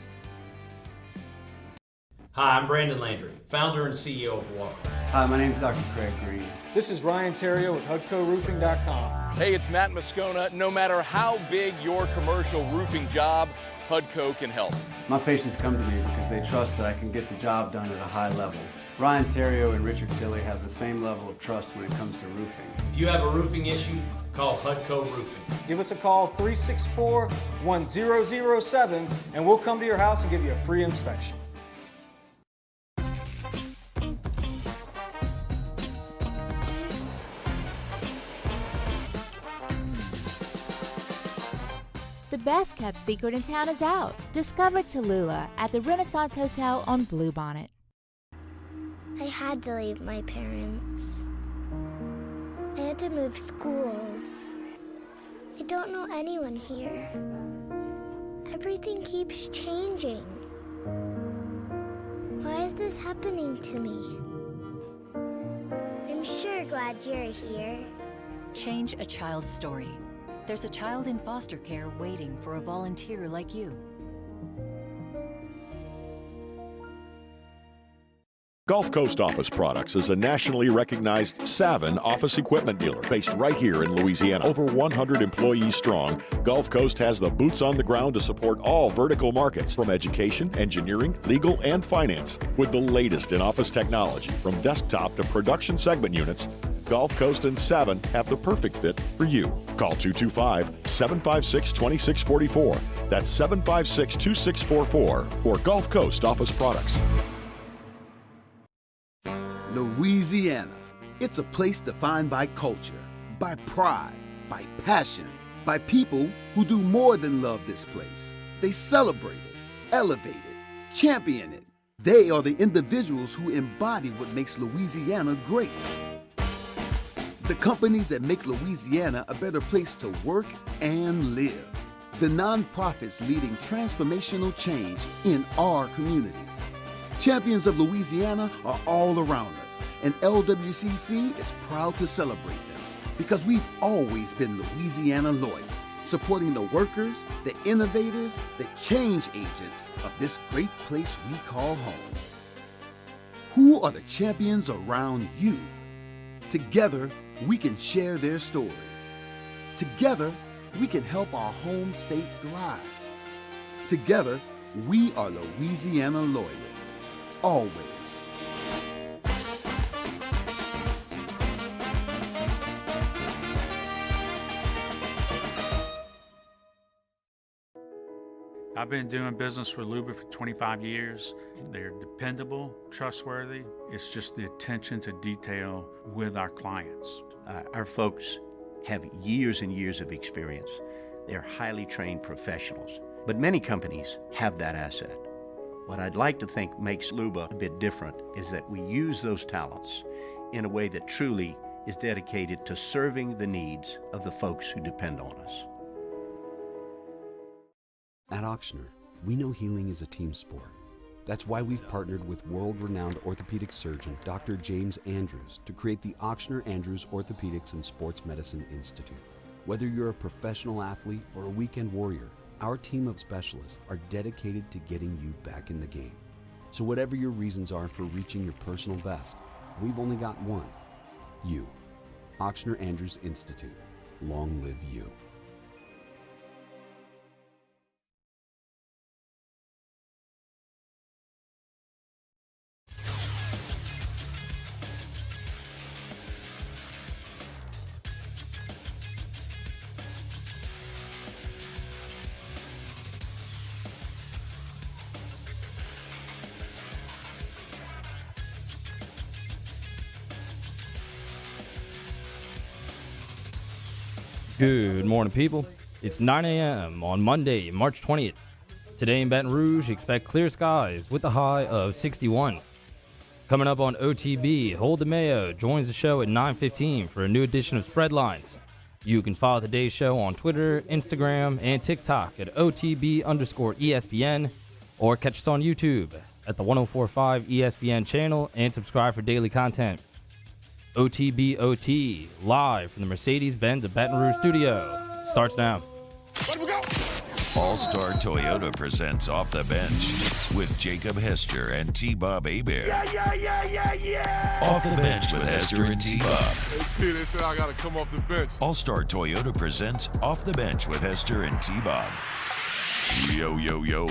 Hi, I'm Brandon Landry, founder and CEO of Walker. Hi, my name is Dr. Craig Green. This is Ryan Terrio with HUDCORoofing.com. Hey, it's Matt Moscona. No matter how big your commercial roofing job, HUDCO can help. My patients come to me because they trust that I can get the job done at a high level. Ryan Terrio and Richard Tilley have the same level of trust when it comes to roofing. If you have a roofing issue, call HUDCO Roofing. Give us a call, 364-1007, and we'll come to your house and give you a free inspection. The best kept secret in town is out. Discover Tallulah at the Renaissance Hotel on Bluebonnet. I had to leave my parents. I had to move schools. I don't know anyone here. Everything keeps changing. Why is this happening to me? I'm sure glad you're here. Change a child's story. There's a child in foster care waiting for a volunteer like you. Gulf Coast Office Products is a nationally recognized Savin office equipment dealer based right here in Louisiana. Over 100 employees strong, Gulf Coast has the boots on the ground to support all vertical markets, from education, engineering, legal, and finance. With the latest in office technology, from desktop to production segment units, Gulf Coast and Savin have the perfect fit for you. Call 225-756-2644. That's 756-2644 for Gulf Coast Office Products. Louisiana. It's a place defined by culture, by pride, by passion, by people who do more than love this place. They celebrate it, elevate it, champion it. They are the individuals who embody what makes Louisiana great. The companies that make Louisiana a better place to work and live. The nonprofits leading transformational change in our communities. Champions of Louisiana are all around us, and LWCC is proud to celebrate them because we've always been Louisiana loyal, supporting the workers, the innovators, the change agents of this great place we call home. Who are the champions around you? Together, we can share their stories. Together, we can help our home state thrive. Together, we are Louisiana loyal. Always. I've been doing business with Luba for 25 years. They're dependable, trustworthy. It's just the attention to detail with our clients. Our folks have years and years of experience. They're highly trained professionals. But many companies have that asset. What I'd like to think makes Luba a bit different is that we use those talents in a way that truly is dedicated to serving the needs of the folks who depend on us. At Ochsner, we know healing is a team sport. That's why we've partnered with world-renowned orthopedic surgeon Dr. James Andrews to create the Ochsner Andrews Orthopedics and Sports Medicine Institute. Whether you're a professional athlete or a weekend warrior, our team of specialists are dedicated to getting you back in the game. So whatever your reasons are for reaching your personal best, we've only got one: you. Ochsner Andrews Institute. Long live you. Good morning, people. It's 9 a.m. on Monday, March 20th. Today in Baton Rouge, expect clear skies with a high of 61. Coming up on OTB, Hold the Mayo joins the show at 9:15 for a new edition of Spread Lines. You can follow today's show on Twitter, Instagram, and TikTok at OTB_ESPN, or catch us on YouTube at the 1045 ESPN channel and subscribe for daily content. OTBOT, live from the Mercedes-Benz of Baton Rouge studio, starts now. All-Star Toyota presents Off the Bench with Jacob Hester and T-Bob Hebert. Yeah. Off the Bench with Hester and T-Bob. Hey, they said I got to come off the bench. All-Star Toyota presents Off the Bench with Hester and T-Bob. Yo, yo, yo.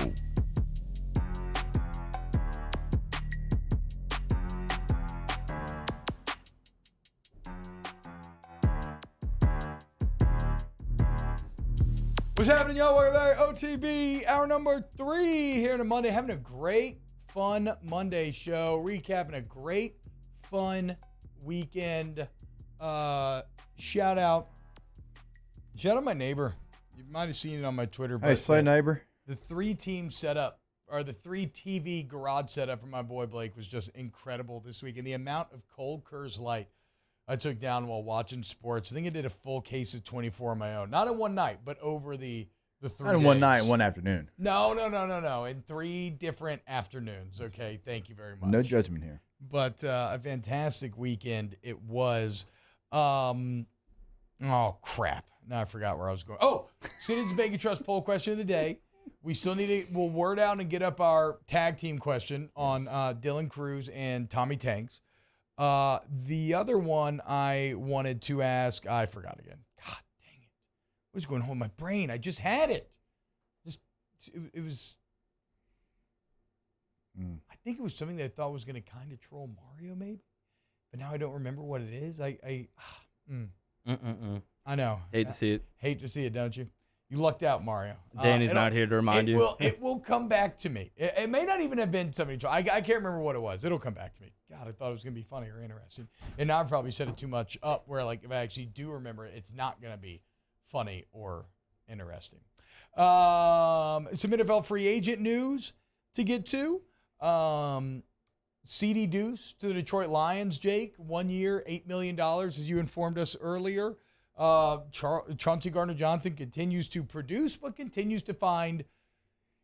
What's happening, y'all? Welcome back. OTB, hour number 3 here on a Monday. Having a great, fun Monday show. Recapping a great, fun weekend. Shout out my neighbor. You might have seen it on my Twitter. Hey, say neighbor. The 3-team setup, or the 3-TV garage setup for my boy Blake was just incredible this week. And the amount of Cold Coors Light I took down while watching sports. I think I did a full case of 24 on my own. Not in one night, but over the 3 days. Not in one night, one afternoon. No. In 3 different afternoons. Okay, thank you very much. No judgment here. But a fantastic weekend it was. Oh, crap. Now I forgot where I was going. Oh, Citizens Bank and Trust poll question of the day. We still need we'll word out and get up our tag team question on Dylan Cruz and Tommy Tanks. The other one I wanted to ask, I forgot again. God dang it. What's going on with my brain? I just had it. It was, I think it was something that I thought was going to kind of troll Mario maybe, but now I don't remember what it is. I know. Hate to see it. Hate to see it, don't you? You lucked out, Mario. Danny's not here to remind you. It will come back to me. It may not even have been somebody. I can't remember what it was. It'll come back to me. God, I thought it was going to be funny or interesting. And now I've probably set it too much up where, like, if I actually do remember it, it's not going to be funny or interesting. Some NFL free agent news to get to. CD Deuce to the Detroit Lions, Jake. 1 year, $8 million, as you informed us earlier. Chauncey Gardner-Johnson continues to produce, but continues to find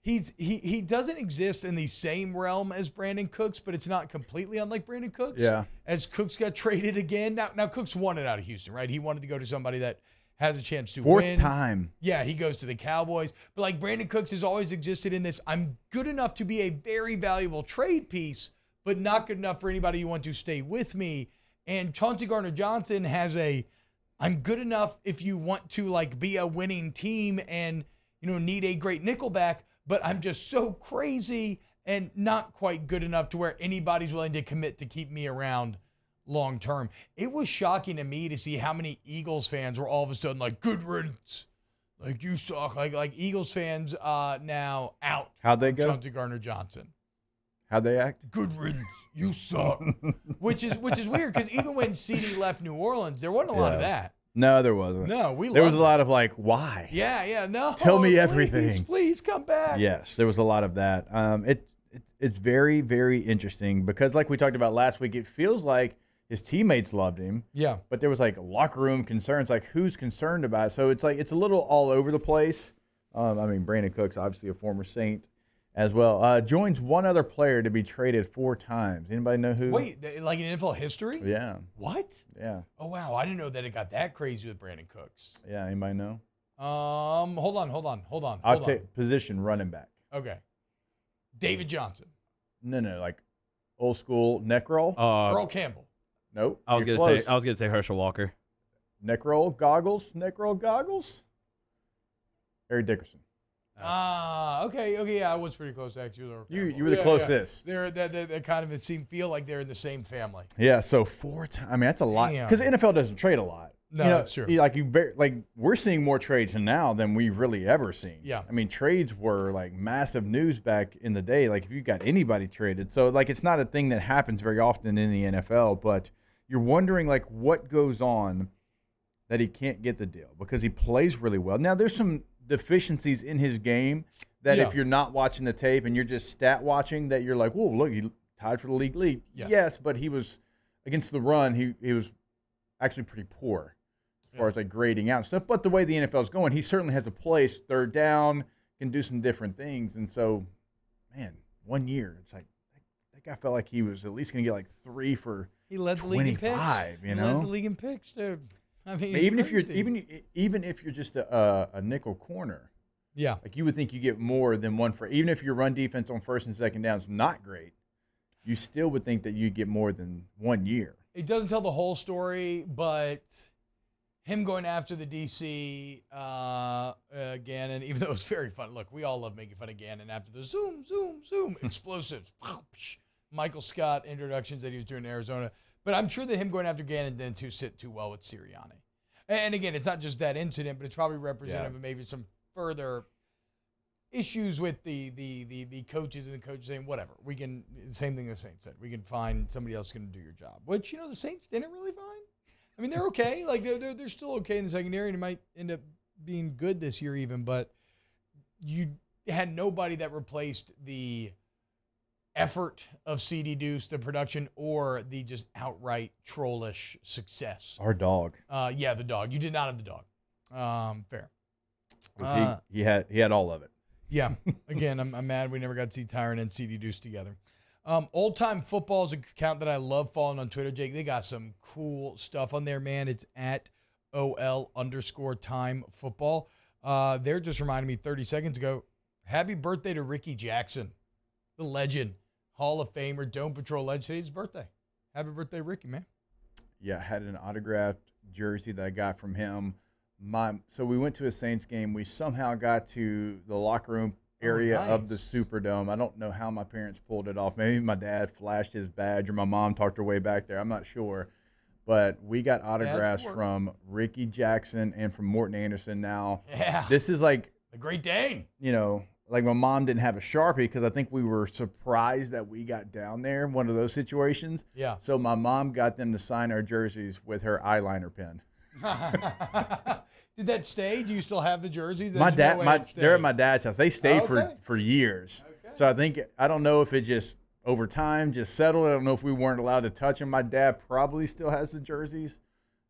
he doesn't exist in the same realm as Brandon Cooks, but it's not completely unlike Brandon Cooks. Yeah. As Cooks got traded again. Now Cooks wanted out of Houston, right? He wanted to go to somebody that has a chance to win. 4th time. Yeah, he goes to the Cowboys. But like Brandon Cooks has always existed in this, I'm good enough to be a very valuable trade piece, but not good enough for anybody who want to stay with me. And Chauncey Gardner-Johnson has I'm good enough if you want to like be a winning team and, need a great nickelback, but I'm just so crazy and not quite good enough to where anybody's willing to commit to keep me around long term. It was shocking to me to see how many Eagles fans were all of a sudden like, good riddance. Like, you suck. Like Eagles fans now out. How'd they go? Chauncey Gardner-Johnson. How'd they act? Good riddance. You suck. which is weird because even when CD left New Orleans, there wasn't a lot of that. No, there wasn't. No, there was a lot of like, why? Yeah, no. Tell me everything. Please come back. Yes, there was a lot of that. It's very, very interesting because like we talked about last week, it feels like his teammates loved him. Yeah. But there was like locker room concerns, like who's concerned about it? So it's like it's a little all over the place. Brandon Cooks, obviously a former Saint as well. Joins one other player to be traded 4 times. Anybody know who? Wait, like in NFL history? Yeah. What? Yeah. Oh, wow. I didn't know that it got that crazy with Brandon Cooks. Yeah, anybody know? Hold on. I'll take position running back. Okay. David Johnson. No, like old school neck roll. Earl Campbell. Nope. I was gonna say Herschel Walker. Neck roll goggles. Harry Dickerson. Okay, yeah, I was pretty close actually. You were the closest. Yeah. They kind of feel like they're in the same family. Yeah, so 4 times. That's a lot because the NFL doesn't trade a lot. No, that's true. We're seeing more trades now than we've really ever seen. Yeah. Trades were like massive news back in the day. Like if you got anybody traded, so like it's not a thing that happens very often in the NFL. But you're wondering like what goes on that he can't get the deal because he plays really well. Now, there's some deficiencies in his game that if you're not watching the tape and you're just stat watching, that you're like, whoa, look, he tied for the league lead. Yeah. Yes, but he was against the run. He was actually pretty poor as far as like grading out and stuff. But the way the NFL is going, he certainly has a place. Third down, can do some different things. And so, man, 1 year, it's like that guy felt like he was at least going to get like 3 for he led the league in picks. 25. You know, he led the league in picks, dude. I mean, even if you're just a nickel corner, like you would think you get more than 1 for. Even if your run defense on first and second down is not great, you still would think that you get more than 1 year. It doesn't tell the whole story, but him going after the DC Gannon, even though it's very fun. Look, we all love making fun of Gannon after the zoom, explosives, Michael Scott introductions that he was doing in Arizona. But I'm sure that him going after Gannon didn't sit too well with Sirianni. And again, it's not just that incident, but it's probably representative of maybe some further issues with the coaches and the coaches saying, whatever, we can, same thing the Saints said, we can find somebody else going to do your job, which, the Saints didn't really find. I mean, they're okay. Like, they're still okay in the secondary, and it might end up being good this year even, but you had nobody that replaced the effort of CD Deuce, the production, or the just outright trollish success. Our dog. Yeah, the dog. You did not have the dog. Fair. He had all of it. Yeah. Again, I'm mad we never got to see Tyron and CD Deuce together. Old Time Football is an account that I love following on Twitter, Jake. They got some cool stuff on there, man. It's at @OL_time football. They're just reminding me 30 seconds ago, happy birthday to Ricky Jackson, the legend, Hall of Famer, Dome Patrol legend. Today's his birthday. Happy birthday, Ricky, man. Yeah, I had an autographed jersey that I got from him. So we went to a Saints game. We somehow got to the locker room area of the Superdome. I don't know how my parents pulled it off. Maybe my dad flashed his badge or my mom talked her way back there. I'm not sure. But we got autographs from Ricky Jackson and from Morton Anderson. Now, this is like the Great Dane. Like my mom didn't have a Sharpie because I think we were surprised that we got down there, one of those situations. Yeah. So my mom got them to sign our jerseys with her eyeliner pen. Did that stay? Do you still have the jerseys? They're at my dad's house. They stayed for years. Okay. So I don't know if it just over time just settled. I don't know if we weren't allowed to touch them. My dad probably still has the jerseys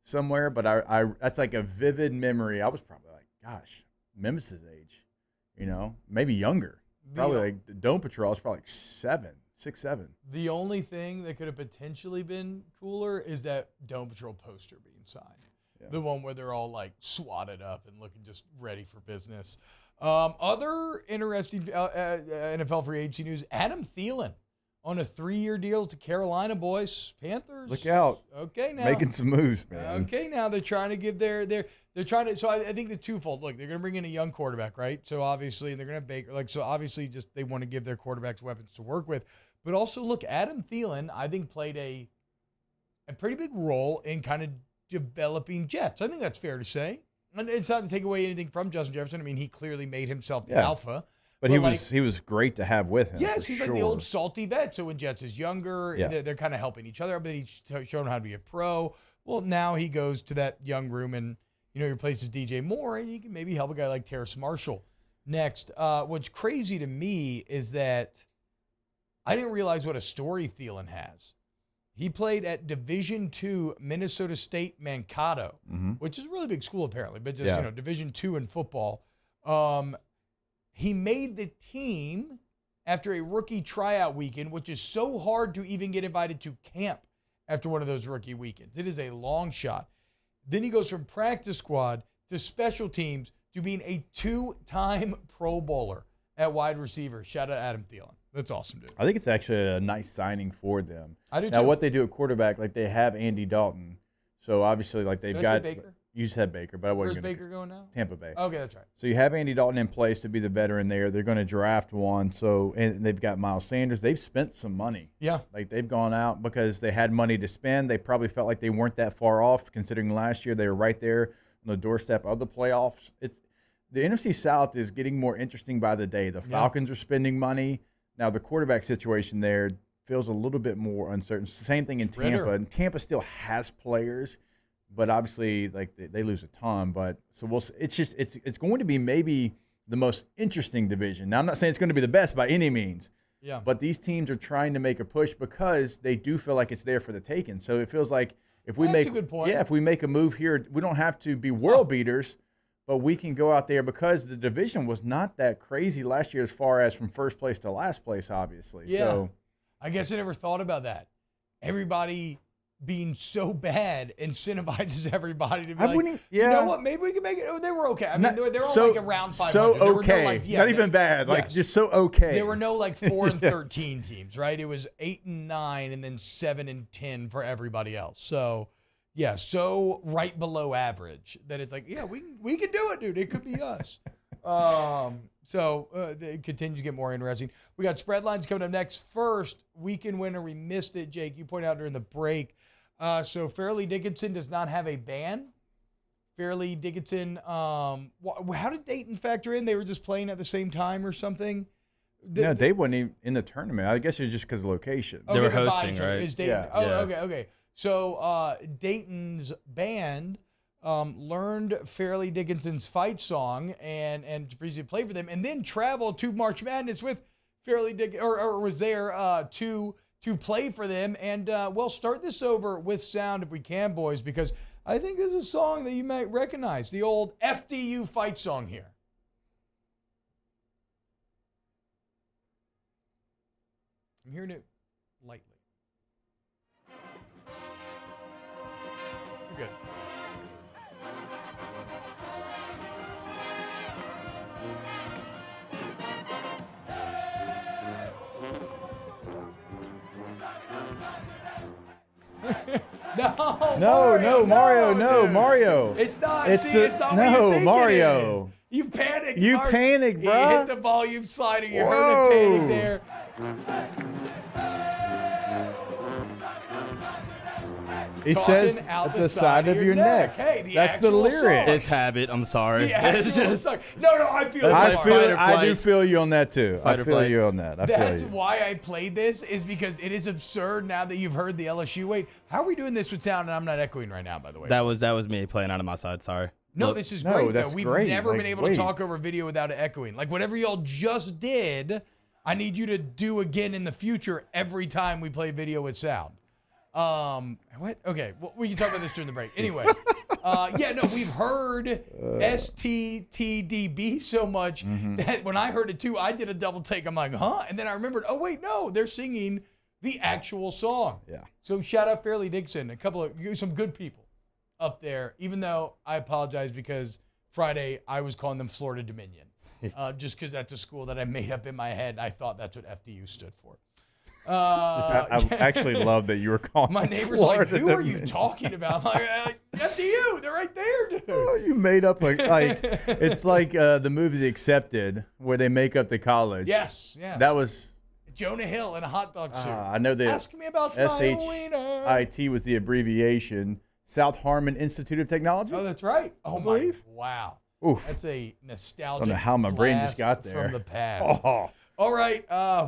somewhere, but I that's like a vivid memory. I was probably like, gosh, Memphis' age, maybe younger. Probably like the Dome Patrol. I was probably like 6, 7. The only thing that could have potentially been cooler is that Dome Patrol poster being signed. Yeah. The one where they're all like swatted up and looking just ready for business. Other interesting NFL free agency news, Adam Thielen on a 3-year deal to Carolina, boys. Panthers. Look out. Okay, now. Making some moves, man. Okay, now they're trying to give they're trying to, so I think the twofold. Look, they're going to bring in a young quarterback, right? So obviously, they're going to have Baker. So obviously, just they want to give their quarterbacks weapons to work with. But also, look, Adam Thielen, I think, played a pretty big role in kind of developing Jets. I think that's fair to say. And it's not to take away anything from Justin Jefferson. I mean, he clearly made himself the alpha. But he was great to have with him. Yes, he's like the old salty vet. So when Jets is younger, they're kind of helping each other. But he's shown how to be a pro. Well, now he goes to that young room and, he replaces DJ Moore, and he can maybe help a guy like Terrace Marshall next. What's crazy to me is that I didn't realize what a story Thielen has. He played at Division II Minnesota State Mankato, which is a really big school apparently, but just Division II in football. He made the team after a rookie tryout weekend, which is so hard to even get invited to camp after one of those rookie weekends. It is a long shot. Then he goes from practice squad to special teams to being a 2-time Pro Bowler at wide receiver. Shout out Adam Thielen. That's awesome, dude. I think it's actually a nice signing for them. I do too. Now, what they do at quarterback, like they have Andy Dalton. So obviously, like they've got. Baker? You said Baker, but I wasn't. Where's Baker going now? Tampa Bay. Okay, that's right. So you have Andy Dalton in place to be the veteran there. They're going to draft one. So and they've got Miles Sanders. They've spent some money. Yeah. Like they've gone out because they had money to spend. They probably felt like they weren't that far off, considering last year they were right there on the doorstep of the playoffs. The NFC South is getting more interesting by the day. The Falcons are spending money. Now, the quarterback situation there feels a little bit more uncertain. Same thing in Tampa. And Tampa still has players, but obviously, like they lose a ton. But so it's going to be maybe the most interesting division. Now, I'm not saying it's going to be the best by any means. Yeah. But these teams are trying to make a push because they do feel like it's there for the taking. So it feels like if we That's a good point. if we make a move here, we don't have to be world beaters, but we can go out there because the division was not that crazy last year as far as from first place to last place, obviously. Yeah. So I guess I never thought about that. Everybody being so bad incentivizes everybody to be you know what, maybe we can make it. Oh, they were okay. I mean, they're all like around 500. So There were okay. no, like, Not even bad. Like just so okay. There were no like 4 and 13 teams, right? It was 8 and 9 and then 7 and 10 for everybody else. So yeah, so right below average that it's like, yeah, we can do it, dude. It could be us. So it continues to get more interesting. We got spread lines coming up next. First, weekend winner. We missed it, Jake. You pointed out during the break. So Fairleigh Dickinson does not have a ban. Fairleigh Dickinson, how did Dayton factor in? They were just playing at the same time or something? No, they weren't even in the tournament. I guess it's just because of location. They were hosting, right? Is Dayton, okay. So Dayton's band learned Fairleigh Dickinson's fight song and to previously play for them, and then traveled to March Madness with Fairleigh Dickinson, or was there to play for them. And we'll start this over with sound if we can, boys, because I think this is a song that you might recognize, the old FDU fight song here. I'm hearing it lightly. You're good. No, Mario. It's not. It's not what you think Mario. It is. You panicked. You Mark. panicked, bro. You hit the volume slider. You heard it panic there. It says at the side of your neck. Hey, that's the lyric. It's habit. I'm sorry. The actual song. No, I feel it. I do feel you on that too. I feel you on that. That's why I played this, is because it is absurd now that you've heard the LSU. Wait, how are we doing this with sound? And I'm not echoing right now, by the way. That was me playing out of my side. Sorry. No, this is great, though. We've never been able to talk over video without it echoing. Like, whatever y'all just did, I need you to do again in the future every time we play video with sound. What? Okay, well, we can talk about this during the break. Anyway, we've heard STTDB so much that when I heard it too, I did a double take. I'm like, huh? And then I remembered, oh, wait, no, they're singing the actual song. Yeah. So shout out Fairleigh Dickinson, some good people up there, even though I apologize because Friday I was calling them Florida Dominion, just because that's a school that I made up in my head. And I thought that's what FDU stood for. I actually love that you were calling. My neighbor's Florida like, "Who are you Dominion. talking about?" I'm like, FDU, they're right there, dude. Oh, you made up it's like the movie Accepted, where they make up the college. Yes. That was Jonah Hill in a hot dog suit. I know that. Ask me about my wiener. SHIT was the abbreviation. South Harmon Institute of Technology. Oh, that's right. Oh my! Wow. Oof. That's a nostalgic. I don't know how my brain just got there from the past. Oh. All right,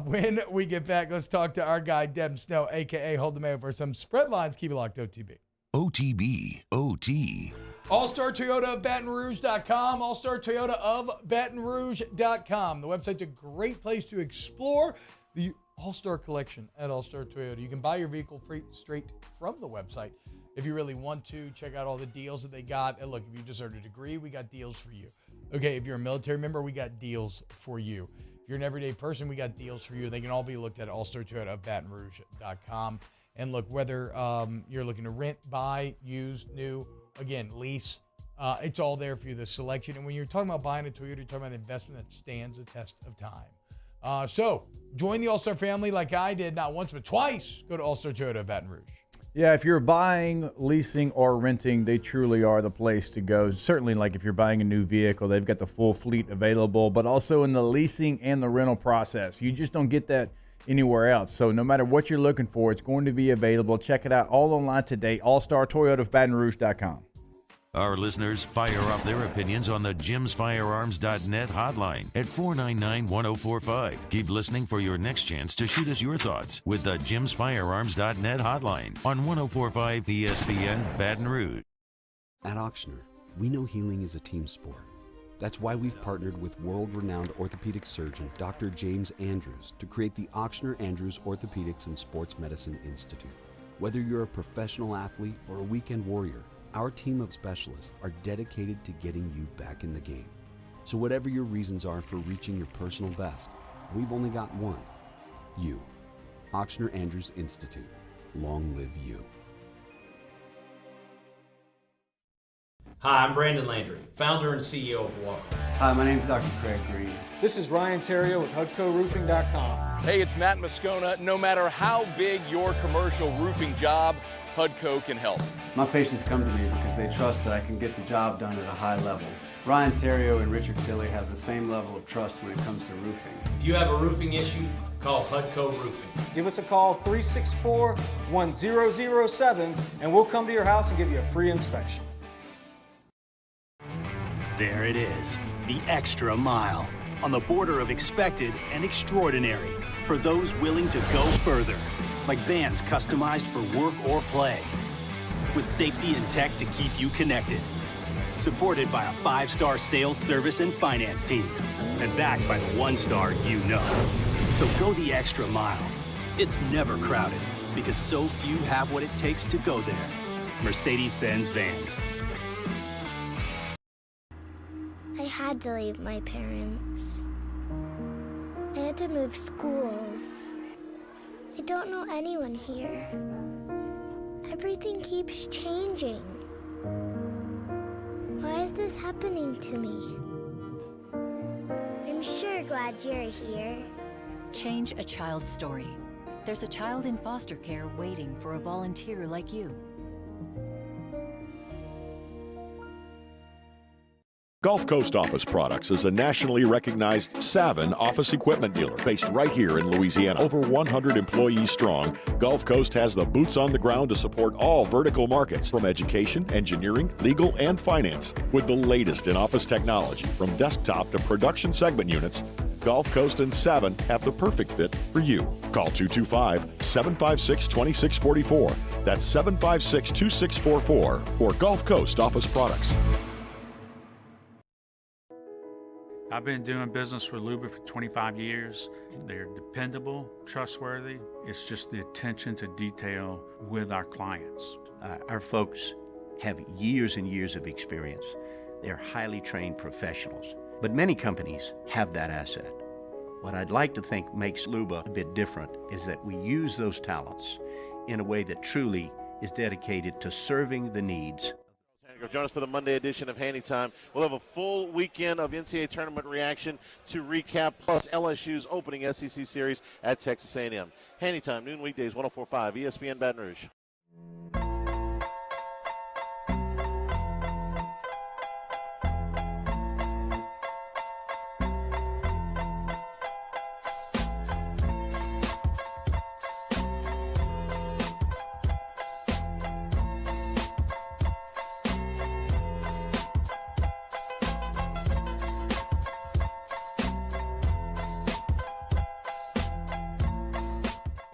when we get back, let's talk to our guy, Deb Snow, a.k.a. Hold the Man, for some spread lines. Keep it locked, OTB. OTB, OT. All-Star Toyota of Baton Rouge.com, All-Star Toyota of Baton Rouge.com. The website's a great place to explore the All-Star collection at All-Star Toyota. You can buy your vehicle straight from the website if you really want to. Check out all the deals that they got. And look, if you just earned a degree, we got deals for you. Okay, if you're a military member, we got deals for you. If you're an everyday person, we got deals for you. They can all be looked at All-Star Toyota of Baton Rouge.com. And look, whether you're looking to rent, buy, use, new, again, lease, it's all there for you, the selection. And when you're talking about buying a Toyota, you're talking about an investment that stands the test of time. So join the All-Star family like I did, not once, but twice. Go to All-Star Toyota of Baton Rouge. Yeah, if you're buying, leasing, or renting, they truly are the place to go. Certainly, like if you're buying a new vehicle, they've got the full fleet available, but also in the leasing and the rental process. You just don't get that anywhere else. So no matter what you're looking for, it's going to be available. Check it out all online today, allstartoyotaofbatonrouge.com. Our listeners fire up their opinions on the jimsfirearms.net hotline at 499-1045. Keep listening for your next chance to shoot us your thoughts with the jimsfirearms.net hotline on 1045 ESPN Baton Rouge. At Auctioner, we know healing is a team sport. That's why we've partnered with world-renowned orthopedic surgeon Dr. James Andrews to create the Auctioner Andrews Orthopedics and Sports Medicine Institute. Whether you're a professional athlete or a weekend warrior, our team of specialists are dedicated to getting you back in the game. So whatever your reasons are for reaching your personal best, we've only got one: you. Auctioner Andrews Institute. Long live you. Hi, I'm Brandon Landry, founder and CEO of Walker. Hi, my name is Dr. Craig Green. This is Ryan Terrio with HUDCORoofing.com. Hey, it's Matt Moscona. No matter how big your commercial roofing job, HUDCO can help. My patients come to me because they trust that I can get the job done at a high level. Ryan Terrio and Richard Tilley have the same level of trust when it comes to roofing. If you have a roofing issue, call HUDCO Roofing. Give us a call, 364-1007, and we'll come to your house and give you a free inspection. There it is, the extra mile, on the border of expected and extraordinary, for those willing to go further, like vans customized for work or play, with safety and tech to keep you connected, supported by a 5-star sales, service, and finance team, and backed by the 1-star you know. So go the extra mile. It's never crowded, because so few have what it takes to go there. Mercedes-Benz Vans. I had to leave my parents. I had to move schools. I don't know anyone here. Everything keeps changing. Why is this happening to me? I'm sure glad you're here. Change a child's story. There's a child in foster care waiting for a volunteer like you. Gulf Coast Office Products is a nationally recognized Savin office equipment dealer based right here in Louisiana. Over 100 employees strong, Gulf Coast has the boots on the ground to support all vertical markets, from education, engineering, legal, and finance. With the latest in office technology, from desktop to production segment units, Gulf Coast and Savin have the perfect fit for you. Call 225-756-2644. That's 756-2644 for Gulf Coast Office Products. I've been doing business with Luba for 25 years. They're dependable, trustworthy. It's just the attention to detail with our clients. Our folks have years and years of experience. They're highly trained professionals, but many companies have that asset. What I'd like to think makes Luba a bit different is that we use those talents in a way that truly is dedicated to serving the needs. Join us for the Monday edition of Handy Time. We'll have a full weekend of NCAA tournament reaction to recap, plus LSU's opening SEC series at Texas A&M. Handy Time, noon weekdays, 104.5 ESPN Baton Rouge.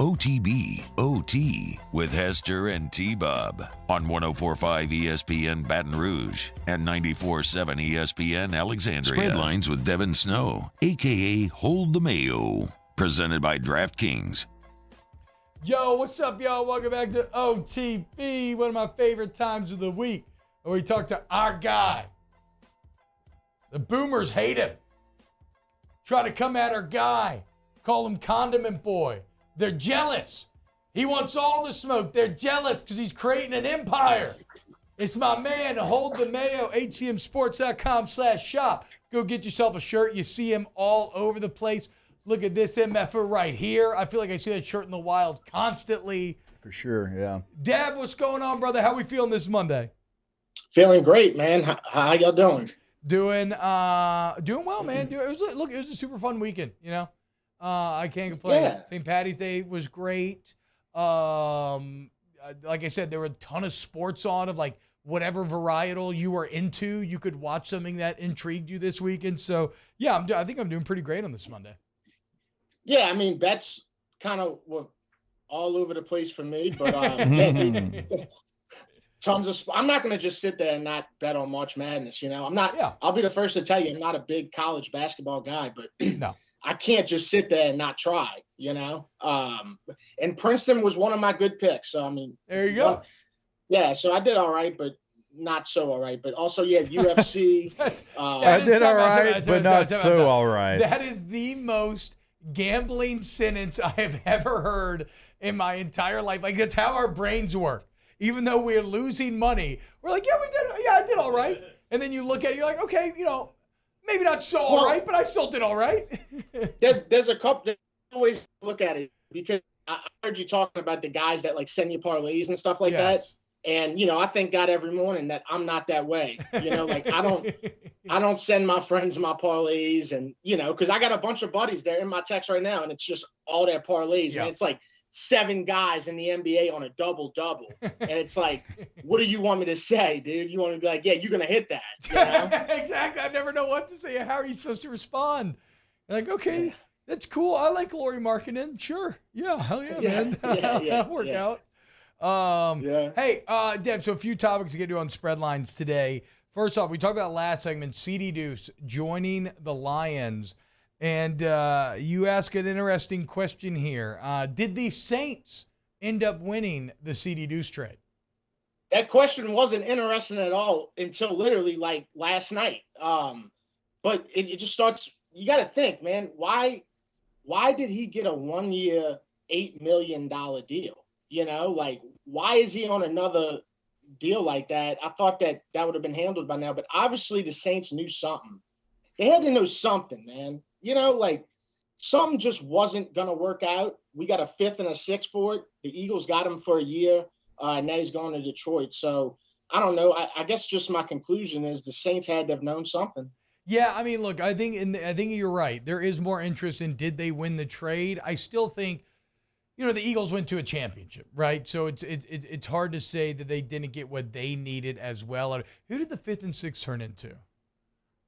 OTB OT with Hester and T-Bob on 104.5 ESPN Baton Rouge and 94.7 ESPN Alexandria. Spread lines with Devin Snow, a.k.a. Hold the Mayo. Presented by DraftKings. Yo, what's up, y'all? Welcome back to OTB, one of my favorite times of the week, where we talk to our guy. The boomers hate him. Try to come at our guy. Call him Condiment Boy. They're jealous. He wants all the smoke. They're jealous because he's creating an empire. It's my man, Hold the Mayo, hcmsports.com/shop. Go get yourself a shirt. You see him all over the place. Look at this MFer right here. I feel like I see that shirt in the wild constantly. For sure, yeah. Dev, what's going on, brother? How we feeling this Monday? Feeling great, man. How y'all doing? Doing well, man. It was a super fun weekend, you know? I can't complain. Yeah. St. Patty's Day was great. Like I said, there were a ton of sports on, of like whatever varietal you were into. You could watch something that intrigued you this weekend. So, yeah, I think I'm doing pretty great on this Monday. Yeah, I mean, bets kind of were all over the place for me. But, yeah, dude, I'm not going to just sit there and not bet on March Madness. I'm not. Yeah. I'll be the first to tell you, I'm not a big college basketball guy, but No. I can't just sit there and not try. And Princeton was one of my good picks. So I mean, there you go. Yeah, so I did all right, but not so all right. But also, UFC. I did all right, but not so all right. That is the most gambling sentence I have ever heard in my entire life. Like, that's how our brains work. Even though we're losing money, we're like, yeah, we did. Yeah, I did all right. And then you look at it, you're like, okay, maybe not so all right, but I still did all right. there's a couple ways to look at it, because I heard you talking about the guys that like send you parlays and stuff like that. And, I thank God every morning that I'm not that way. Like I don't send my friends my parlays, and, because I got a bunch of buddies there in my text right now, and it's just all their parlays, man. It's like 7 guys in the NBA on a double-double. And it's like, what do you want me to say, dude? You want me to be like, yeah, you're going to hit that. Exactly. I never know what to say. How are you supposed to respond? Like, okay, that's cool. I like Lauri Markkanen. Sure. Yeah. Hell yeah, man. That'll work out. Hey, Dev, so a few topics to get to on spread lines today. First off, we talked about last segment, CD Deuce joining the Lions. And you ask an interesting question here. Did the Saints end up winning the CD Deuce trade? That question wasn't interesting at all until literally like last night. But it just starts, you got to think, man, why did he get a 1-year, $8 million deal? Like, why is he on another deal like that? I thought that would have been handled by now, but obviously the Saints knew something. They had to know something, man. Like something just wasn't going to work out. We got a 5th and a 6th for it. The Eagles got him for a year. Now he's going to Detroit. So I don't know. I guess just my conclusion is the Saints had to have known something. Yeah, I mean, look, I think you're right. There is more interest in did they win the trade. I still think, the Eagles went to a championship, right? So it's hard to say that they didn't get what they needed as well. Who did the 5th and 6th turn into?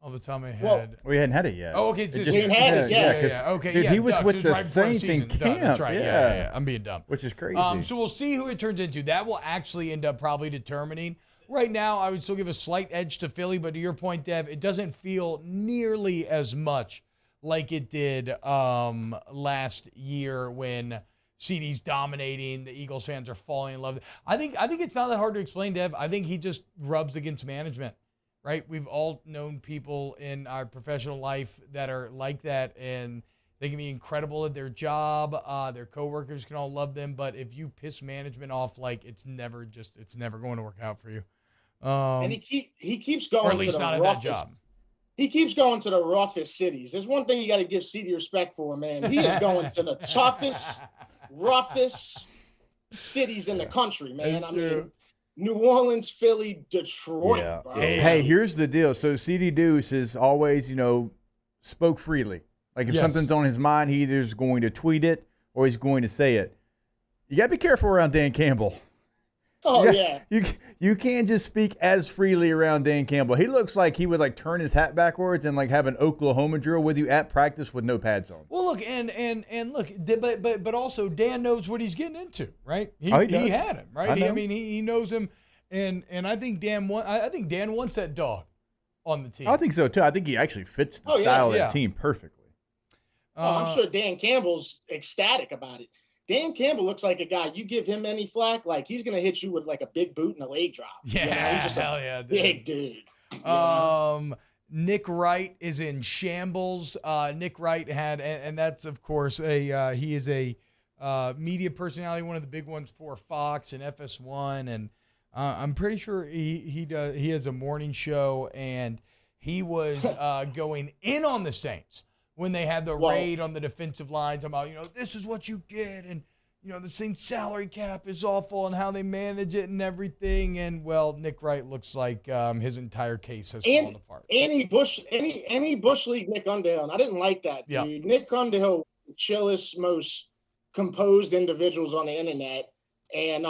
Off the top of my head. Well, we hadn't had it yet. Oh, okay. We hadn't had it, yeah. Okay, dude, he was with the Saints in camp. That's right. Yeah. I'm being dumb. Which is crazy. So we'll see who it turns into. That will actually end up probably determining. Right now, I would still give a slight edge to Philly, but to your point, Dev, it doesn't feel nearly as much like it did last year when CD's dominating. The Eagles fans are falling in love. I think it's not that hard to explain, Dev. I think he just rubs against management. Right? We've all known people in our professional life that are like that, and they can be incredible at their job. Their coworkers can all love them, but if you piss management off, like it's never going to work out for you. And he keeps going, or at least to the not roughest, at that job. He keeps going to the roughest cities. There's one thing you got to give CD respect for, man. He is going to the toughest, roughest cities in the country, man. I mean, New Orleans, Philly, Detroit. Yeah. Bro. Hey, here's the deal. So CD Deuce is always, spoke freely. Like if something's on his mind, he either is going to tweet it or he's going to say it. You got to be careful around Dan Campbell. Oh, yeah. You can't just speak as freely around Dan Campbell. He looks like he would like turn his hat backwards and like have an Oklahoma drill with you at practice with no pads on. Well, look, and look, but also Dan knows what he's getting into, right? He does. He had him, right? I mean, he knows him, and I think Dan wants that dog on the team. I think so too. I think he actually fits the style of that team perfectly. I'm sure Dan Campbell's ecstatic about it. Dan Campbell looks like a guy, you give him any flack, like he's going to hit you with like a big boot and a leg drop. Yeah, he's just a big dude. Nick Wright is in shambles. Nick Wright had, and that's of course he is a media personality, one of the big ones for Fox and FS1, and I'm pretty sure he has a morning show, and he was going in on the Saints when they had the raid on the defensive line, talking about, this is what you get, and, the Saints salary cap is awful, and how they manage it and everything. And, well, Nick Wright looks like his entire case has fallen apart. Any Bush League Nick Underhill, and I didn't like that, dude. Nick Underhill, the chillest, most composed individuals on the internet. And,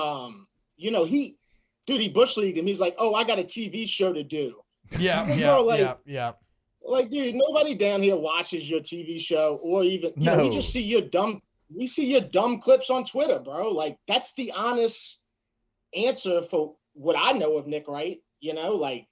he Bush Leagued him. He's like, oh, I got a TV show to do. Yeah. Like, dude, nobody down here watches your TV show, or even we just see your dumb. We see your dumb clips on Twitter, bro. Like, that's the honest answer for what I know of Nick Wright. You know, like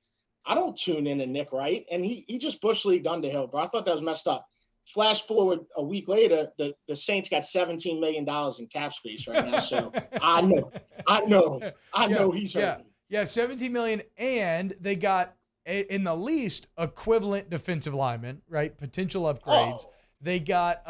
I don't tune into Nick Wright, and he just bush leagued Underhill, bro. I thought that was messed up. Flash forward a week later, the Saints got $17 million in cap space right now. So I know he's hurting. Yeah, $17 million, and they got in the least equivalent defensive linemen, right? Potential upgrades. They got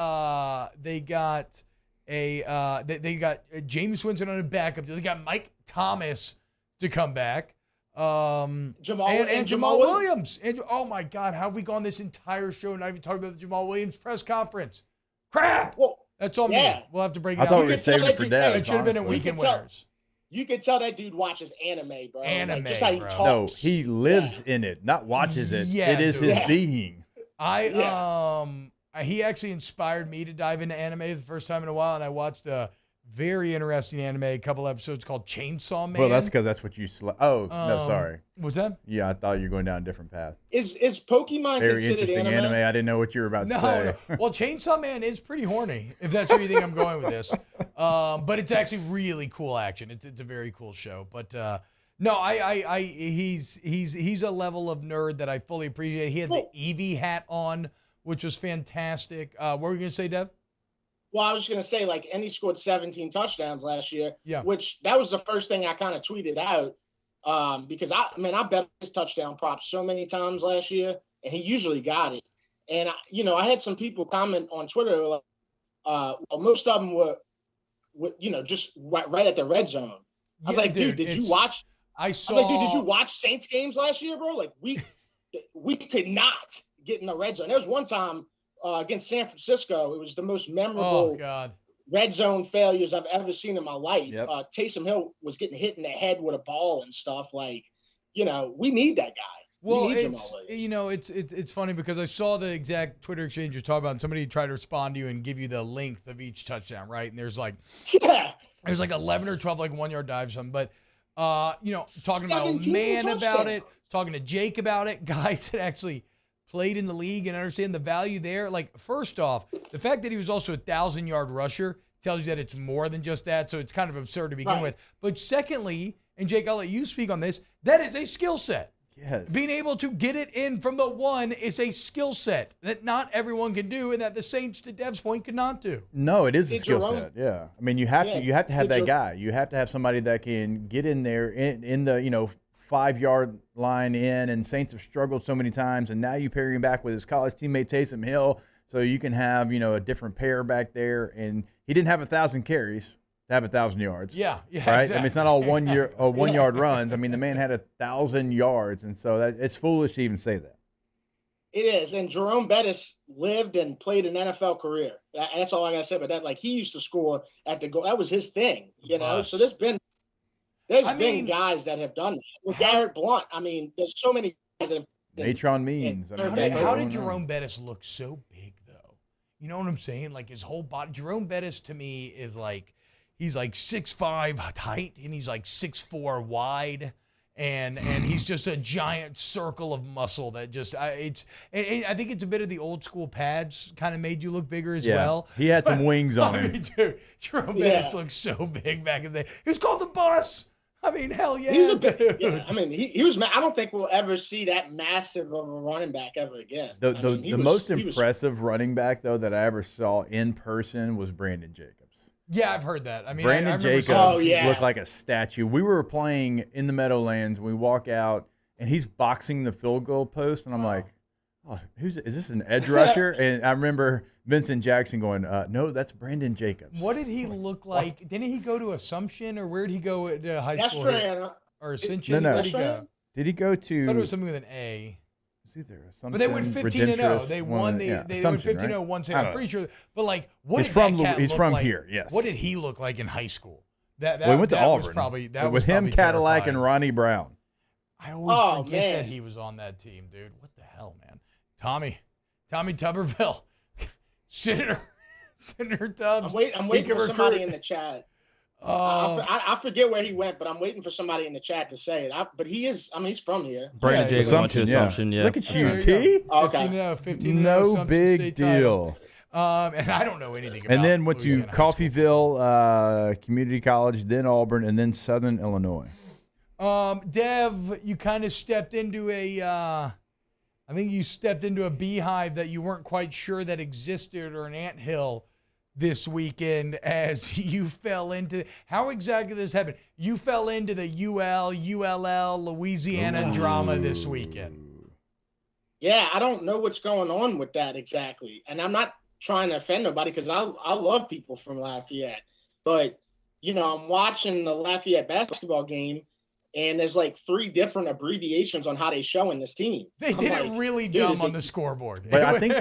James Winston on a backup. They got Mike Thomas to come back. Jamal Williams. And oh my God, how have we gone this entire show and not even talked about the Jamal Williams press conference? Crap. Well, that's on me. We'll have to break it I down. thought we were saving it for Dad. It should have been a weekend winners. You can tell that dude watches anime, bro. Anime, just how he bro. talks. No, he lives in it, not watches it. Yeah, it is his being. He actually inspired me to dive into anime for the first time in a while, and I watched a very interesting anime, a couple episodes called Chainsaw Man. Well, that's because that's what you no, sorry. What's that? Yeah, I thought you were going down a different path. Is Pokemon Very considered interesting anime? I didn't know what you were about to say. No. Well, Chainsaw Man is pretty horny, if that's where you think I'm going with this. But it's actually really cool action. It's a very cool show. But no, he's a level of nerd that I fully appreciate. He had the Eevee hat on, which was fantastic. What were you gonna say, Dev? Well, I was just going to say, and he scored 17 touchdowns last year, which that was the first thing I kind of tweeted out because, I bet his touchdown props so many times last year, and he usually got it. And, I had some people comment on Twitter, well, most of them were just right at the red zone. I was like, dude, did you watch? I was like, dude, did you watch Saints games last year, bro? Like, we could not get in the red zone. There was one time, against San Francisco, it was the most memorable red zone failures I've ever seen in my life. Yep. Taysom Hill was getting hit in the head with a ball and stuff. We need that guy. Well, it's funny because I saw the exact Twitter exchange you're talking about, and somebody tried to respond to you and give you the length of each touchdown, right? And there's there's 11 or 12 1-yard dives, something. But talking about man about it, talking to Jake about it, guys that actually played in the league and understand the value there. First off, the fact that he was also a 1,000-yard rusher tells you that it's more than just that, so it's kind of absurd to begin with. But secondly, and Jake, I'll let you speak on this, that is a skill set. Yes. Being able to get it in from the one is a skill set that not everyone can do and that the Saints, to Dev's point, could not do. No, it is a skill set. Yeah. I mean, you have to have that guy. You have to have somebody that can get in there in the 5-yard line in, and Saints have struggled so many times, and now you pair him back with his college teammate Taysom Hill, so you can have a different pair back there. And he didn't have 1,000 carries to have 1,000 yards. Yeah, right. Exactly. I mean, it's not all 1 yard runs. I mean, the man had 1,000 yards, and so it's foolish to even say that. It is, and Jerome Bettis lived and played an NFL career. That's all I gotta say about that. He used to score at the goal. That was his thing, So there's been guys that have done that. With Garrett Blunt, there's so many guys that have. Natron Means. How did Jerome Bettis look so big, though? You know what I'm saying? His whole body. Jerome Bettis, to me, is he's 6'5" height, and he's 6'4" wide. And he's just a giant circle of muscle that I think it's a bit of the old school pads kind of made you look bigger as well. He had some wings on him. Dude, Jerome Bettis looked so big back in the day. He was called the Bus. Hell yeah. He was a big, he was. I don't think we'll ever see that massive of a running back ever again. The most impressive running back though that I ever saw in person was Brandon Jacobs. Yeah, I've heard that. Brandon Jacobs looked like a statue. We were playing in the Meadowlands. We walk out, and he's boxing the field goal post, and I'm like, "Oh, is this an edge rusher?" And I remember Vincent Jackson going, "No, that's Brandon Jacobs." What did he look like? Didn't he go to Assumption, or where did he go to high school? Or Ascension? No. Where did he go? Did he go to? I thought it was something with an A. But they went 15-0. They won. They went 15-0 one side. I'm pretty sure. But what he's did from? that cat He's look from like? here. Yes. What did he look like in high school? That we went to Auburn. Was probably with him, Cadillac, and Ronnie Brown. I always forget that he was on that team, dude. What the hell, man? Tommy Tuberville, Senator Tubbs. I'm waiting for somebody in the chat. I forget where he went, but I'm waiting for somebody in the chat to say it. But he is. He's from here. Brandon Jacobs went to Assumption. Yeah. Look at you, T. 15-0. No big deal. And I don't know anything about. And then went to Louisiana Coffeyville Community College, then Auburn, and then Southern Illinois. Dev, you kind of stepped into I think you stepped into a beehive that you weren't quite sure that existed, or an anthill this weekend, as you fell into. How exactly this happened? You fell into the ULL, Louisiana drama this weekend. Yeah, I don't know what's going on with that exactly. And I'm not trying to offend nobody, because I love people from Lafayette. But, I'm watching the Lafayette basketball game, and there's like 3 different abbreviations on how they show in this team. They did it really dumb on the scoreboard. But I think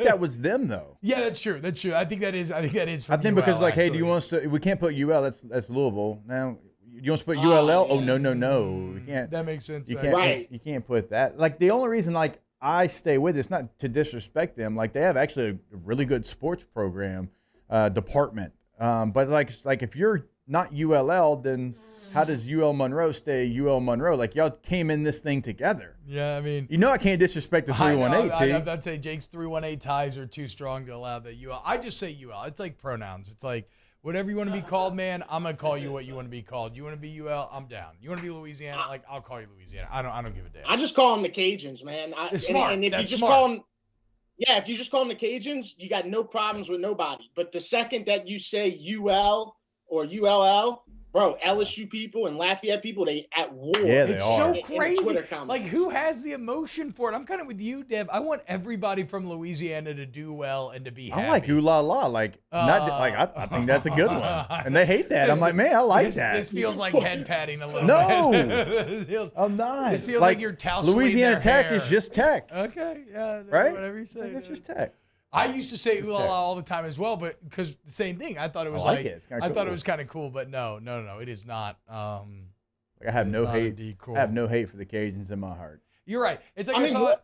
that was them though. Yeah, that's true. I think that is. From I think UL, because actually. hey, do you want us to? We can't put UL. That's Louisville. Now you want us to put ULL? Yeah. Oh no, we can't. That makes sense. You can't. Right. You can't put that. Like the only reason I stay with it's not to disrespect them. Like they have actually a really good sports program department. But like if you're not ULL, then how does UL Monroe stay UL Monroe? Like y'all came in this thing together. Yeah, I mean, I can't disrespect the 318. I'd say Jake's 318 ties are too strong to allow that UL. I just say UL. It's like pronouns. It's like whatever you want to be called, man. I'm gonna call you what you want to be called. You want to be UL? I'm down. You want to be Louisiana? Like I'll call you Louisiana. I don't give a damn. I just call them the Cajuns, man. It's smart. And if That's you just smart. call them, if you just call them the Cajuns, you got no problems with nobody. But the second that you say UL or ULL, bro, LSU people and Lafayette people, they at war. Yeah, they it's are. so crazy. Like, who has the emotion for it? I'm kind of with you, Dev. I want everybody from Louisiana to do well and to be happy. I like ooh la la. I think that's a good one. And they hate that. I'm like, man, I like that. This feels like head patting a little bit. No, I'm not. This feels like you're tousling Louisiana their Tech hair. is just Tech. Okay, yeah, right? Whatever you say. It's just Tech. I used to say ooh la la all the time as well, but because the same thing. I thought it was it. It's kinda I cool. thought it was kind of cool, but no, it is not. I have no hate. Cool. I have no hate for the Cajuns in my heart. You're right. It's like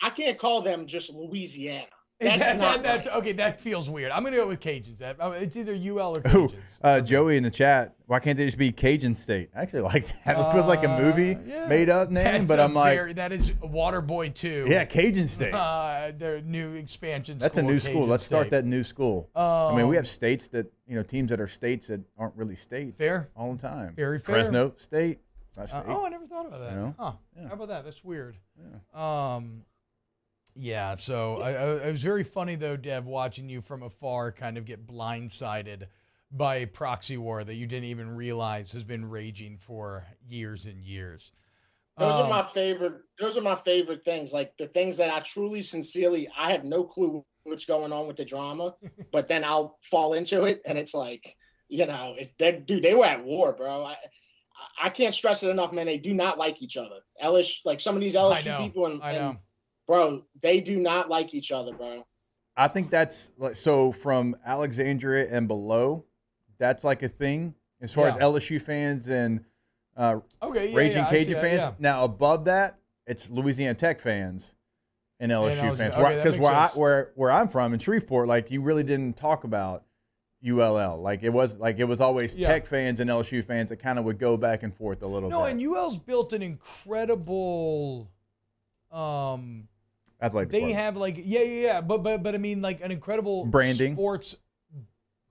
I can't call them just Louisiana. That's okay. That feels weird. I'm gonna go with Cajuns. It's either UL or Cajuns. Joey in the chat. Why can't they just be Cajun State? I actually like that. It feels like a movie made up name, but I'm like, that is Waterboy 2. Yeah, Cajun State. Their new expansion. That's a new school. Cajun Let's start State. that new school. I mean, we have states that teams that are states that aren't really states. Fair. All the time. Very fair. Fresno State. Not state. I never thought about that. Huh? Yeah. How about that? That's weird. Yeah. Yeah, so it was very funny, though, Dev, watching you from afar kind of get blindsided by a proxy war that you didn't even realize has been raging for years and years. Those are my favorite things. Like the things that I truly, sincerely, I have no clue what's going on with the drama, but then I'll fall into it, and it's like, they were at war, bro. I can't stress it enough, man. They do not like each other. Like some of these LSU people and bro, they do not like each other, bro. I think that's so from Alexandria and below, that's like a thing as far as LSU fans and Raging Cajun fans. Yeah. Now above that, it's Louisiana Tech fans and LSU fans. Okay, Because where I'm from in Shreveport, like you really didn't talk about ULL. Like it was always Tech fans and LSU fans that kind of would go back and forth a little bit. No, and UL's built an incredible. Athletic they department. have but I mean like an incredible branding sports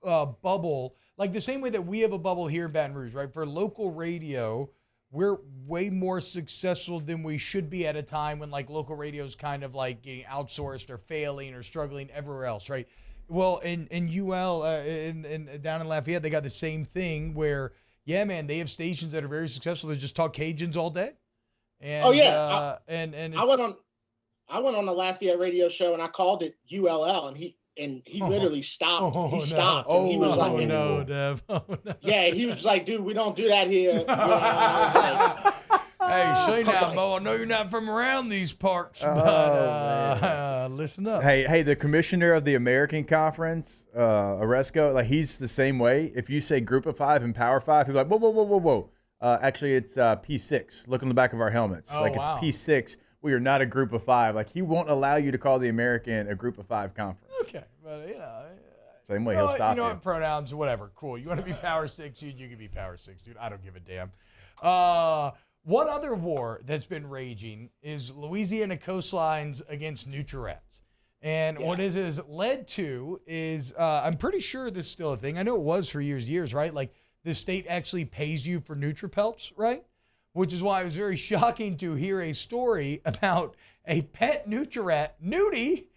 bubble, like the same way that we have a bubble here in Baton Rouge, right? For local radio, we're way more successful than we should be at a time when like local radio is kind of like getting outsourced or failing or struggling everywhere else, right? Well, in UL down in Lafayette, they got the same thing where man, they have stations that are very successful that just talk Cajuns all day. And, I went on the Lafayette radio show and I called it ULL, and he literally stopped. He stopped. And he was like, no, Dev. Oh, no. Yeah, he was like, dude, we don't do that here. I was like, hey, say now, Mo, I know you're not from around these parts, but listen up. Hey, the commissioner of the American Conference, Oresco, like he's the same way. If you say Group of Five and Power Five, he's like, whoa. Actually, it's P6. Look on the back of our helmets. Wow. It's P6. We are not a Group of Five. Like he won't allow you to call the American a Group of Five conference. Okay, but same way he'll stop you. What, pronouns, whatever. Cool. You want to be Power 6, dude? You can be Power 6, dude. I don't give a damn. One other war that's been raging is Louisiana coastlines against Nutria-Reds. And what this has led to is, I'm pretty sure this is still a thing. I know it was for years, right? Like the state actually pays you for NutriPelts, right? Which is why it was very shocking to hear a story about a pet Nutrirat, Nudie,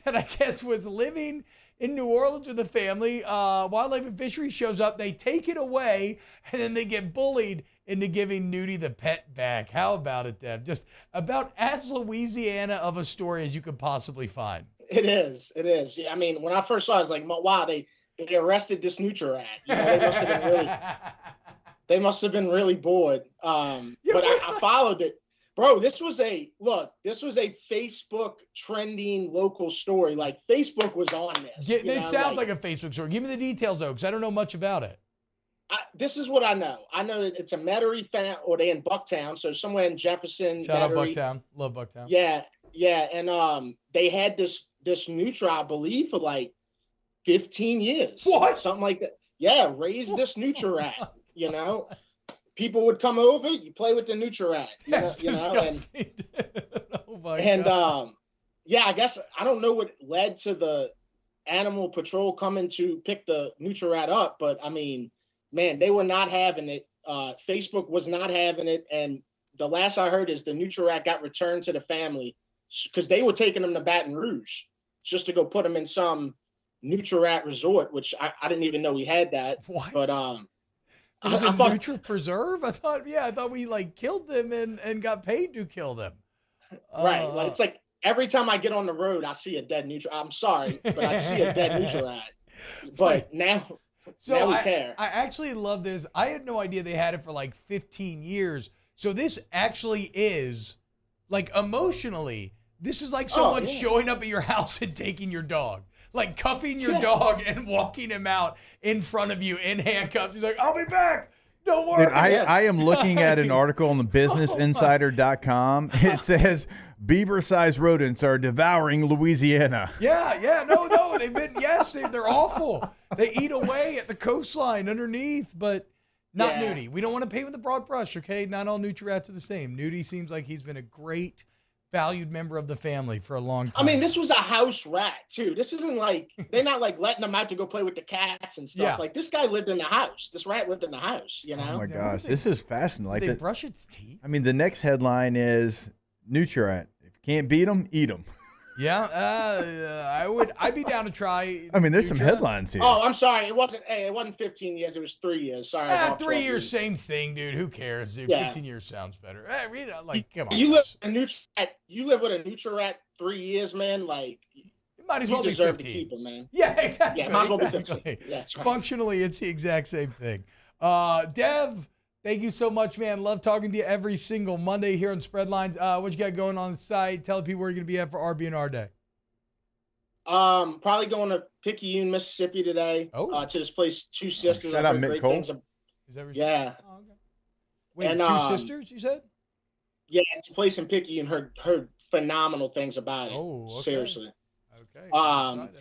that I guess was living in New Orleans with a family. Wildlife and Fisheries shows up, they take it away, and then they get bullied into giving Nudie the pet back. How about it, Dev? Just about as Louisiana of a story as you could possibly find. It is. It is. Yeah, I mean, when I first saw it, I was like, wow, they arrested this Nutrirat. You know, they must have been really bored. But I followed it. Bro, this was a Facebook trending local story. Like, Facebook was on this. It sounds like a Facebook story. Give me the details, though, because I don't know much about it. This is what I know. I know that it's a Metairie fan, or they in Bucktown, so somewhere in Jefferson. Shout out Metairie. Bucktown. Love Bucktown. Yeah, and they had this Nutra, I believe, for like 15 years. What? Something like that. Yeah, raise this Nutrirat. You know, people would come over, you play with the Nutrirat. That's disgusting. Oh my God. Yeah, I guess I don't know what led to the Animal Patrol coming to pick the Nutrirat up, but I mean, man, they were not having it. Facebook was not having it, and the last I heard is the Nutrirat got returned to the family because they were taking them to Baton Rouge just to go put them in some Nutrirat resort, which I didn't even know we had that. What? But was it Nutri Preserve? I thought we like killed them and got paid to kill them. Right. Like, it's like every time I get on the road, I see a dead Nutrirat. I'm sorry, but I see a dead Nutrirat. But now we care. I actually love this. I had no idea they had it for like 15 years. So this actually is, like, emotionally, this is like someone showing up at your house and taking your dog. Like cuffing your dog and walking him out in front of you in handcuffs. He's like, I'll be back. Don't worry. Dude, I am looking at an article on the businessinsider.com. It says beaver-sized rodents are devouring Louisiana. Yeah. No. They've been, they're awful. They eat away at the coastline underneath, but not Nudie. We don't want to paint with a broad brush, okay? Not all Nutrirats are the same. Nudie seems like he's been a great, valued member of the family for a long time. I mean, this was a house rat too. This isn't like they're not like letting them out to go play with the cats and stuff. Yeah. Like, this guy lived in the house. This rat lived in the house. You know? Oh my gosh, this is fascinating. Like, they brush its teeth. I mean, the next headline is Nutrirat. If you can't beat them, eat them. Yeah, I'd be down to try. I mean, there's some headlines here. Oh, I'm sorry. It wasn't 15 years. It was 3 years. Sorry. 3 years, same thing, dude. Who cares, dude? Yeah. 15 years sounds better. Hey, read it. Like, come on. You live with a Nutrirat 3 years, man. Like, you might as well be 15. To keep him, man. Yeah, exactly. Yeah, might as well be exactly. 15. Yeah, that's right. Functionally, it's the exact same thing. Dev, thank you so much, man. Love talking to you every single Monday here on Spreadlines. What you got going on the site? Tell people where you're going to be at for RB&R Day. Probably going to Picayune, Mississippi today. To this place, Two Sisters. Shout out Mick Cole. Is that what yeah. Oh, okay. Wait, and, Two Sisters, you said? Yeah, it's a place in Picayune. Heard phenomenal things about it. Oh, okay. Seriously. Okay.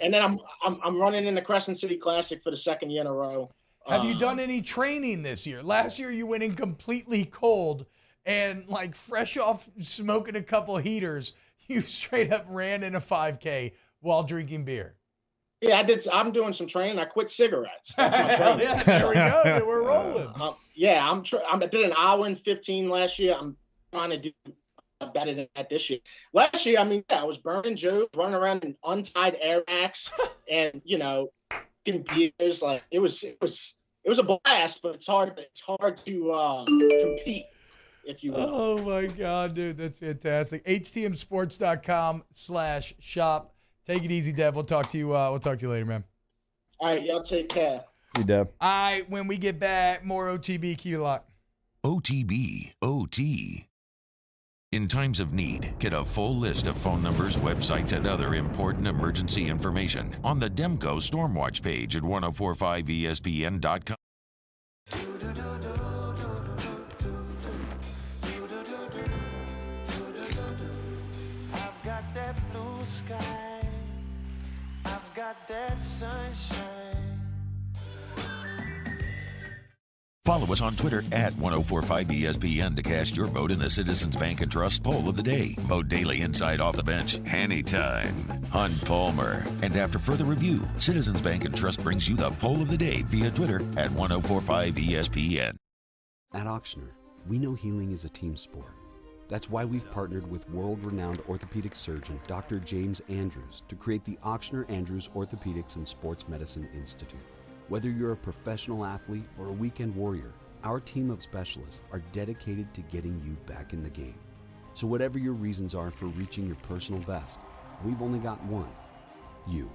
And then I'm running in the Crescent City Classic for the second year in a row. Have you done any training this year? Last year you went in completely cold and like fresh off smoking a couple heaters, you straight up ran in a 5K while drinking beer. Yeah, I did. I'm doing some training. I quit cigarettes. That's my training. Yeah, there we go. We're rolling. I did an hour and 15 last year. I'm trying to do better than that this year. Last year, I was burning Joe, running around in untied Air Max, and drinking beers. Like, it was a blast, but it's hard to compete, if you will. Oh my God, dude, that's fantastic. HTMsports.com/shop. Take it easy, Dev. We'll talk to you later, man. All right, y'all take care. See you, Dev. All right, when we get back, more OTB. Keep it locked. OTB, OT. In times of need, get a full list of phone numbers, websites, and other important emergency information on the Demco Stormwatch page at 1045ESPN.com. I've got that blue sky, I've got that sunshine. Follow us on Twitter at 1045ESPN to cast your vote in the Citizens Bank and Trust Poll of the Day. Vote daily inside Off the Bench, Anytime, Hunt Palmer. And after further review, Citizens Bank and Trust brings you the Poll of the Day via Twitter at 1045ESPN. At Auctioner, we know healing is a team sport. That's why we've partnered with world-renowned orthopedic surgeon Dr. James Andrews to create the Auctioner Andrews Orthopedics and Sports Medicine Institute. Whether you're a professional athlete or a weekend warrior, our team of specialists are dedicated to getting you back in the game. So whatever your reasons are for reaching your personal best, we've only got one. You.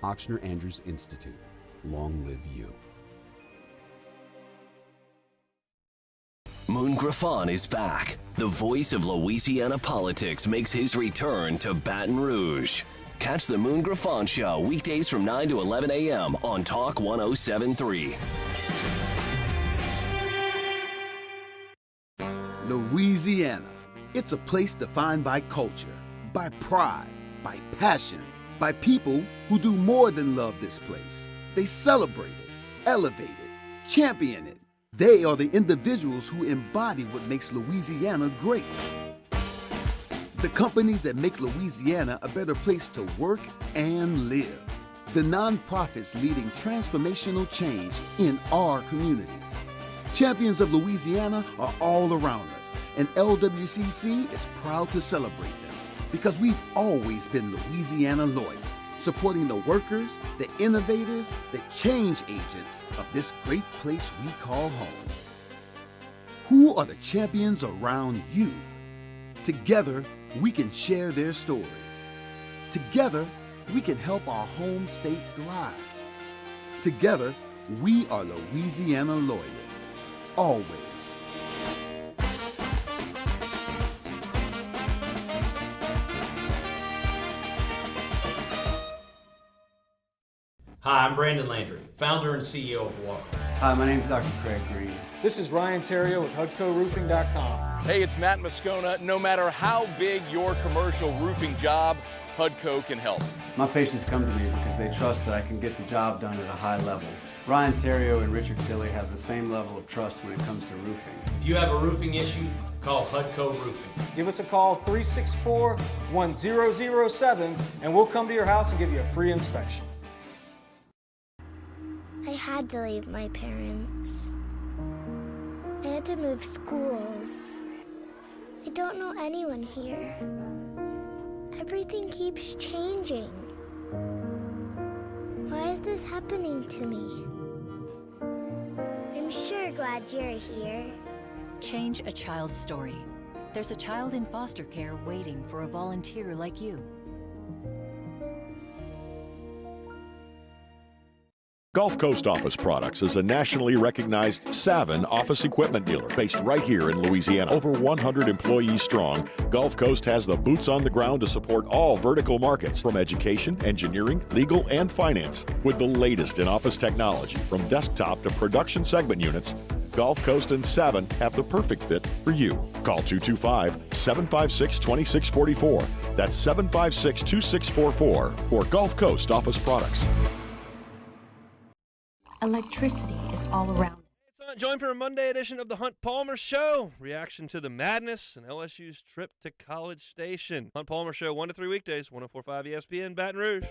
Auctioner Andrews Institute. Long live you. Moon Griffon is back. The voice of Louisiana politics makes his return to Baton Rouge. Catch the Moon Griffon Show weekdays from 9 to 11 a.m. on Talk 107.3. Louisiana. It's a place defined by culture, by pride, by passion, by people who do more than love this place. They celebrate it, elevate it, champion it. They are the individuals who embody what makes Louisiana great. The companies that make Louisiana a better place to work and live. The nonprofits leading transformational change in our communities. Champions of Louisiana are all around us, and LWCC is proud to celebrate them because we've always been Louisiana loyal, supporting the workers, the innovators, the change agents of this great place we call home. Who are the champions around you? Together, we can share their stories. Together, we can help our home state thrive. Together, we are Louisiana loyal. Always. Hi, I'm Brandon Landry, founder and CEO of Walker. Hi, my name is Dr. Craig Green. This is Ryan Terrio with HUDCORoofing.com. Hey, it's Matt Moscona. No matter how big your commercial roofing job, HUDCO can help. My patients come to me because they trust that I can get the job done at a high level. Ryan Terrio and Richard Tilley have the same level of trust when it comes to roofing. If you have a roofing issue, call HUDCO Roofing. Give us a call, 364-1007, and we'll come to your house and give you a free inspection. I had to leave my parents. I had to move schools. I don't know anyone here. Everything keeps changing. Why is this happening to me? I'm sure glad you're here. Change a child's story. There's a child in foster care waiting for a volunteer like you. Gulf Coast Office Products is a nationally recognized Savin office equipment dealer based right here in Louisiana. Over 100 employees strong, Gulf Coast has the boots on the ground to support all vertical markets, from education, engineering, legal, and finance. With the latest in office technology, from desktop to production segment units, Gulf Coast and Savin have the perfect fit for you. Call 225-756-2644. That's 756-2644 for Gulf Coast Office Products. Electricity is all around. Join for a Monday edition of the Hunt Palmer Show. Reaction to the madness and LSU's trip to College Station. Hunt Palmer Show, 1 to 3 weekdays, 104.5 ESPN, Baton Rouge.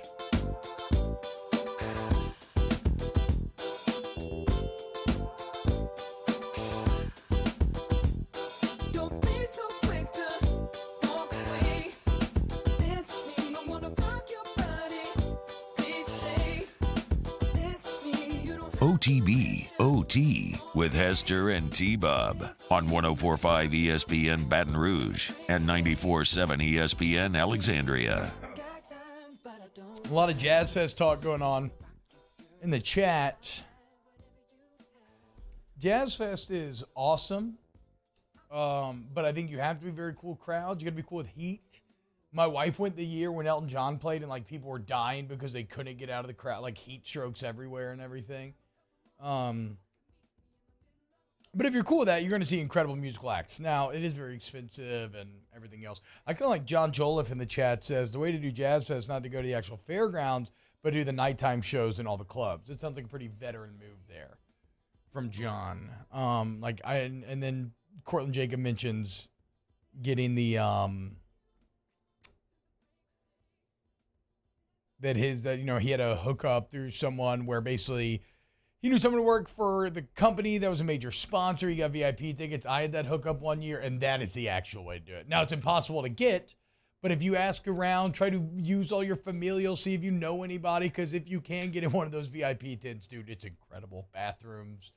OTB, OT, with Hester and T-Bob on 104.5 ESPN Baton Rouge and 94.7 ESPN Alexandria. A lot of Jazz Fest talk going on in the chat. Jazz Fest is awesome, but I think you have to be very cool crowds. You got to be cool with heat. My wife went the year when Elton John played, and like people were dying because they couldn't get out of the crowd, like heat strokes everywhere and everything. But if you're cool with that, you're going to see incredible musical acts. Now, it is very expensive and everything else. I kind of like John Joliffe in the chat says, the way to do Jazz Fest is not to go to the actual fairgrounds, but do the nighttime shows in all the clubs. It sounds like a pretty veteran move there. from John. And then Cortland Jacob mentions getting the that he had a hookup through someone where basically he knew someone to work for the company that was a major sponsor. He got VIP tickets. I had that hookup one year, and that is the actual way to do it. Now, it's impossible to get, but if you ask around, try to use all your familial, see if you know anybody, because if you can get in one of those VIP tents, dude, it's incredible. Bathrooms,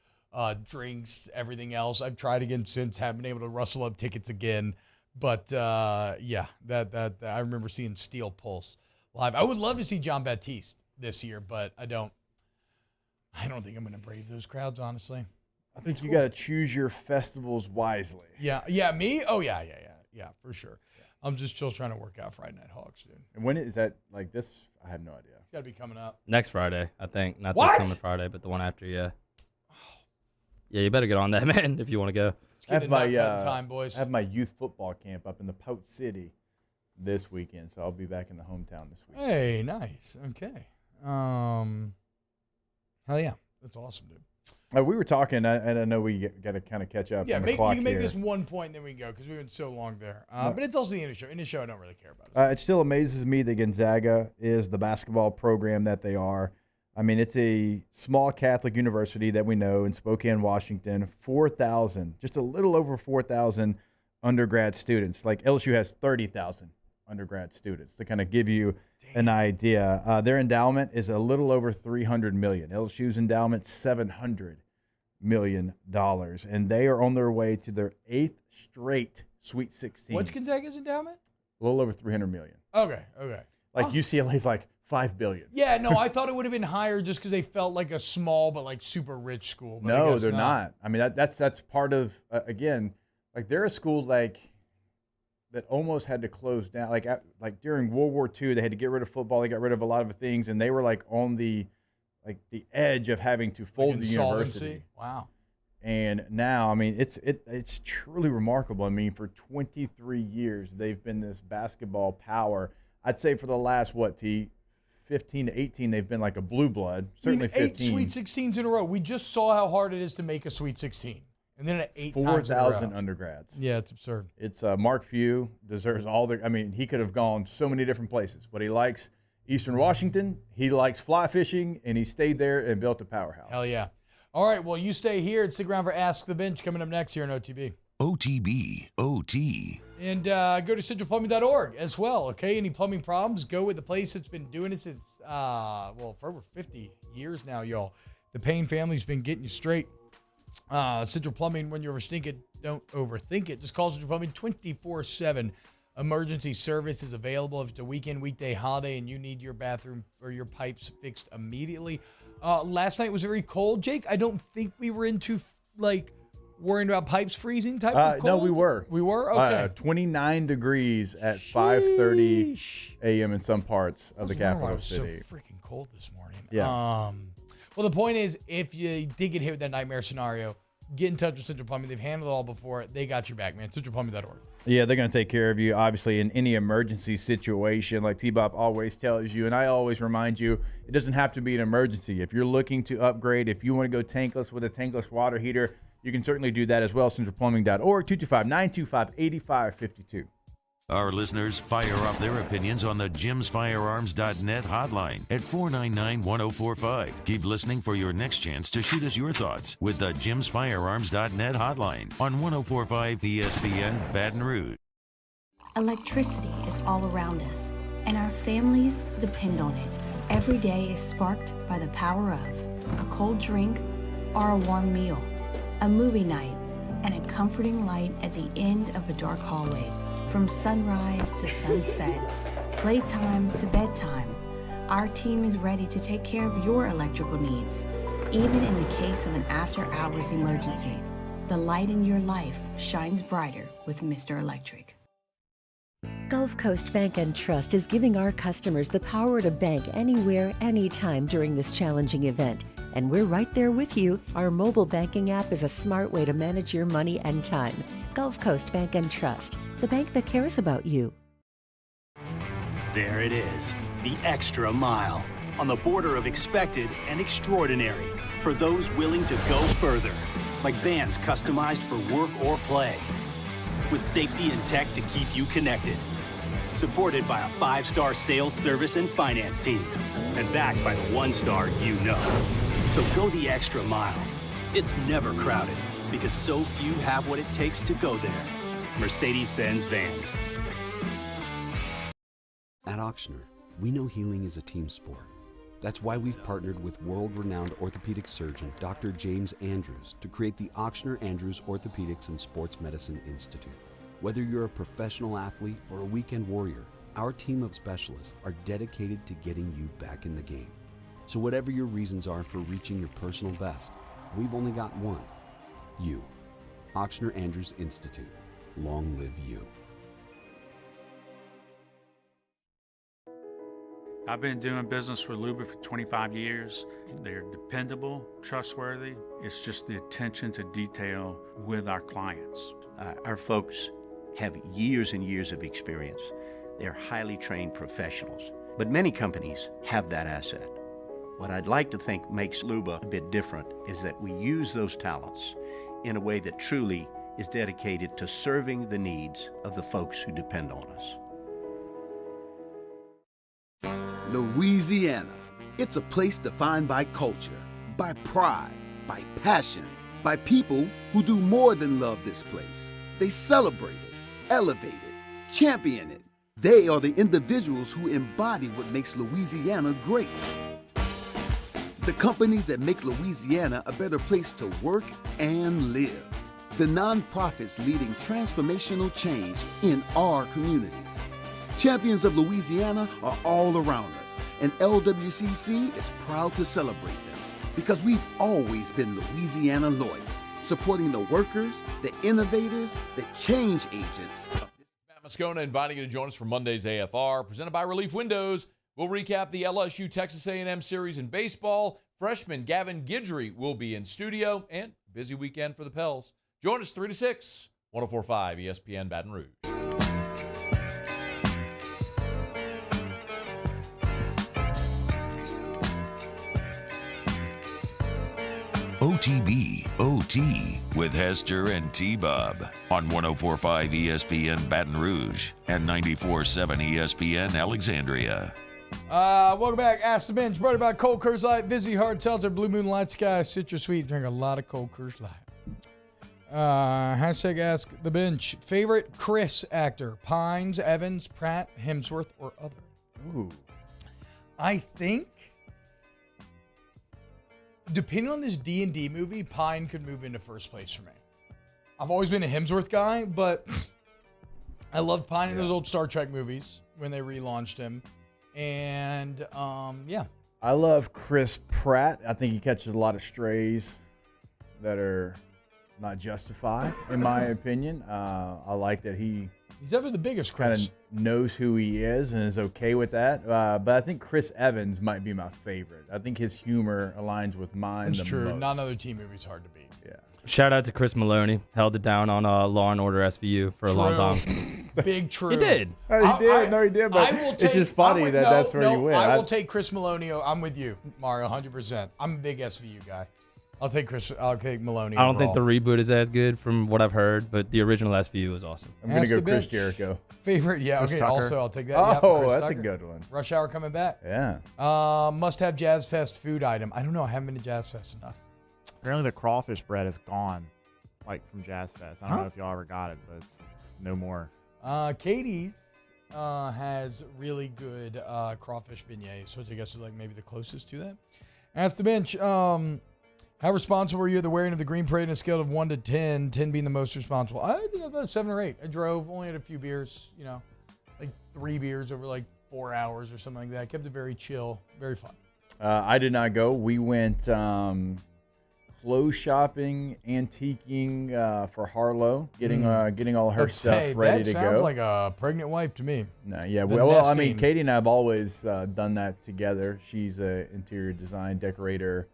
drinks, everything else. I've tried again since, haven't been able to rustle up tickets again. But, yeah, that I remember seeing Steel Pulse live. I would love to see John Baptiste this year, but I don't think I'm going to brave those crowds, honestly. I think you got to choose your festivals wisely. Yeah, me? Oh, yeah, for sure. Yeah. I'm just still trying to work out Friday Night Hawks, dude. And when is that, like this? I have no idea. It's got to be coming up. Next Friday, I think. Not What? this coming Friday, but the one after, yeah. Yeah, you better get on that, man, if you want to go. I have my time, boys. I have my youth football camp up in the Pout City this weekend, so I'll be back in the hometown this week. Hey, nice. Okay. Hell yeah. That's awesome, dude. We were talking, and I know we got to kind of catch up. Yeah, on the you clock can make here. this one point, and then we can go, because we've been so long there. But it's also the end of the show. In the show, I don't really care about it. It still amazes me that Gonzaga is the basketball program that they are. I mean, it's a small Catholic university that we know in Spokane, Washington. 4,000, just a little over 4,000 undergrad students. Like LSU has 30,000 undergrad students to kind of give you an idea. Their endowment is a little over $300 million. LSU's endowment, $700 million. And they are on their way to their 8th straight Sweet 16. What's Gonzaga's endowment? A little over $300 million. Okay. Like UCLA's like $5 billion. Yeah, no, I thought it would have been higher just because they felt like a small but like super rich school. But No, they're not. I mean, that's part of, again, like they're a school like that almost had to close down. Like during World War II, they had to get rid of football. They got rid of a lot of things, and they were like on the edge of having to fold the university. Wow. And now, I mean, it's truly remarkable. I mean, for 23 years, they've been this basketball power. I'd say for the last, 15 to 18, they've been like a blue blood. Certainly 15. 8 Sweet 16s in a row. We just saw how hard it is to make a Sweet 16. And then at 8 times 4,000 undergrads. Yeah, it's absurd. It's Mark Few deserves all the. I mean, he could have gone so many different places, but he likes Eastern Washington. He likes fly fishing, and he stayed there and built a powerhouse. Hell yeah. All right, well, you stay here and stick around for Ask the Bench coming up next here on OTB. OTB, OT. And go to centralplumbing.org as well, okay? Any plumbing problems, go with the place that's been doing it since, for over 50 years now, y'all. The Payne family's been getting you straight. Central Plumbing, when you overthink it, don't overthink it. Just call Central Plumbing 24/7. Emergency service is available if it's a weekend, weekday, holiday, and you need your bathroom or your pipes fixed immediately. Last night was very cold, Jake. I don't think we were into, worrying about pipes freezing type of cold. No, we were. We were? Okay. 29 degrees at 5:30 a.m. in some parts of the capital It was city. so freaking cold this morning. Yeah. Well, the point is, if you did get hit with that nightmare scenario, get in touch with Central Plumbing. They've handled it all before. They got your back, man. CentralPlumbing.org. Yeah, they're going to take care of you, obviously, in any emergency situation, like T-Bop always tells you. And I always remind you, it doesn't have to be an emergency. If you're looking to upgrade, if you want to go tankless with a tankless water heater, you can certainly do that as well. CentralPlumbing.org, 225-925-8552. Our listeners fire off their opinions on the JimsFirearms.net hotline at 499-1045. Keep listening for your next chance to shoot us your thoughts with the JimsFirearms.net hotline on 1045 ESPN Baton Rouge. Electricity is all around us, and our families depend on it. Every day is sparked by the power of a cold drink or a warm meal, a movie night, and a comforting light at the end of a dark hallway. From sunrise to sunset, playtime to bedtime, our team is ready to take care of your electrical needs, even in the case of an after-hours emergency. The light in your life shines brighter with Mr. Electric. Gulf Coast Bank and Trust is giving our customers the power to bank anywhere, anytime during this challenging event. And we're right there with you. Our mobile banking app is a smart way to manage your money and time. Gulf Coast Bank and Trust, the bank that cares about you. There it is, the extra mile. On the border of expected and extraordinary. for those willing to go further, like vans customized for work or play, with safety and tech to keep you connected. Supported by a 5-star sales, service, and finance team, and backed by the 1-star you know. So go the extra mile. It's never crowded, because so few have what it takes to go there. Mercedes-Benz Vans. At Auctioner, we know healing is a team sport. That's why we've partnered with world-renowned orthopedic surgeon Dr. James Andrews to create the Auctioner Andrews Orthopedics and Sports Medicine Institute. Whether you're a professional athlete or a weekend warrior, our team of specialists are dedicated to getting you back in the game. So whatever your reasons are for reaching your personal best, we've only got one. You. Auctioner Andrews Institute. Long live you. I've been doing business with Luba for 25 years. They're dependable, trustworthy. It's just the attention to detail with our clients. Our folks have years and years of experience. They're highly trained professionals, but many companies have that asset. What I'd like to think makes Luba a bit different is that we use those talents in a way that truly is dedicated to serving the needs of the folks who depend on us. Louisiana. It's a place defined by culture, by pride, by passion, by people who do more than love this place. They celebrate it, elevate it, champion it. They are the individuals who embody what makes Louisiana great. The companies that make Louisiana a better place to work and live. The nonprofits leading transformational change in our communities. Champions of Louisiana are all around us, and LWCC is proud to celebrate them because we've always been Louisiana loyal, supporting the workers, the innovators, the change agents. Matt Moscona inviting you to join us for Monday's AFR, presented by Relief Windows. We'll recap the LSU Texas A&M series in baseball. Freshman Gavin Guidry will be in studio, and busy weekend for the Pels. Join us 3 to 6, 104.5 ESPN Baton Rouge. OTB OT with Hester and T-Bob on 104.5 ESPN Baton Rouge and 94.7 ESPN Alexandria. Welcome back. Ask the Bench, brought about Cold Coors Light, Vizzy Hard Seltzer, Blue Moon Light Sky, Citrus Sweet. Drink a lot of Cold Coors Light. Hashtag Ask the Bench. Favorite Chris actor? Pines, Evans, Pratt, Hemsworth, or other? Ooh. I think, depending on this D&D movie, Pine could move into first place for me. I've always been a Hemsworth guy, but I loved Pine in those old Star Trek movies when they relaunched him. And, yeah. I love Chris Pratt. I think he catches a lot of strays that are not justified, in my opinion. I like that he's ever the biggest Chris. Kind of knows who he is and is okay with that. But I think Chris Evans might be my favorite. I think his humor aligns with mine. It's the true. most. Not another team movie is hard to beat. Yeah. Shout out to Chris Maloney. Held it down on Law and Order SVU for a long time. Big true. He did. Oh, he did. No, he did. But it's just funny that's where you win. I will take Chris Maloney. I'm with you, Mario, 100%. I'm a big SVU guy. I'll take Maloney. I don't think the reboot is as good from what I've heard, but the original SVU was awesome. I'm going to go Chris Jericho. Favorite, yeah. Chris okay, Tucker. also I'll take that. Oh, Chris that's Tucker. a good one. Rush Hour coming back. Yeah. Must-have Jazz Fest food item. I don't know. I haven't been to Jazz Fest enough. Apparently the crawfish bread is gone, like from Jazz Fest. I don't know if y'all ever got it, but it's no more. Katie's has really good crawfish beignets, which I guess is like maybe the closest to that. Ask the Bench. How responsible were you at the wearing of the Green Parade on a scale of 1 to 10, 10 being the most responsible? I think I was about a 7 or 8. I drove, only had a few beers, like 3 beers over like 4 hours or something like that. I kept it very chill, very fun. I did not go. We went clothes shopping, antiquing for Harlow, getting all her stuff ready to go. That sounds like a pregnant wife to me. No, yeah. Well, I mean, Katie and I have always done that together. She's an interior design decorator.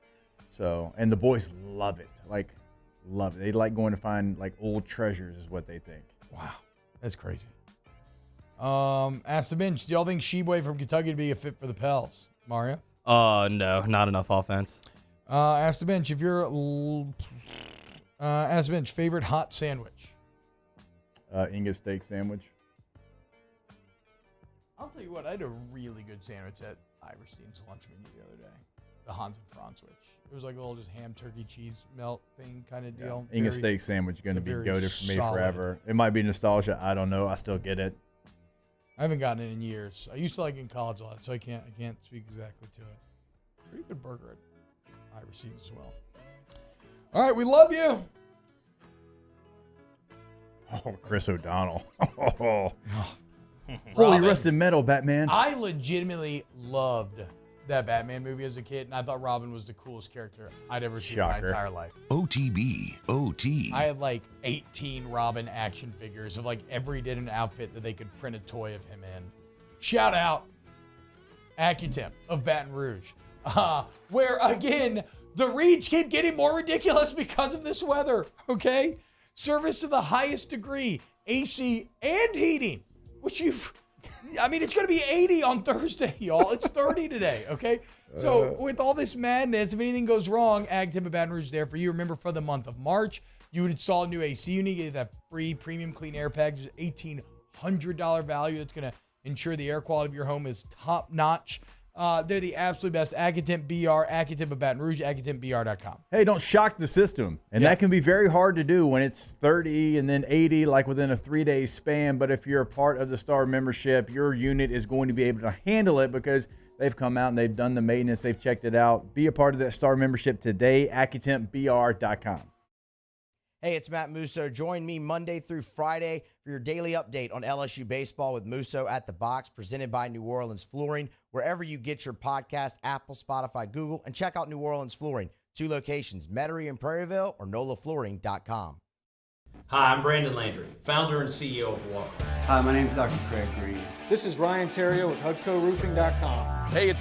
So, and the boys love it. Like, love it. They like going to find like old treasures is what they think. Wow. That's crazy. Ask the Bench. Do y'all think Sheboy from Kentucky would be a fit for the Pels? Mario? No, not enough offense. Ask the bench if you're ask the bench favorite hot sandwich. English steak sandwich. I'll tell you what, I had a really good sandwich at Iverstein's lunch menu the other day. The Hans and Franzwich. It was like a little just ham, turkey, cheese melt thing kind of deal. English steak sandwich is going to be goated for me forever. It might be nostalgia. I don't know. I still get it. I haven't gotten it in years. I used to like it in college a lot, so I can't speak exactly to it. Pretty good burger at Iverstein's as well. All right, we love you. Oh, Chris O'Donnell. Holy rusted metal, Batman. I legitimately loved that Batman movie as a kid, and I thought Robin was the coolest character I'd ever seen in my entire life. OTB, OT. I had like 18 Robin action figures of like every different outfit that they could print a toy of him in. Shout out Accutemp of Baton Rouge, where again, the reads keep getting more ridiculous because of this weather, okay? Service to the highest degree, AC and heating, which it's going to be 80 on Thursday, y'all. It's 30 today, okay? So with all this madness, if anything goes wrong, Accutemp of Baton Rouge is there for you. Remember, for the month of March, you would install a new AC unit, get that free premium clean air package, $1,800 value. That's going to ensure the air quality of your home is top notch. They're the absolute best. Accutemp BR, Accutemp of Baton Rouge, AccutempBR.com. Hey, don't shock the system. And that can be very hard to do when it's 30 and then 80, like within a 3-day span. But if you're a part of the Star membership, your unit is going to be able to handle it because they've come out and they've done the maintenance. They've checked it out. Be a part of that Star membership today, AccutempBR.com. Hey, it's Matt Musso. Join me Monday through Friday for your daily update on LSU baseball with Musso at the Box, presented by New Orleans Flooring, wherever you get your podcast, Apple, Spotify, Google, and check out New Orleans Flooring. 2 locations, Metairie and Prairieville, or NOLAFlooring.com. Hi, I'm Brandon Landry, founder and CEO of Walk. Hi, my name is Dr. Craig Green. This is Ryan Terrio with HUDCORoofing.com. Hey, it's